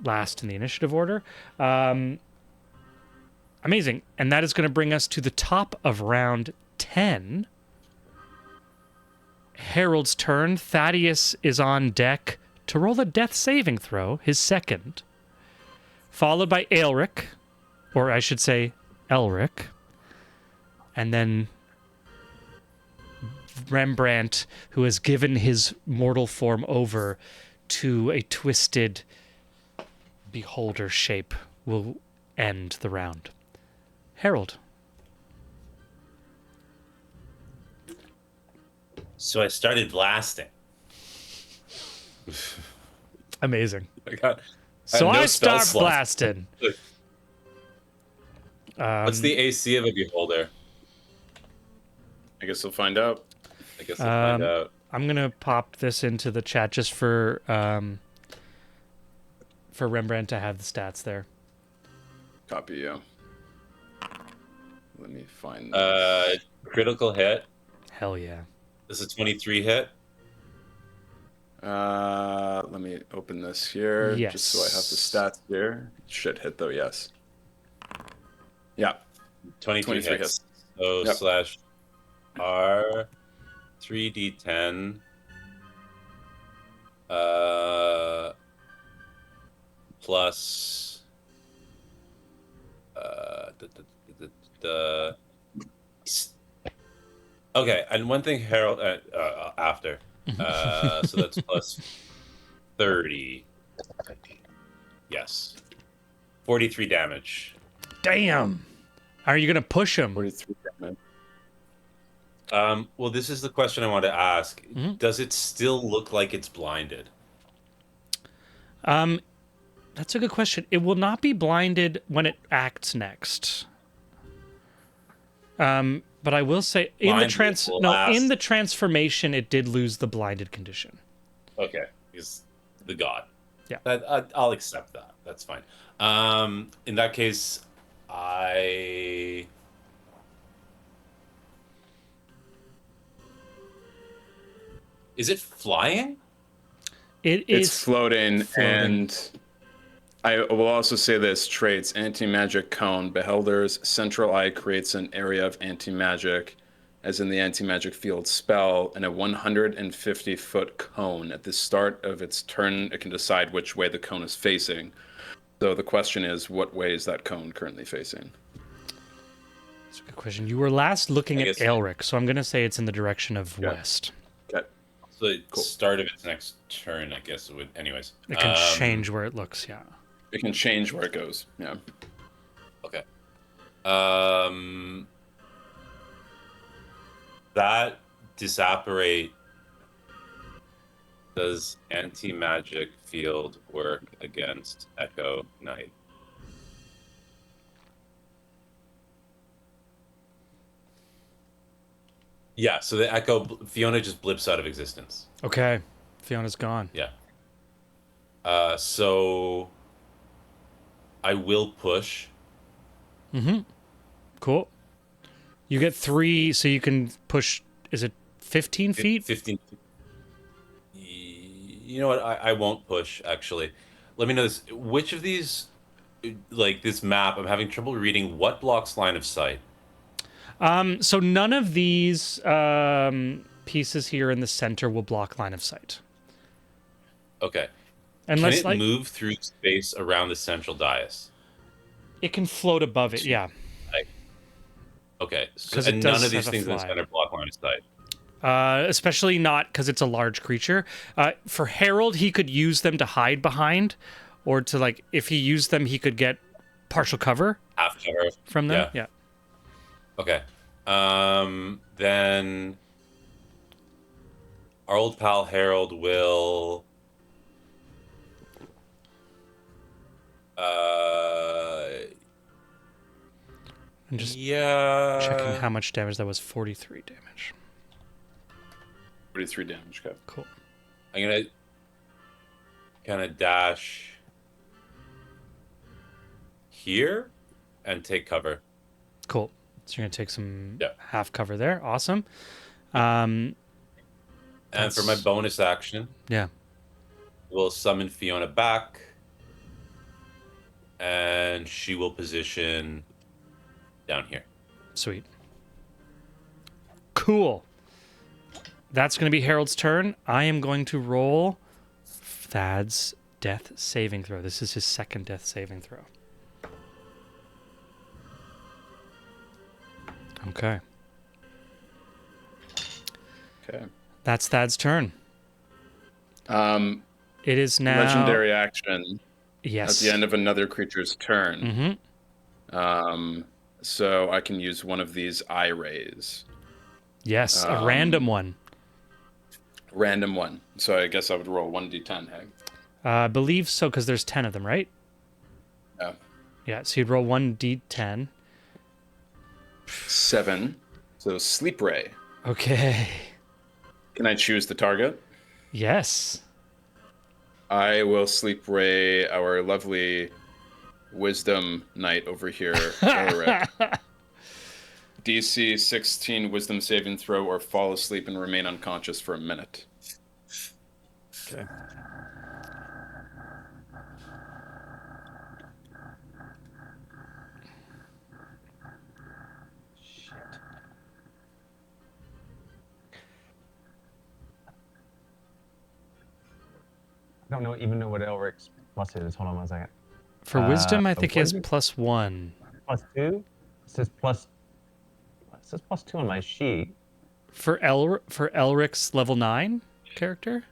last in the initiative order. Amazing, and that is going to bring us to the top of round 10. Harold's turn. Thaddeus is on deck to roll a death saving throw, his second, followed by Aelric, or I should say Elric, And then Rembrandt, who has given his mortal form over to a twisted beholder shape, will end the round. Harold. So I started blasting. Amazing. I So had no I spell start slots. blasting. What's the AC of a beholder? I guess we'll find out. I guess we'll find out. I'm gonna pop this into the chat just for Rembrandt to have the stats there. Copy, yeah. Let me find Critical hit. Hell yeah. This is a 23 hit. let me open this here just so I have the stats here. Shit hit though, yes. Yeah. 23 23 hits. hits. So Yep. slash R 3d10 plus the okay, and one thing Harold after so that's plus 30. Yes. 43 damage. Damn. Are you gonna push him? 43 damage. Well, this is the question I want to ask. Mm-hmm. Does it still look like it's blinded? That's a good question. It will not be blinded when it acts next. But I will say in the transformation, it did lose the blinded condition. Okay, he's the god. Yeah. I'll accept that. That's fine. In that case, Is it flying? It's floating, and I will also say this: traits, anti-magic cone. Beholder's central eye creates an area of anti-magic, as in the anti-magic field spell, and a 150-foot cone. At the start of its turn, it can decide which way the cone is facing. So the question is, what way is that cone currently facing? That's a good question. You were last looking at guess- Elric, so I'm gonna say it's in the direction of Yeah. west. Okay. So the start of its next turn, I guess it would. Anyways, It can change where it looks. Yeah. It can change where it goes. Yeah. Okay. That disapparate. Does anti-magic field work against Echo Knight? Yeah, so the Echo Fiona just blips out of existence. Okay. Fiona's gone. Yeah. So I will push. Cool. You get 3, so you can push. Is it 15 feet? 15. You know what? I won't push, actually. Let me know this. Which of these, like this map, I'm having trouble reading what blocks line of sight. So none of these pieces here in the center will block line of sight. Okay. Unless Can it move through space around the central dais? it can float above it, yeah. Okay. So, 'Cause it and does none of these have a things in the fly. center block line of sight. Especially not because it's a large creature. For Harold, he could use them to hide behind, or to like if he used them, he could get partial cover After her. from them. Yeah. Okay. Then our old pal Harold will I'm just yeah. checking how much damage that was. 43 damage. 43 damage. Okay. Cool. I'm gonna kind of dash here and take cover. Cool. So you're gonna take some Yeah. half cover there. Awesome. And for my That's- bonus action, Yeah. we'll summon Fiona back, and she will position down here. Sweet. Cool. That's going to be Harold's turn. I am going to roll Thad's death saving throw. This is his second death saving throw. Okay. Okay. That's Thad's turn. Um, It is now. legendary action Yes. at the end of another creature's turn. Mm-hmm. So I can use one of these eye rays. Yes, a random one. Random one. So I guess I would roll 1d10, hey? I believe so, because there's 10 of them, right? Yeah. Yeah, so you'd roll 1d10. 7. So sleep ray. Okay. Can I choose the target? Yes. I will sleep ray our lovely wisdom knight over here, Ulrich. DC 16 wisdom saving throw or fall asleep and remain unconscious for a minute. Okay. Shit. I don't even know what Elric's plus is. Hold on one second. For wisdom, I think he what has is it? +1. +2? It says +2 on my sheet. For Elric's level 9 character?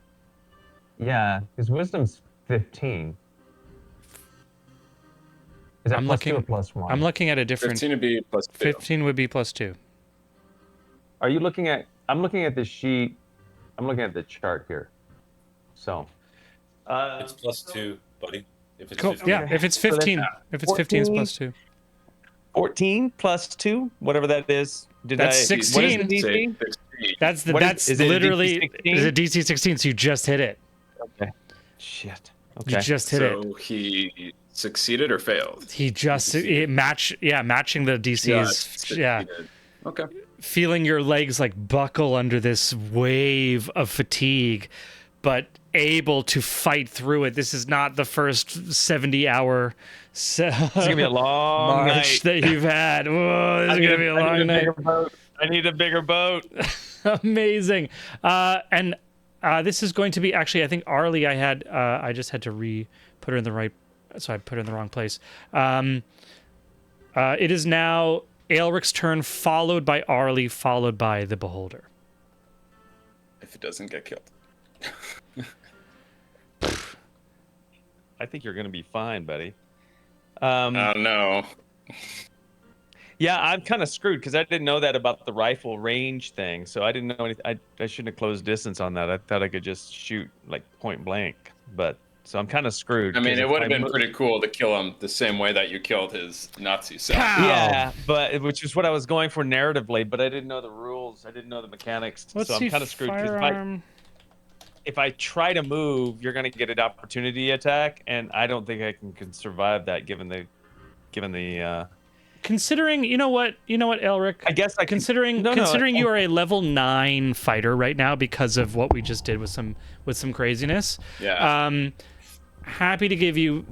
Yeah, his wisdom's 15. Is that I'm +2 looking- or +1? I'm looking at a different... 15 would be +2. 15 would be +2. Are you looking at? I'm looking at the sheet. I'm looking at the chart here. So. It's +2, buddy. If it's Cool. 15. Yeah, if it's 15. If it's 15, it's 14. +2. 14 plus 2, whatever that is. That's What is 16. the Say DC? 16. That's What is- that's is it a literally DC 16? is a DC 16, so you just hit it. Okay. Shit. You Okay. just hit it. So he succeeded or failed? He just matching the DCs. Yeah. Succeeded. Okay. Feeling your legs like buckle under this wave of fatigue, but able to fight through it. This is not the first 70-hour It's gonna be a long march night. that you've had. Whoa, this is gonna be a long night. I need a bigger boat. Amazing. And this is going to be actually, I think Arlie, I just had to put her in the right, so I put her in the wrong place. It is now Aelric's turn, followed by Arlie, followed by the Beholder. If it doesn't get killed. I think you're gonna be fine, buddy. Oh no. Yeah, I'm kind of screwed because I didn't know that about the rifle range thing. So I didn't know anything. I shouldn't have closed distance on that. I thought I could just shoot like point blank. But so I'm kind of screwed. I mean, 'cause it if would have I been mo- pretty cool to kill him the same way that you killed his Nazi self. Pow! Yeah, but which is what I was going for narratively, but I didn't know the rules. I didn't know the mechanics. Let's so see, I'm kind of screwed because firearm. if I try to move, you're gonna get an opportunity attack, and I don't think I can survive that given the Considering, you know what, Elric? I guess I can- considering No, you are a level 9 fighter right now because of what we just did with some craziness. Yeah. Happy to give you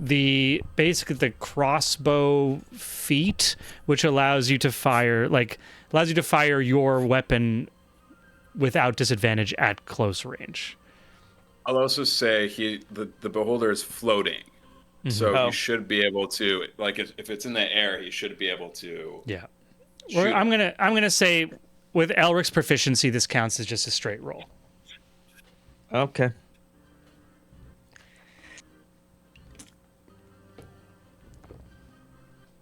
basically the crossbow feat, which allows you to fire your weapon without disadvantage at close range. I'll also say the beholder is floating. So Oh. he should be able to, like, if it's in the air, he should be able to. Yeah. shoot I'm him. gonna say with Elric's proficiency, this counts as just a straight roll. Okay.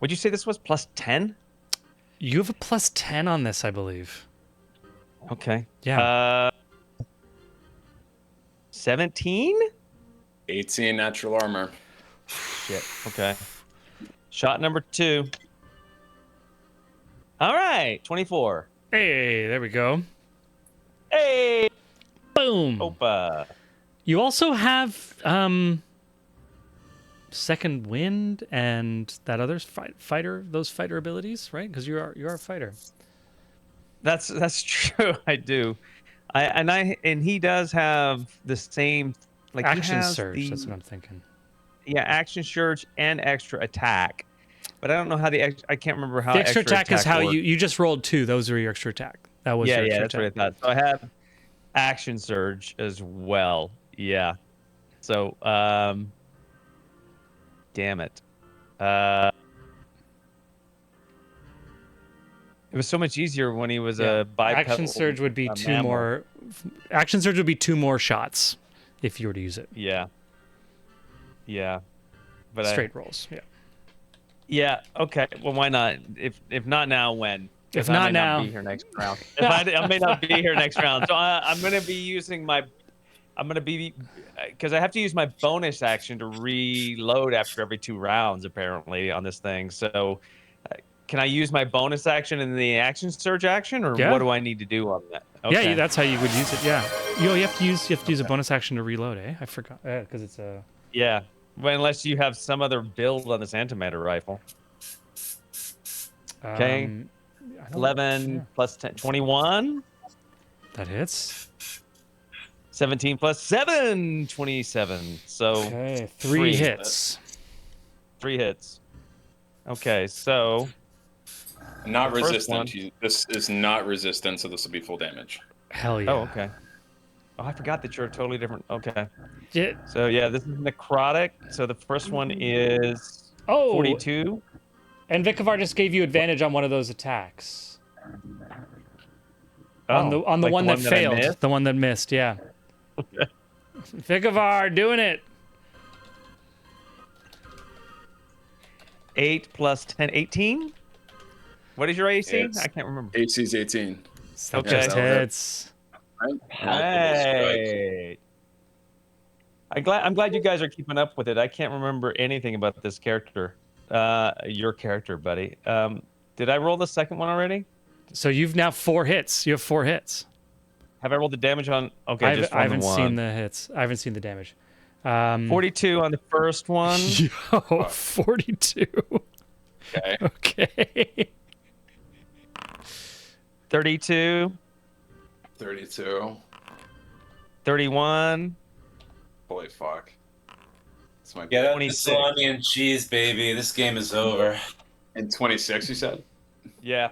Would you say this was plus 10? You have a plus 10 on this, I believe. Okay. Yeah. 17? 18 natural armor. Shit. Okay. Shot number 2. All right. 24. Hey, there we go. Hey. Boom. Opa. You also have second wind and that other fighter abilities, right? Because you are a fighter. That's true. I do. And he does have the same like he Action has surge. the- That's what I'm thinking. Yeah, action surge and extra attack. But I don't know how I can't remember how The extra attack is how works. you just rolled 2. Those were your extra attack. That was your extra that's what I attack. thought. So I have action surge as well. Yeah. So damn it. It was so much easier when he was Yeah. a bipedal. Action surge would be two mammal. more. Action surge would be 2 more shots if you were to use it. Yeah. Yeah. But Straight rolls. Yeah. Yeah. Okay. Well, why not? If not now, when? 'Cause If not I may now. not be here next round. I may not be here next round, so I'm gonna be using my. I'm gonna be because I have to use my bonus action to reload after every 2 rounds, apparently, on this thing. So, can I use my bonus action in the action surge action, or Yeah. what do I need to do on that? Okay. Yeah, that's how you would use it. Yeah. You have to use a bonus action to reload, eh? I forgot. Because it's a. Yeah. Well, unless you have some other build on this antimatter rifle. Okay. I don't- 11 yeah. plus 10, 21. That hits. 17 plus 7, 27. So Okay, 3 Three. hits. 3 hits. Okay, so Not The first resistant. one. This is not resistant, so this will be full damage. Hell yeah. oh, okay. Oh, I forgot that you're totally different. Okay. Yeah. So yeah, this is necrotic. So the first one is Oh, 42. and Vikavar just gave you advantage on one of those attacks. on the Oh, like one that I failed, missed? the one that missed. Yeah. Vikavar doing it. 8 plus 10, 18. What is your AC? It's- I can't remember. AC is 18. That Okay. just hits. Hey. I'm glad you guys are keeping up with it. I can't remember anything about this character. Your character, buddy. Did I roll the second one already? So you've now 4 hits. You have 4 hits. Have I rolled the damage on? Okay, just I on haven't the one. seen the hits. I haven't seen the damage. 42 on the first one. Yo, 42. Okay. Okay. 32, 32. 31. Holy fuck. That's my Get out the 26. salami and cheese, baby. This game is over. And 26, you said? Yeah.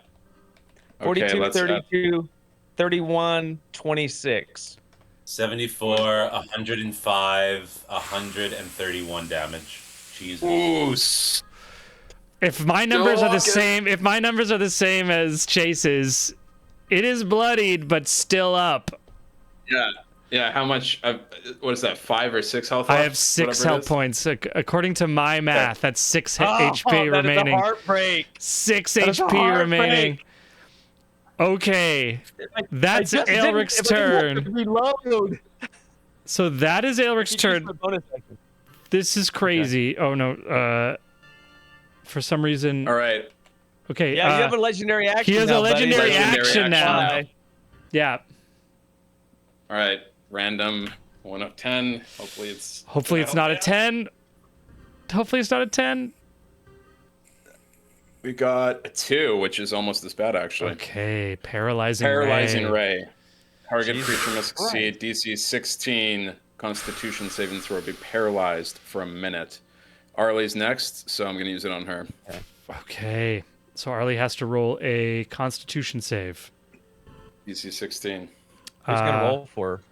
Okay, 42, let's 32, 31, 26. 74, 105, 131 damage. Jesus. Ooh, If my numbers are the Still same, if my numbers are the same as Chase's, it is bloodied but still up. yeah. Yeah, how much? What is that, 5 or 6 health I left? have 6 Whatever it health is? points. According to my math, that's 6 HP that is a remaining. heartbreak. 6 That is a HP heartbreak. remaining. Okay. That's I just didn't- Aelric's if I didn't have to turn. Reload. So that is Aelric's You used turn. my bonus action. This is crazy. Oh no. For some reason. All right. Okay. Yeah, you have a legendary action. he has a now, buddy. legendary Legendary action now. action Yeah. All right. Random 1 of 10. Hopefully it's. Hopefully it's not a 10. Hopefully it's not a 10. We got a 2, which is almost as bad, actually. Okay. Paralyzing Paralyzing ray. Ray. Target Jesus creature must succeed DC 16 Constitution saving throw, be paralyzed for a minute. Arlie's next, so I'm going to use it on her. Okay. So Arlie has to roll a Constitution save. DC 16. Who's gonna roll for her?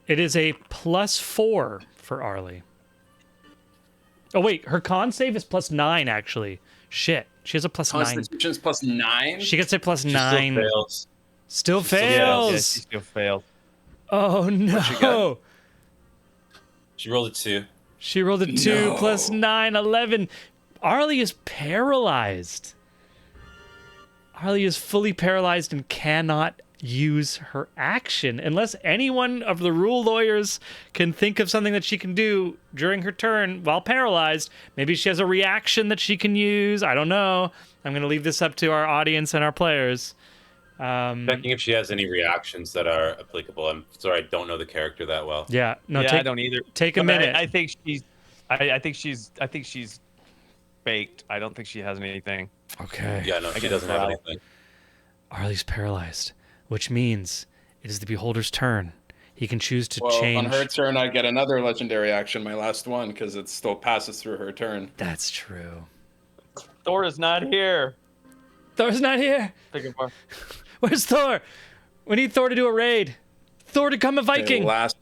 It is a +4 for Arlie. Oh wait, her con save is +9 actually. Shit, she has a +9. Constitution's plus 9? She gets a +9. Still fails. Still still fails. Yeah, she still failed. Oh no. She rolled a 2. She rolled a 2 plus 9, 11. Arlie is paralyzed. Arlie is fully paralyzed and cannot use her action unless anyone of the rule lawyers can think of something that she can do during her turn while paralyzed. Maybe she has a reaction that she can use. I don't know. I'm going to leave this up to our audience and our players. Checking if she has any reactions that are applicable. I'm sorry, I don't know the character that well. Yeah, no, Yeah, take, I don't either. take a But minute. I think she's. I think she's baked. I don't think she has anything. Okay. Yeah, no, she guess doesn't have I'll- anything. Arlie's paralyzed, which means it is the beholder's turn. He can choose to Well, change. on her turn, I get another legendary action, my last one, because it still passes through her turn. That's true. Thor is not here. Thor's not here. Pick him up. Where's Thor? We need Thor to do a raid. Thor to become a Okay, Viking. last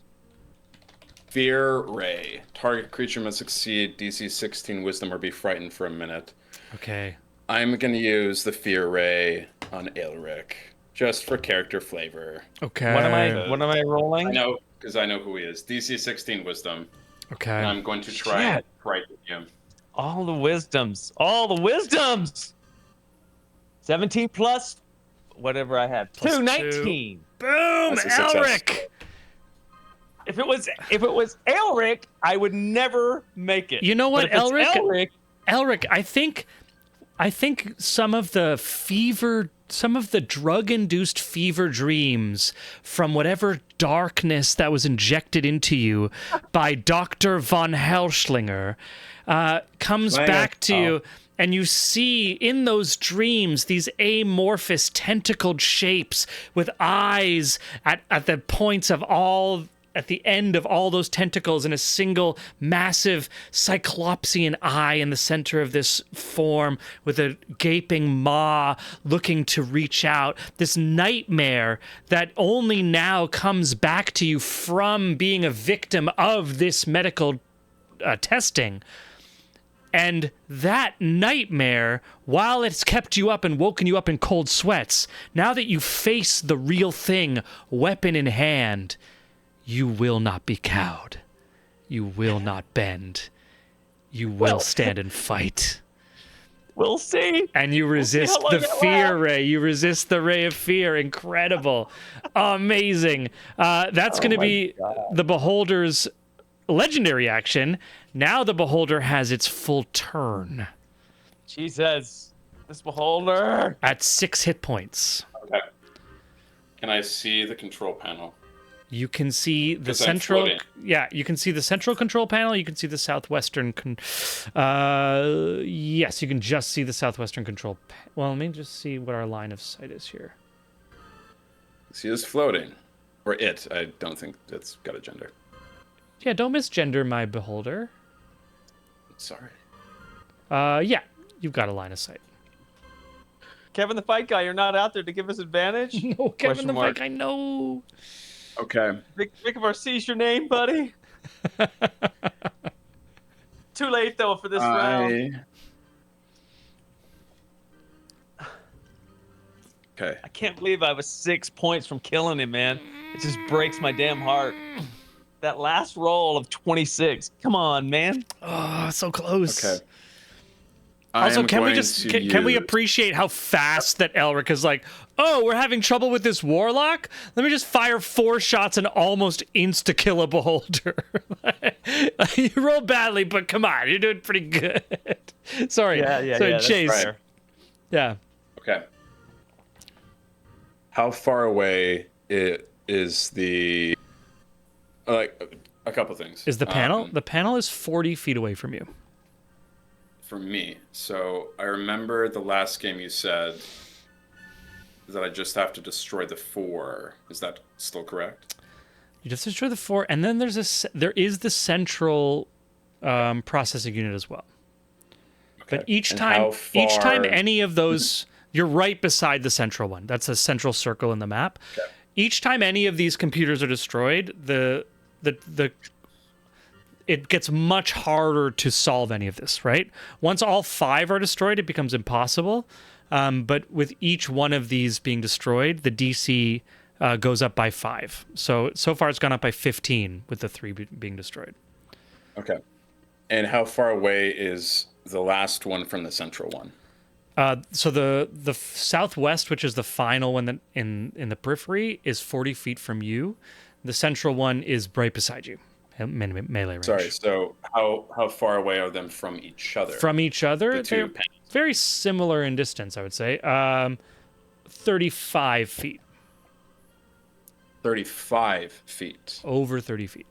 Fear Ray. Target creature must succeed DC 16 Wisdom or be frightened for a minute. Okay. I'm gonna use the Fear Ray on Aelric, just for character flavor. Okay. What am I rolling? I know, because I know who he is. DC 16 Wisdom. Okay. And I'm going to try and frighten him. All the wisdoms. All the wisdoms. 17 plus whatever I have. Plus 19. Boom, That's a success. Elric. If it was Elric, I would never make it. You know what, But if it's Elric? Elric, I think some of the drug-induced fever dreams from whatever darkness that was injected into you by Dr. von Hellschlinger comes back to you, and you see in those dreams these amorphous tentacled shapes with eyes at the points of all. At the end of all those tentacles in a single massive cyclopsean eye in the center of this form with a gaping maw looking to reach out. This nightmare that only now comes back to you from being a victim of this medical testing. And that nightmare, while it's kept you up and woken you up in cold sweats, now that you face the real thing, weapon in hand, you will not be cowed. You will not bend. You will stand and fight. We'll see. And you resist the fear ray. You resist the ray of fear. Incredible. Amazing. That's going to be the Beholder's legendary action. Now the Beholder has its full turn. Jesus. This Beholder. At 6 hit points. Okay. Can I see the control panel? You can see the 'Cause I'm central. floating. Yeah, you can see the central control panel. You can see the southwestern. Yes, you can just see the southwestern control. Well, let me just see what our line of sight is here. He is floating. Or it. I don't think it's got a gender. Yeah, don't misgender my Beholder. Sorry. Yeah, you've got a line of sight. Kevin the Fight Guy, you're not out there to give us advantage? No, Kevin the mark. Fight, I know. Okay. Vic of our sees your name, buddy. Too late though for this round. Okay. I can't believe I was 6 points from killing him, man. It just breaks my damn heart. That last roll of 26. Come on, man. Oh, so close. Okay. Also, can we appreciate how fast that Elric is like, oh, we're having trouble with this warlock? Let me just fire 4 shots and almost insta-kill a Beholder. You roll badly, but come on, you're doing pretty good. Sorry. Sorry, Chase. Right. Yeah. Okay. How far away is the... Like, a couple things. Is the panel? The panel is 40 feet away from you. For me. So I remember the last game you said that I just have to destroy the 4. Is that still correct? You just destroy the 4, and then there is the central processing unit as well. Okay. But each And time how far- any of those, you're right beside the central one. That's a central circle in the map. Okay. Each time any of these computers are destroyed, it gets much harder to solve any of this, right? Once all 5 are destroyed, it becomes impossible. But with each one of these being destroyed, the DC goes up by 5. So far it's gone up by 15 with the 3 being destroyed. Okay. And how far away is the last one from the central one? So the southwest, which is the final one that in the periphery, is 40 feet from you. The central one is right beside you, melee range. Sorry, so how far away are them from each other? From each other, The two they're panels. very similar in distance, I would say. 35 feet. 35 feet. Over 30 feet.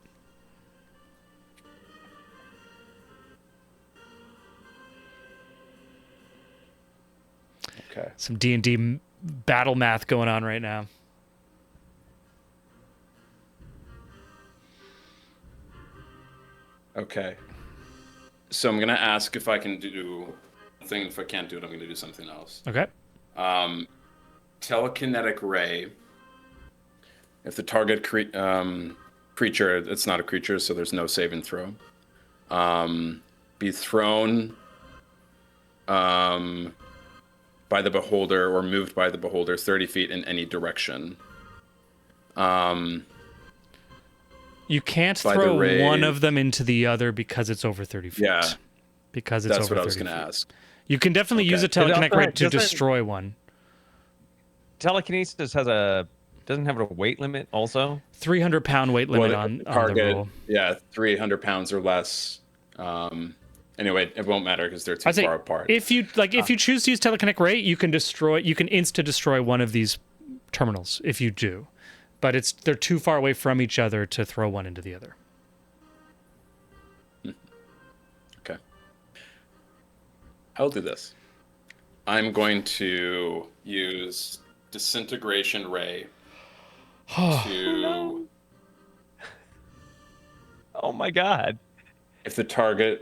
Okay. Some D&D battle math going on right now. Okay. So I'm going to ask if I can do something. If I can't do it, I'm going to do something else. Okay. Telekinetic ray. If the target creature, it's not a creature, so there's no saving throw. Be thrown by the beholder or moved by the beholder 30 feet in any direction. You can't By the throw rays. one of them into the other because it's over 30 feet. Yeah, Because it's that's over what I was 30 going to feet. ask. You can definitely use a Okay. telekinetic ray to doesn't- destroy one. Telekinesis doesn't have a weight limit also. 300-pound weight limit Well, on the target, roll. yeah, 300 pounds or less. Anyway, it won't matter because they're too I'd say far apart. if you choose to use telekinetic ray, you can insta destroy one of these terminals if you do. But they're too far away from each other to throw one into the other. Okay. I'll do this. I'm going to use disintegration ray to Oh my god. if the target,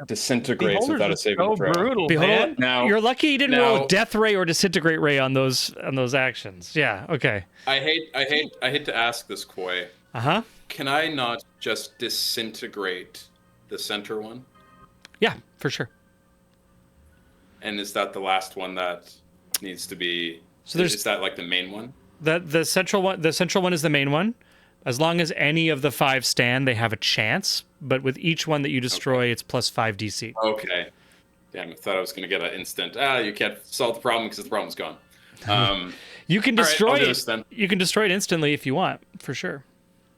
disintegrates Beholders without are a saving so throw. brutal, Behold, man. Now- you're lucky you didn't roll now- death ray or disintegrate ray on those actions. Yeah. Okay. I hate to ask this, Koi. Uh-huh. Can I not just disintegrate the center one? Yeah, for sure. And is that the last one that needs to be? So there's- is that like the main one? The central one is the main one. As long as any of the 5 stand, they have a chance. But with each one that you destroy, it's plus 5 DC. Okay. Damn, I thought I was going to get an instant. You can't solve the problem because the problem's gone. You can All right, destroy I'll do it. this then. You can destroy it instantly if you want, for sure.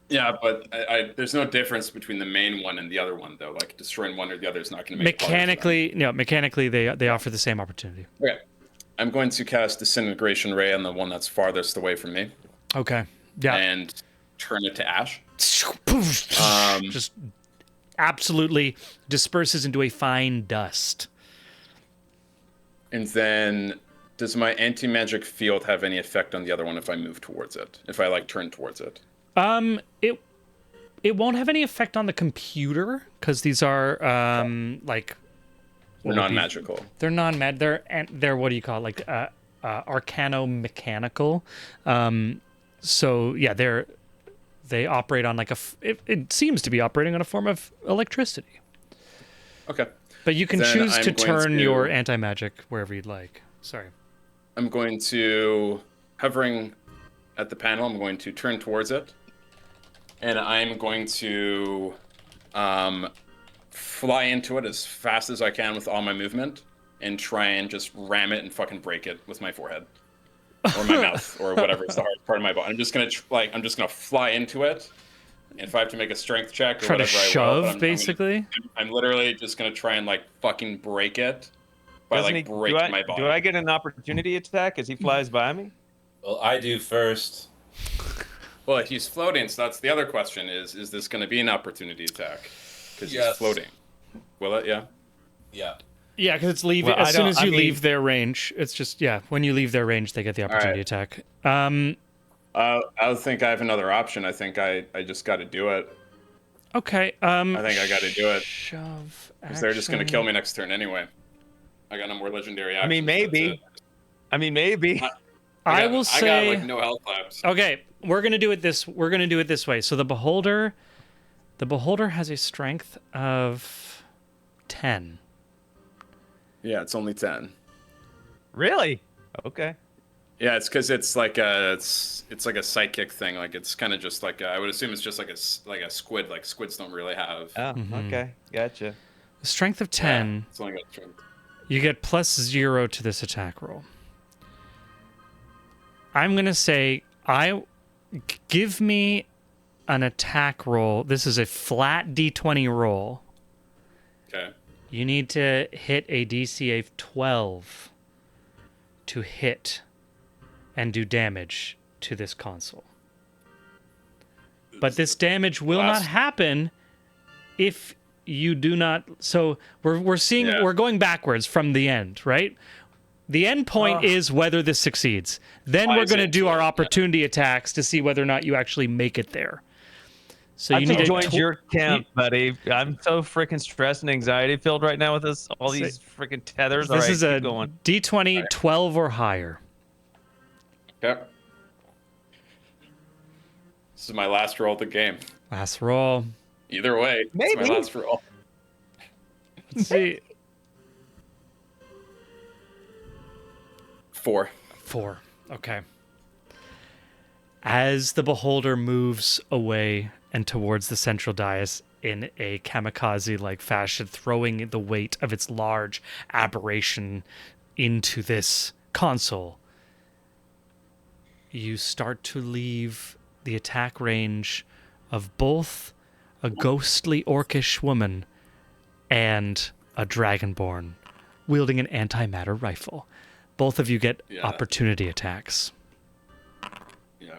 Yeah, but there's no difference between the main one and the other one, though. Like destroying one or the other is not going to make it harder for them. Mechanically, they offer the same opportunity. Okay. I'm going to cast Disintegration Ray on the one that's farthest away from me Okay. Yeah. and turn it to ash. Just absolutely disperses into a fine dust. And then, does my anti-magic field have any effect on the other one if I move towards it? If I turn towards it? It won't have any effect on the computer because these are They're non-magical. They're non-mag. They're what do you call it? Like arcano-mechanical. So yeah, they operate on like it seems to be operating on a form of electricity. Okay. But you can Then choose I'm to going turn to- your anti-magic wherever you'd like. Sorry. I'm going to, hovering at the panel, I'm going to turn towards it. And I'm going to fly into it as fast as I can with all my movement and try and just ram it and fucking break it with my forehead or my mouth or whatever is the hard part of my body. I'm just gonna fly into it. And if I have to make a strength check or Try to whatever, I will. shove, But basically. I'm literally just gonna try and fucking break it by breaking my body. Do I get an opportunity attack as he flies by me? Well, I do first. Well, he's floating, so that's the other question: is this going to be an opportunity attack? Because he's Yes. floating. Will it? Yeah. Yeah. Yeah, because it's leaving Well, as soon as you I mean- leave their range. It's just when you leave their range, they get the opportunity right. attack. I think I have another option. I think I just got to do it. Okay. I think I got to do it Shove. because they're just going to kill me next turn anyway. I got no more legendary actions. I mean, maybe. I will say. I got no health left. Okay, we're gonna do it this way. So the beholder has a strength of 10. Yeah, it's only 10. Really? Okay. Yeah, it's because it's like a psychic thing. It's kind of just I would assume it's just like a squid. Like squids don't really have. Oh, okay. Gotcha. The strength of 10. It's only got strength. You get +0 to this attack roll. I'm gonna say give me an attack roll. This is a flat D20 roll. Okay. You need to hit a DC of 12 to hit and do damage to this console. But this damage will not happen if you do not. So we're seeing we're going backwards from the end, right? The end point is whether this succeeds. Then we're going to do our opportunity attacks to see whether or not you actually make it there. So I you just need to joined your camp, buddy. I'm so freaking stressed and anxiety filled right now with this. All these freaking tethers. This is a D20 12 or higher. Okay. This is my last roll of the game. Last roll. Either way, Maybe. it's my last roll. Let's see. 4. 4. Okay. As the beholder moves away and towards the central dais in a kamikaze-like fashion, throwing the weight of its large aberration into this console, you start to leave the attack range of both a ghostly orcish woman and a dragonborn wielding an antimatter rifle. Both of you get opportunity attacks. Yeah.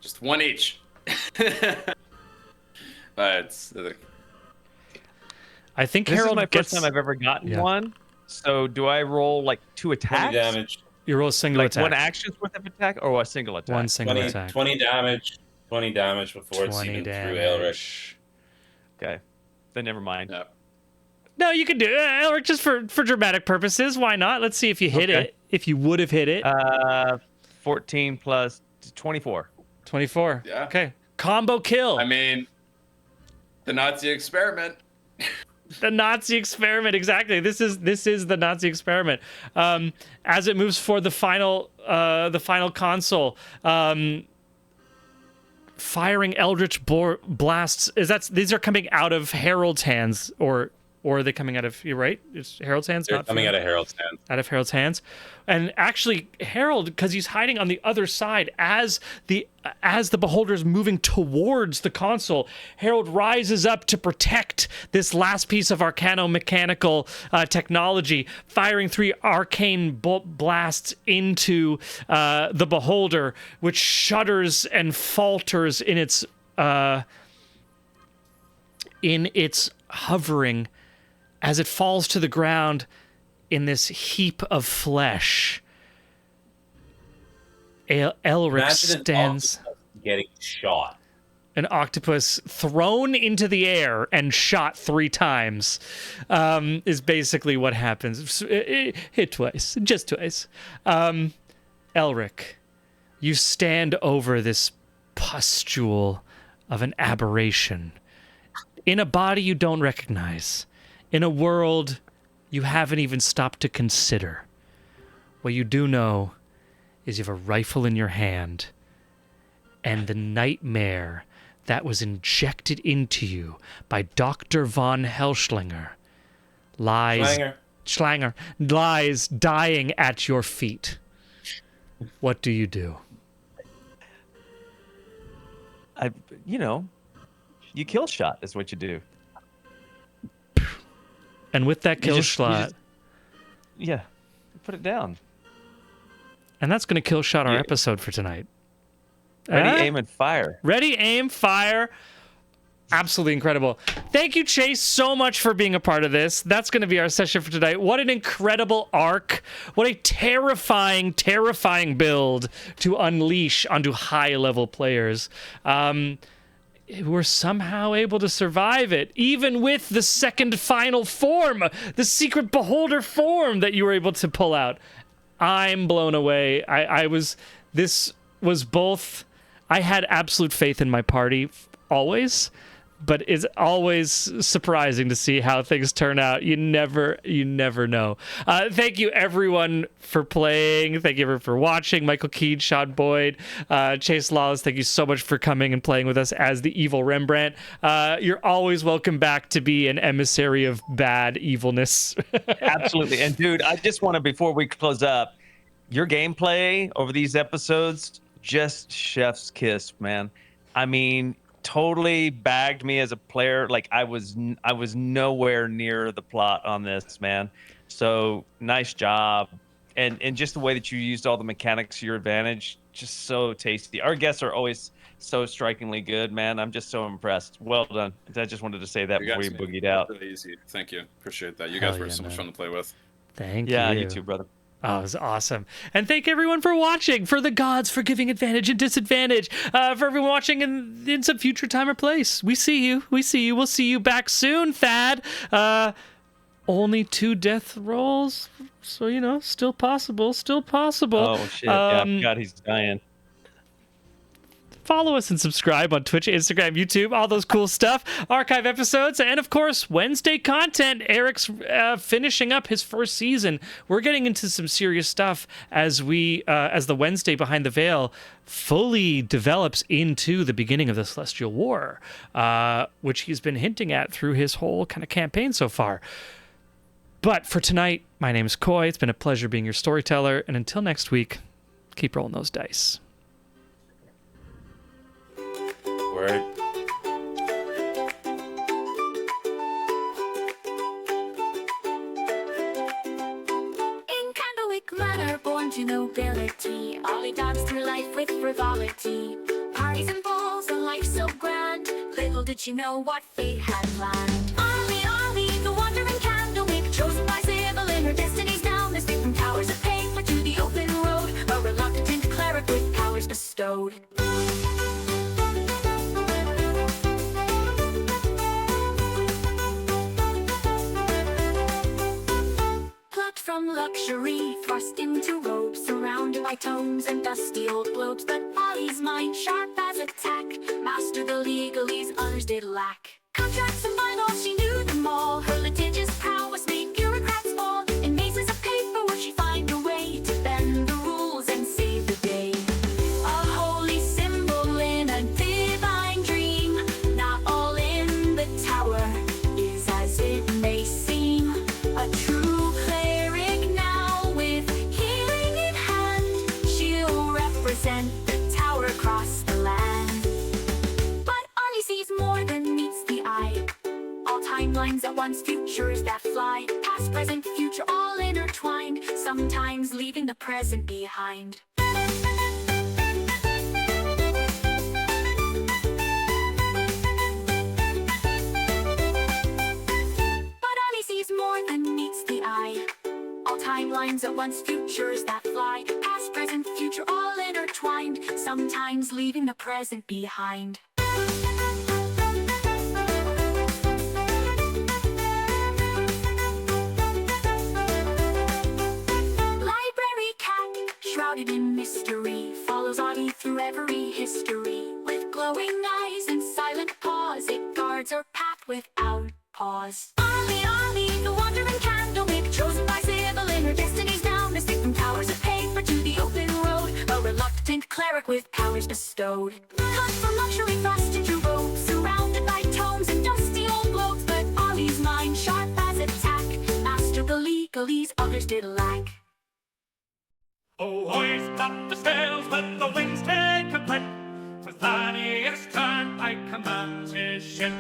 Just 1 each. But I think This Harold is my gets... first time I've ever gotten Yeah. one. So do I roll like 2 20 attacks? damage. You roll a single Like attack. one action's worth of attack or a single attack? One single 20, attack. 20 damage. 20 damage before it's 20 even through Elric. damage. Okay. Then never mind. yeah. No, you can do it, Elric, just for dramatic purposes. Why not? Let's see if you hit Okay. it. If you would have hit it. 14 plus 24. 24. Yeah. Okay. Combo kill. I mean, the Nazi experiment. The Nazi experiment, exactly. This is the Nazi experiment. As it moves for the final console, firing eldritch blasts. These are coming out of Harold's hands, or are they coming out of? You're right. It's Harold's hands. They're not coming Fiona? out of Harold's hand. Out of Harold's hands. And actually, Harold, because he's hiding on the other side, as the beholder's moving towards the console, Harold rises up to protect this last piece of arcano-mechanical technology, firing 3 arcane blasts into the beholder, which shudders and falters in its hovering as it falls to the ground in this heap of flesh. Elric Imagine stands... an octopus getting shot. An octopus thrown into the air and shot 3 times is basically what happens. Hit twice. Just twice. Elric, you stand over this pustule of an aberration in a body you don't recognize, in a world you haven't even stopped to consider. What you do know is you have a rifle in your hand, and the nightmare that was injected into you by Dr. von Hellschlinger lies dying at your feet. What do you do? You kill shot is what you do. And with that kill shot, Yeah. Put it down. and that's going to kill shot our episode for tonight. Ready, aim, and fire. Ready, aim, fire. Absolutely incredible. Thank you, Chase, so much for being a part of this. That's going to be our session for tonight. What an incredible arc. What a terrifying, terrifying build to unleash onto high-level players. Were somehow able to survive it, even with the second final form, the secret beholder form that you were able to pull out. I'm blown away. This was both, I had absolute faith in my party always, but it's always surprising to see how things turn out. You never know. Thank you everyone for playing. Thank you everyone for watching. Michael Keene, Sean Boyd, Chase Lawless, thank you so much for coming and playing with us as the evil Rembrandt. You're always welcome back to be an emissary of bad evilness. Absolutely. And dude, I just want to, before we close up, your gameplay over these episodes, just chef's kiss, man. I mean, totally bagged me as a player. Like I was nowhere near the plot on this, man. So nice job. And just the way that you used all the mechanics to your advantage, just so tasty. Our guests are always so strikingly good, man. I'm just so impressed. Well done. I just wanted to say that before you boogied out. Really easy. Thank you. Appreciate that. You Hell guys were yeah, so much man. fun to play with. Thank Yeah, you. you too, brother. Oh, it was awesome. And thank everyone for watching, for the gods for giving advantage and disadvantage, for everyone watching in some future time or place. We see you. We'll see you back soon, Thad. Only 2 death rolls, so, still possible. Oh, shit. Yeah, I forgot he's dying. Follow us and subscribe on Twitch, Instagram, YouTube, all those cool stuff. Archive episodes, and of course, Wednesday content. Eric's finishing up his first season. We're getting into some serious stuff as the Wednesday Behind the Veil fully develops into the beginning of the Celestial War, which he's been hinting at through his whole kind of campaign so far. But for tonight, my name is Coy. It's been a pleasure being your storyteller, and until next week, keep rolling those dice. Word. In Candlewick Manor, born to nobility, Ollie danced through life with frivolity. Parties and balls, a life so grand. Little did she know what fate had planned. Ollie, Ollie, the wandering Candlewick, chosen by Sybil in her destiny's down. Escape from towers of paper to the open road, a reluctant cleric with powers bestowed. From luxury, thrust into robes, surrounded by tomes and dusty old globes. But Ollie's mind, sharp as a tack, mastered the legalese others did lack. Contracts and bylaws, she knew them all. Her litigious prowess made bureaucrats fall. In mazes of paper would she find a way to bend the rules and save the day. A holy symbol in a divine dream. Not all in the tower is as it may seem. A true the tower across the land. But Ollie sees more than meets the eye. All timelines at once, futures that fly. Past, present, future, all intertwined. Sometimes leaving the present behind. But Ollie sees more than meets the eye. All timelines at once, futures that fly. Past, present, future, all intertwined. Sometimes leaving the present behind. Library cat, shrouded in mystery, follows Ollie through every history. With glowing eyes and silent paws, it guards her path without pause. Ollie, Ollie, the wandering Candlewick, chosen by Sybil in her destiny's down. Escape from towers of paper to the open road, a reluctant cleric with powers bestowed. Cut from luxury, thrust into robes, surrounded by tomes and dusty old globes. But Ollie's mind, sharp as a tack, mastered the legalese others did lack. Oh, hoist up the sails, let the winds take a clip. For Thaddeus Turnpike commands his ship.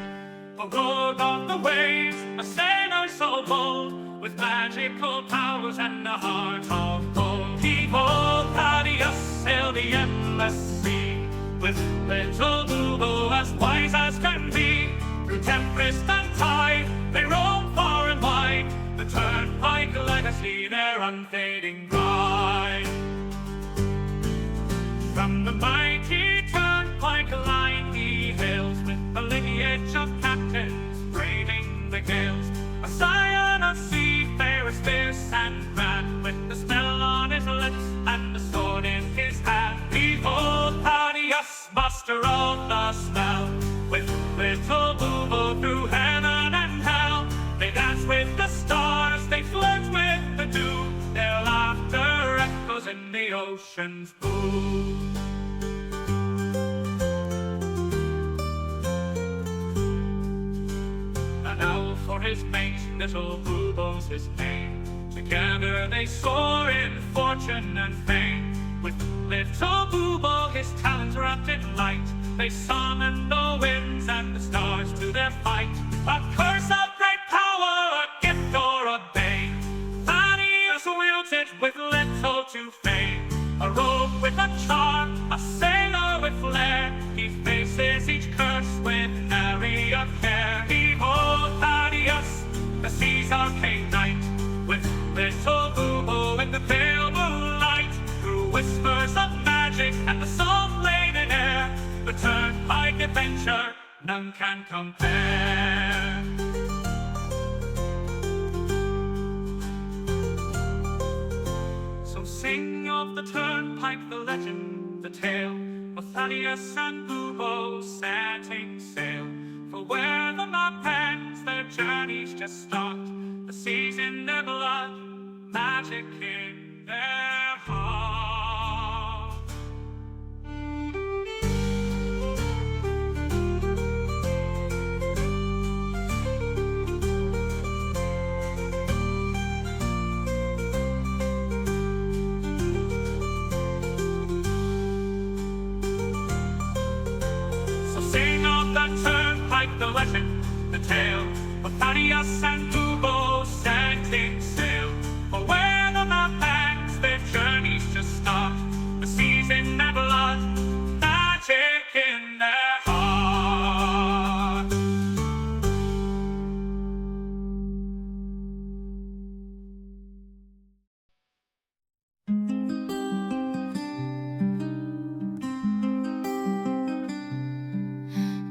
A road on the waves, a sailor so bold, with magical powers and a heart of gold. Behold, Thaddeus sailed the endless sea, with little Boobo as wise as can be. Through tempest and tide, they roam far and wide, the Turnpike legacy, their unfading pride. From the mighty Turnpike line he hails, with the lineage of captains braving the gales. A scion of seafarers fierce and grand, with the smell on his lips and the sword in his hand. Behold, Thaddeus, master of the spell, with little Boobo through heaven and hell. They dance with the stars, they flirt with the dew, their laughter echoes in the ocean's pool. And now for his mate, little Boobo's his name. Together they soar in fortune and fame. With little Boobo, his talents wrapped in light, they summon the winds and the stars to their fight. A curse of great power, a gift or a bane, Thaddeus wields it with little to fame. A rogue with a charm, a sailor with flair, he faces each curse with nary a care. Behold, Thaddeus, the sea's arcane night, with little Boobo in the pale moonlight. Through whispers of magic and the soft laden air, the Turnpike adventure none can compare. So sing of the Turnpike, the legend, the tale with Thaddeus and Bubo setting sail for where the map ends, their journeys just start. The seas in their blood, magic in their heart. So sing of the turnpike, the legend, the tale of Thaddeus and Bubo setting sail for where the map ends, their journeys just start. The seas in their blood, magic in their heart.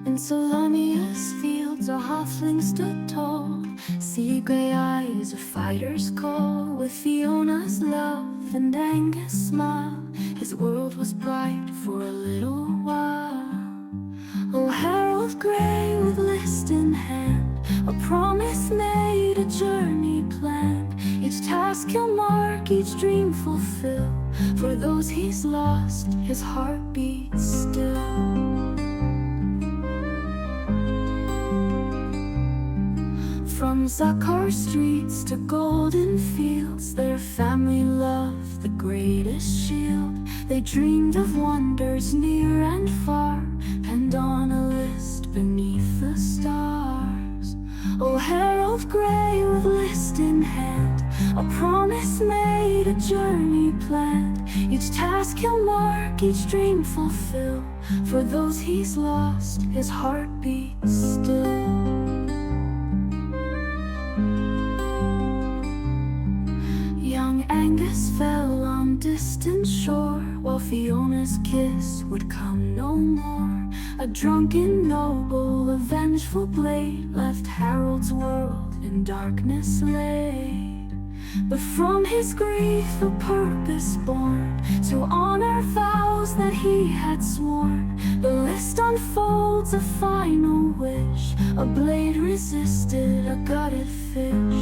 In Solania's fields a halfling stood tall, sea gray eyes, a fighter's call. With Fiona's love and Angus' smile, his world was bright for a little while. Oh, Harold Grey with list in hand, a promise made, a journey planned. Each task he'll mark, each dream fulfill. For those he's lost, his heart beats still. From Zakar streets to golden fields, their family loved the greatest shield. They dreamed of wonders near and far, and on a list beneath the stars. Oh, Harold Grey with list in hand, a promise made, a journey planned. Each task he'll mark, each dream fulfill. For those he's lost, his heart beats still. Young Angus fell on distant shore, while Fiona's kiss would come no more. A drunken noble, a vengeful blade, left Harold's world in darkness laid. But from his grief a purpose born, to honor vows that he had sworn. The list unfolds a final wish, a blade resisted a gutted fish.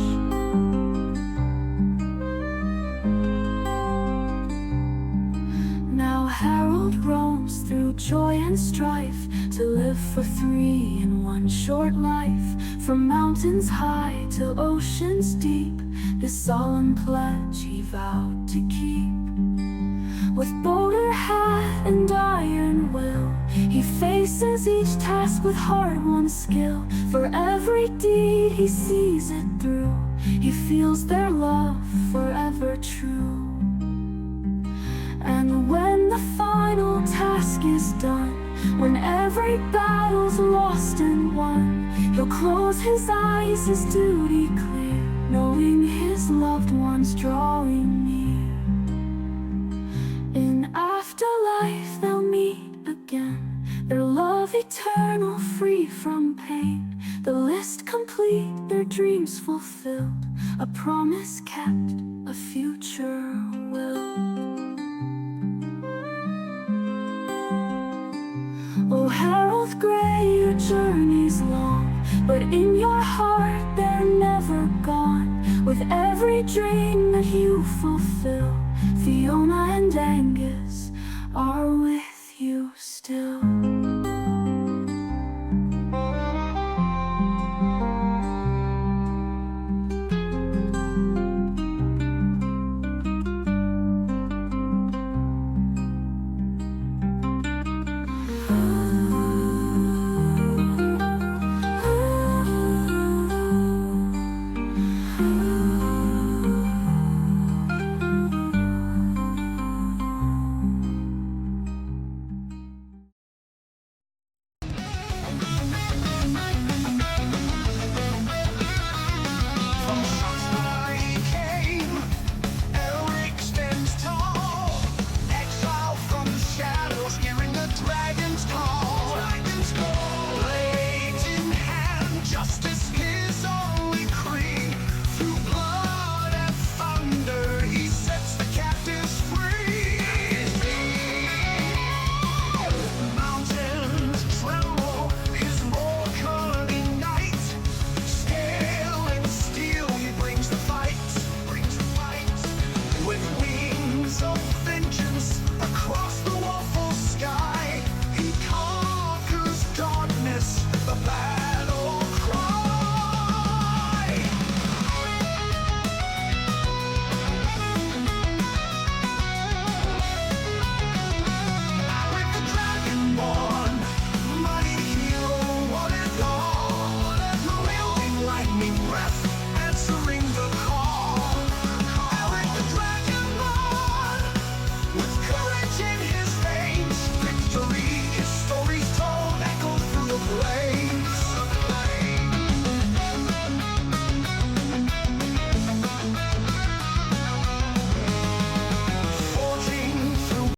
Now Harold roams through joy and strife, to live for three in one short life. From mountains high to oceans deep, this solemn pledge he vowed to keep. With bolder hat and iron will, he faces each task with hard-won skill. For every deed he sees it through, he feels their love forever true. And when the final task is done, when every battle's lost and won, he'll close his eyes, his duty clear, knowing his loved ones drawing near. In afterlife they'll meet again, their love eternal, free from pain. The list complete, their dreams fulfilled, a promise kept, a future will. Oh, Harold Grey, your journey's long, but in your heart they're never gone. With every dream that you fulfill, Fiona and Angus are with you still.